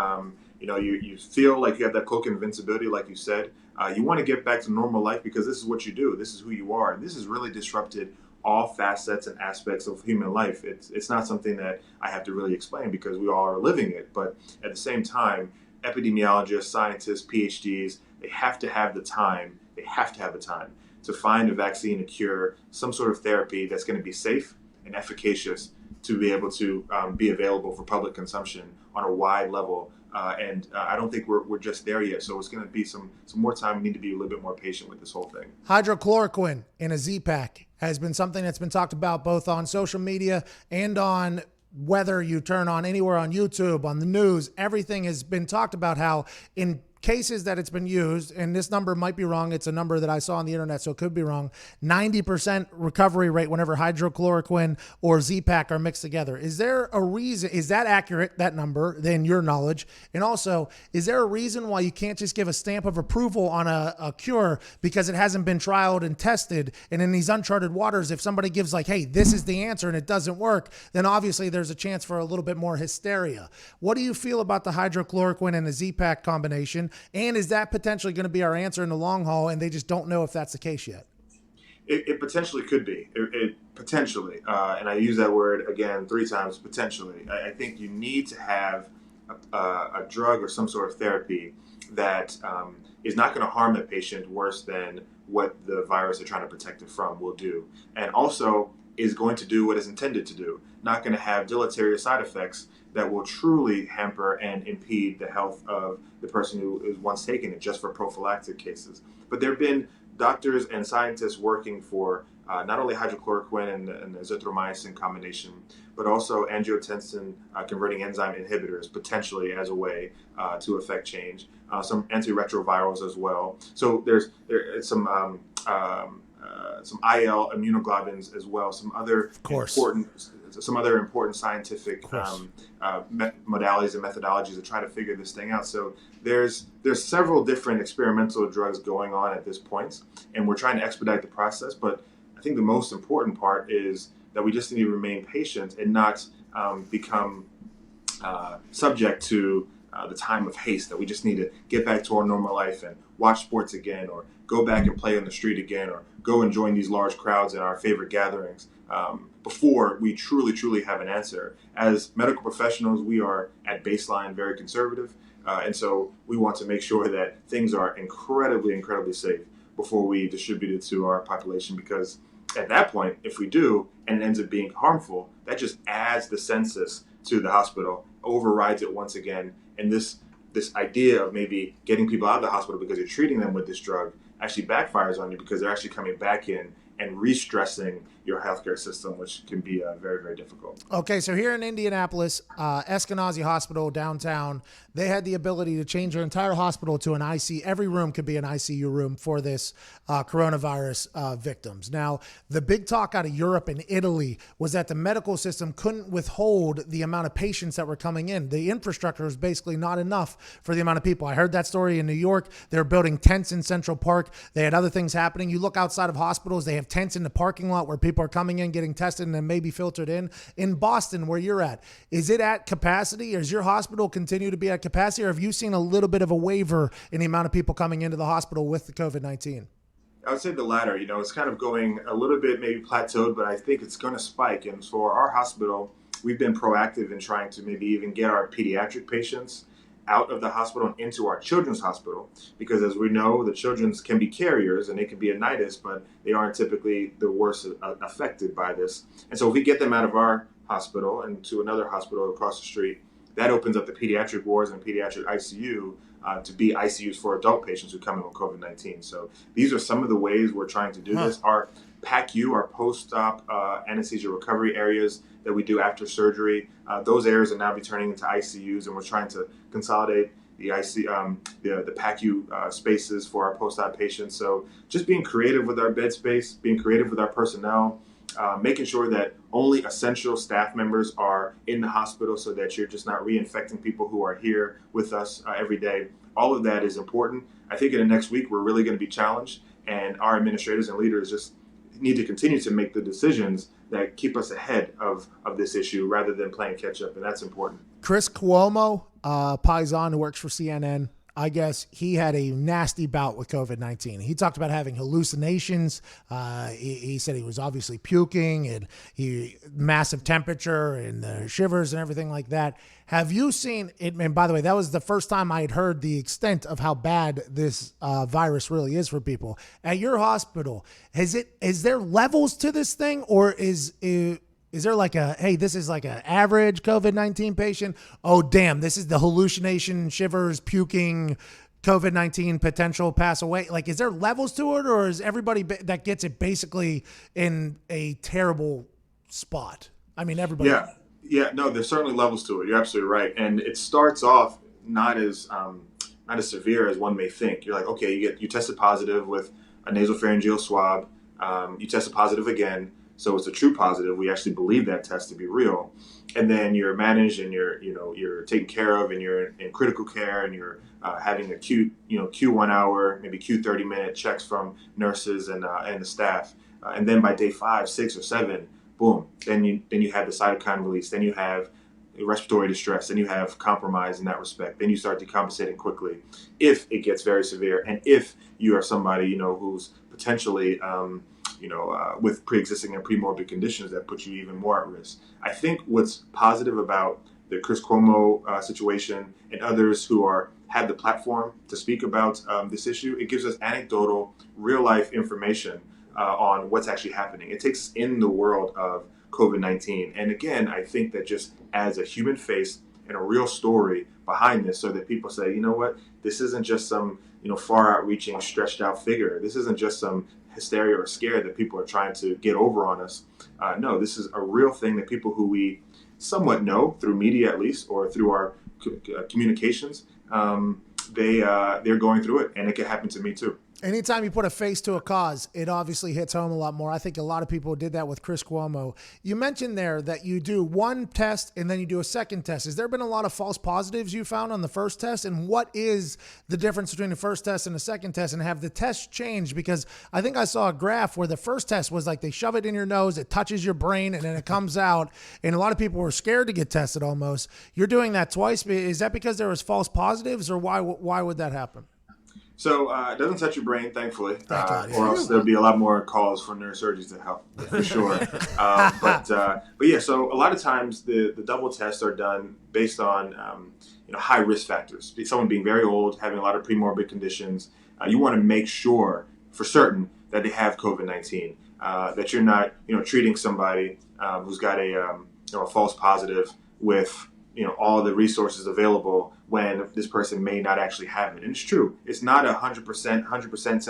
You feel like you have that cloak of invincibility, like you said. You want to get back to normal life because this is what you do. This is who you are. And this has really disrupted all facets and aspects of human life. It's not something that I have to really explain because we all are living it. But at the same time, epidemiologists, scientists, PhDs, They have to have the time. They have to have the time to find a vaccine, a cure, some sort of therapy that's going to be safe and efficacious to be able to be available for public consumption on a wide level. I don't think we're just there yet. So it's going to be some more time. We need to be a little bit more patient with this whole thing. Hydrochloroquine in a Z-Pack has been something that's been talked about both on social media and on whether you turn on anywhere on YouTube, on the news. Everything has been talked about how in cases that it's been used, and this number might be wrong, it's a number that I saw on the internet, so it could be wrong, 90% recovery rate whenever hydrochloroquine or Z-Pack are mixed together. Is there a reason, is that accurate, that number, in your knowledge? And also, is there a reason why you can't just give a stamp of approval on a cure because it hasn't been trialed and tested? And in these uncharted waters, if somebody gives like, hey, this is the answer and it doesn't work, then obviously there's a chance for a little bit more hysteria. What do you feel about the hydrochloroquine and the Z-Pack combination? And is that potentially going to be our answer in the long haul, and they just don't know if that's the case yet? It potentially could be. It potentially, and I use that word again 3 times, potentially. I think you need to have a drug or some sort of therapy that is not going to harm the patient worse than what the virus they're trying to protect it from will do. And also is going to do what it's intended to do, not going to have deleterious side effects that will truly hamper and impede the health of the person who is once taking it just for prophylactic cases. But there have been doctors and scientists working for not only hydrochloroquine and the azithromycin combination, but also angiotensin converting enzyme inhibitors, potentially as a way to affect change. Some antiretrovirals as well. So there's some IL immunoglobulins as well. Some other important scientific modalities and methodologies to try to figure this thing out. So there's several different experimental drugs going on at this point, and we're trying to expedite the process. But I think the most important part is that we just need to remain patient and not become subject to the time of haste, that we just need to get back to our normal life and watch sports again, or go back and play on the street again, or go and join these large crowds in our favorite gatherings before we truly have an answer. As medical professionals, we are at baseline very conservative, and so we want to make sure that things are incredibly safe before we distribute it to our population, because at that point, if we do and it ends up being harmful, that just adds the census to the hospital, overrides it once again, and this idea of maybe getting people out of the hospital because you're treating them with this drug actually backfires on you, because they're actually coming back in and re-stressing your healthcare system, which can be very difficult. Okay, so here in Indianapolis, Eskenazi Hospital downtown, they had the ability to change their entire hospital to an IC. Every room could be an ICU room for this coronavirus victims. Now, the big talk out of Europe and Italy was that the medical system couldn't withhold the amount of patients that were coming in. The infrastructure was basically not enough for the amount of people. I heard that story in New York. They were building tents in Central Park. They had other things happening. You look outside of hospitals, they have tents in the parking lot where people are coming in, getting tested, and then maybe filtered in. In Boston, where you're at, is it at capacity? Or does your hospital continue to be at capacity? Or have you seen a little bit of a waiver in the amount of people coming into the hospital with the COVID-19? I would say the latter. It's kind of going a little bit maybe plateaued, but I think it's going to spike. And for our hospital, we've been proactive in trying to maybe even get our pediatric patients out of the hospital and into our children's hospital, because as we know, the children's can be carriers and they can be anitis, but they aren't typically the worst affected by this. And so if we get them out of our hospital and to another hospital across the street, that opens up the pediatric wards and pediatric ICU to be ICUs for adult patients who come in with COVID-19. So these are some of the ways we're trying to do this. Our PACU, our post-op anesthesia recovery areas that we do after surgery, those areas are now be turning into ICUs, and we're trying to consolidate the PACU spaces for our post-op patients. So just being creative with our bed space, being creative with our personnel, making sure that only essential staff members are in the hospital so that you're just not reinfecting people who are here with us every day. All of that is important. I think in the next week, we're really going to be challenged, and our administrators and leaders just need to continue to make the decisions that keep us ahead of this issue rather than playing catch up, and that's important. Chris Cuomo, Paisan, who works for CNN, I guess he had a nasty bout with COVID-19. He talked about having hallucinations. He said he was obviously puking and massive temperature and shivers and everything like that. Have you seen it? And by the way, that was the first time I had heard the extent of how bad this virus really is for people. At your hospital, is there levels to this thing, or is there like hey, this is like an average COVID-19 patient? Oh, damn, this is the hallucination, shivers, puking, COVID-19 potential pass away. Like, is there levels to it, or is everybody that gets it basically in a terrible spot? I mean, everybody. Yeah, no, there's certainly levels to it. You're absolutely right. And it starts off not as severe as one may think. You're like, okay, you tested positive with a nasopharyngeal swab. You tested positive again. So it's a true positive. We actually believe that test to be real. And then you're managed and you're taken care of, and you're in critical care, and you're having acute, Q1 hour, maybe Q 30-minute checks from nurses and the staff. And then by day 5, 6, or 7, boom, then you have the cytokine release. Then you have respiratory distress. Then you have compromise in that respect. Then you start decompensating quickly if it gets very severe, and if you are somebody who's potentially with pre-existing and pre-morbid conditions that put you even more at risk. I think what's positive about the Chris Cuomo situation and others who have the platform to speak about this issue, it gives us anecdotal, real-life information on what's actually happening. It takes us in the world of COVID-19. And again, I think that just adds a human face and a real story behind this, so that people say, you know what, this isn't just some far out-reaching, stretched out figure. This isn't just some hysteria or scare that people are trying to get over on us. No, this is a real thing that people who we somewhat know through media, at least, or through our communications, they're going through it, and it could happen to me too. Anytime you put a face to a cause, it obviously hits home a lot more. I think a lot of people did that with Chris Cuomo. You mentioned there that you do one test and then you do a second test. Has there been a lot of false positives you found on the first test? And what is the difference between the first test and the second test? And have the tests changed? Because I think I saw a graph where the first test was like they shove it in your nose, it touches your brain, and then it comes out. And a lot of people were scared to get tested almost. You're doing that twice. Is that because there was false positives, or why would that happen? So it doesn't touch your brain, thankfully, or else there'll be a lot more calls for neurosurgeons to help, for sure. But yeah, so a lot of times the double tests are done based on high risk factors. Someone being very old, having a lot of premorbid conditions. You want to make sure for certain that they have COVID-19, that you're not treating somebody who's got a false positive with all the resources available when this person may not actually have it. And it's true. It's not 100%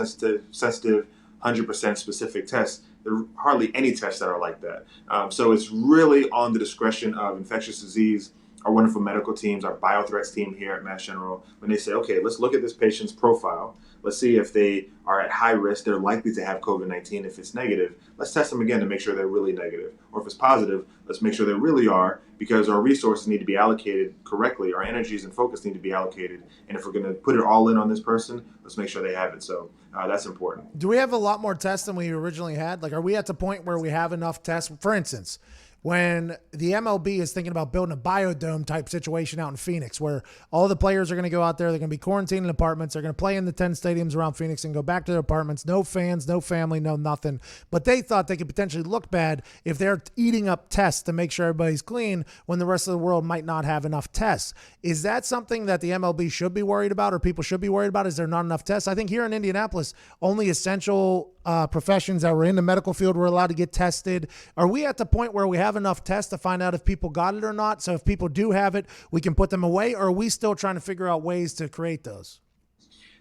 sensitive, 100% specific test. There are hardly any tests that are like that. So it's really on the discretion of infectious disease, our wonderful medical teams, our biothreats team here at Mass General, when they say, okay, let's look at this patient's profile. Let's see if they are at high risk, they're likely to have COVID-19. If it's negative, let's test them again to make sure they're really negative. Or if it's positive, let's make sure they really are, because our resources need to be allocated correctly. Our energies and focus need to be allocated. And if we're going to put it all in on this person, let's make sure they have it. So that's important. Do we have a lot more tests than we originally had? Like, are we at the point where we have enough tests? For instance, when the MLB is thinking about building a biodome type situation out in Phoenix, where all the players are going to go out there, they're going to be quarantined in apartments, they're going to play in the 10 stadiums around Phoenix and go back to their apartments, no fans, no family, no nothing. But they thought they could potentially look bad if they're eating up tests to make sure everybody's clean when the rest of the world might not have enough tests. Is that something that the MLB should be worried about, or people should be worried about? Is there not enough tests? I think here in Indianapolis, only essential professions that were in the medical field were allowed to get tested. Are we at the point where we have enough tests to find out if people got it or not? So if people do have it, we can put them away, or are we still trying to figure out ways to create those?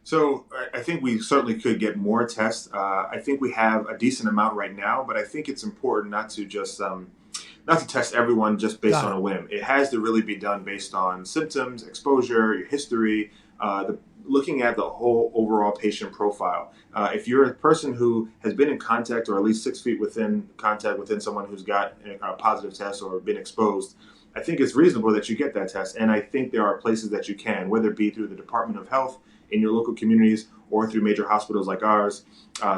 So I think we certainly could get more tests. I think we have a decent amount right now, but I think it's important not to just not to test everyone just based on a whim. It has to really be done based on symptoms, exposure, your history, looking at the whole overall patient profile. If you're a person who has been in contact, or at least 6 feet within contact within someone who's got a positive test or been exposed, I think it's reasonable that you get that test. And I think there are places that you can, whether it be through the Department of Health in your local communities or through major hospitals like ours,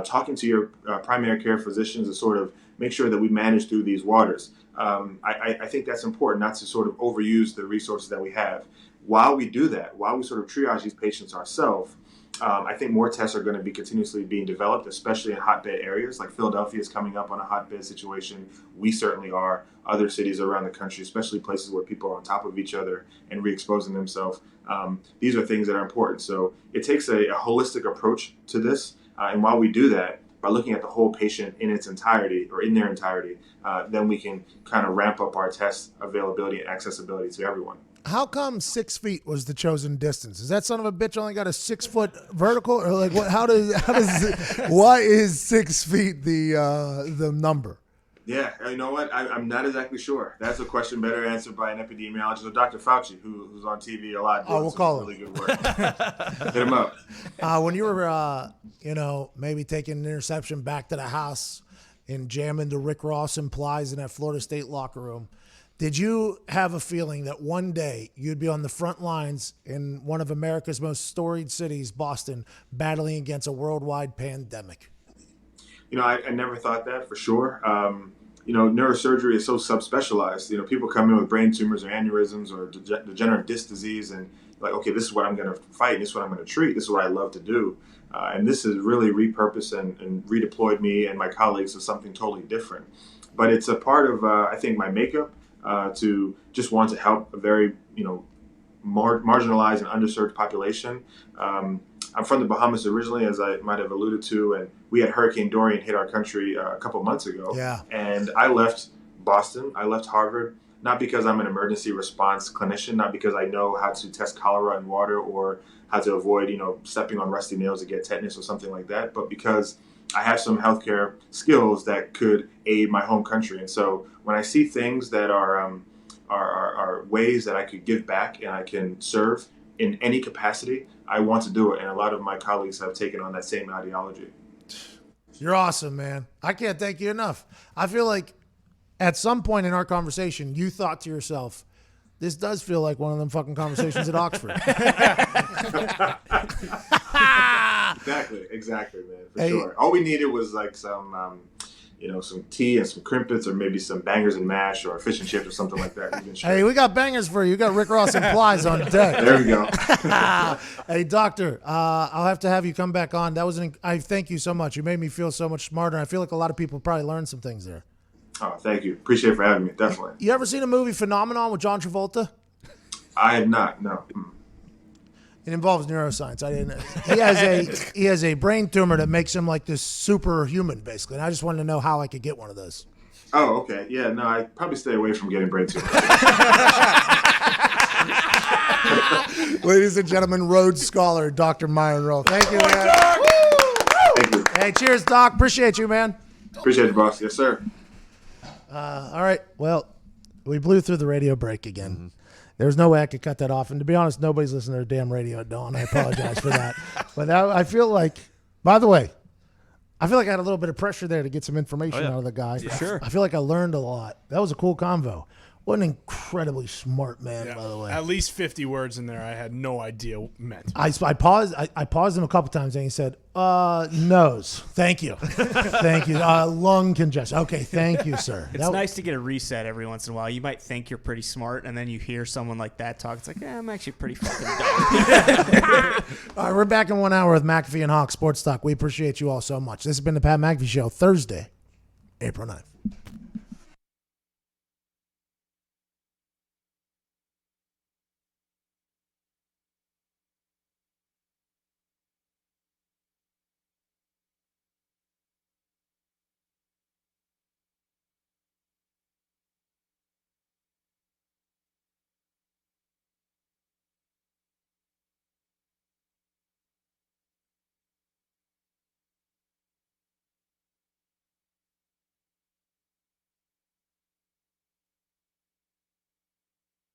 talking to your primary care physicians to sort of make sure that we manage through these waters. I think that's important, not to sort of overuse the resources that we have. while we do that, while we sort of triage these patients ourselves, I think more tests are going to be continuously being developed, especially in hotbed areas. Like Philadelphia is coming up on a hotbed situation. We certainly are. Other cities around the country, especially places where people are on top of each other and re-exposing themselves. These are things that are important. So it takes a holistic approach to this. And while we do that, by looking at the whole patient in its entirety or in their entirety, then we can kind of ramp up our test availability and accessibility to everyone. How come 6 feet was the chosen distance? Is that son of a bitch only got a 6 foot vertical, or like what? How does why is 6 feet the number? Yeah, you know what? I'm not exactly sure. That's a question better answered by an epidemiologist or Dr. Fauci, who's on TV a lot. Oh, we'll call him. Really good work. Hit him up. When you were, maybe taking an interception back to the house and jamming the Rick Ross implies in that Florida State locker room, did you have a feeling that one day you'd be on the front lines in one of America's most storied cities, Boston, battling against a worldwide pandemic? I never thought that for sure. Neurosurgery is so subspecialized. People come in with brain tumors or aneurysms or degenerative disc disease and like, okay, this is what I'm going to fight. This is what I'm going to treat. This is what I love to do. And this has really repurposed and redeployed me and my colleagues to something totally different. But it's a part of, I think, my makeup to just want to help a very, marginalized and underserved population. I'm from the Bahamas originally, as I might have alluded to, and we had Hurricane Dorian hit our country a couple months ago. Yeah. And I left Boston, I left Harvard, not because I'm an emergency response clinician, not because I know how to test cholera in water or how to avoid, stepping on rusty nails to get tetanus or something like that, but because I have some healthcare skills that could aid my home country. And so when I see things that are ways that I could give back and I can serve in any capacity, I want to do it. And a lot of my colleagues have taken on that same ideology. You're awesome, man. I can't thank you enough. I feel like at some point in our conversation, you thought to yourself, this does feel like one of them fucking conversations at Oxford. Exactly, man, for sure. All we needed was like some tea and some crimpets or maybe some bangers and mash or fish and chips or something like that. Hey, we got bangers for you. You got Rick Ross implies on deck. There we go. Hey, doctor, I'll have to have you come back on. I thank you so much. You made me feel so much smarter. I feel like a lot of people probably learned some things there. Oh, thank you. Appreciate it for having me. Definitely. You ever seen a movie Phenomenon with John Travolta? I have not, no. It involves neuroscience. I didn't. He has a brain tumor that makes him like this superhuman, basically. And I just wanted to know how I could get one of those. Oh, okay. Yeah, no, I'd probably stay away from getting brain tumors. Ladies and gentlemen, Rhodes Scholar, Dr. Myron Rowe. Thank you, man. Thank you. Hey, cheers, Doc. Appreciate you, man. Appreciate you, boss. Yes, sir. All right. Well, we blew through the radio break again. Mm-hmm. There's no way I could cut that off. And to be honest, nobody's listening to the damn radio at dawn. I apologize for that. But I feel like, by the way, I feel like I had a little bit of pressure there to get some information out of the guy. Yeah, sure. I feel like I learned a lot. That was a cool convo. What an incredibly smart man, by the way. At least 50 words in there I had no idea what meant. I paused him a couple times and he said, nose. Thank you. Thank you. Lung congestion. Okay, thank you, sir. It's nice to get a reset every once in a while. You might think you're pretty smart, and then you hear someone like that talk. It's like, I'm actually pretty fucking dumb. All right, we're back in 1 hour with McAfee and Hawk Sports Talk. We appreciate you all so much. This has been the Pat McAfee Show, Thursday, April 9th.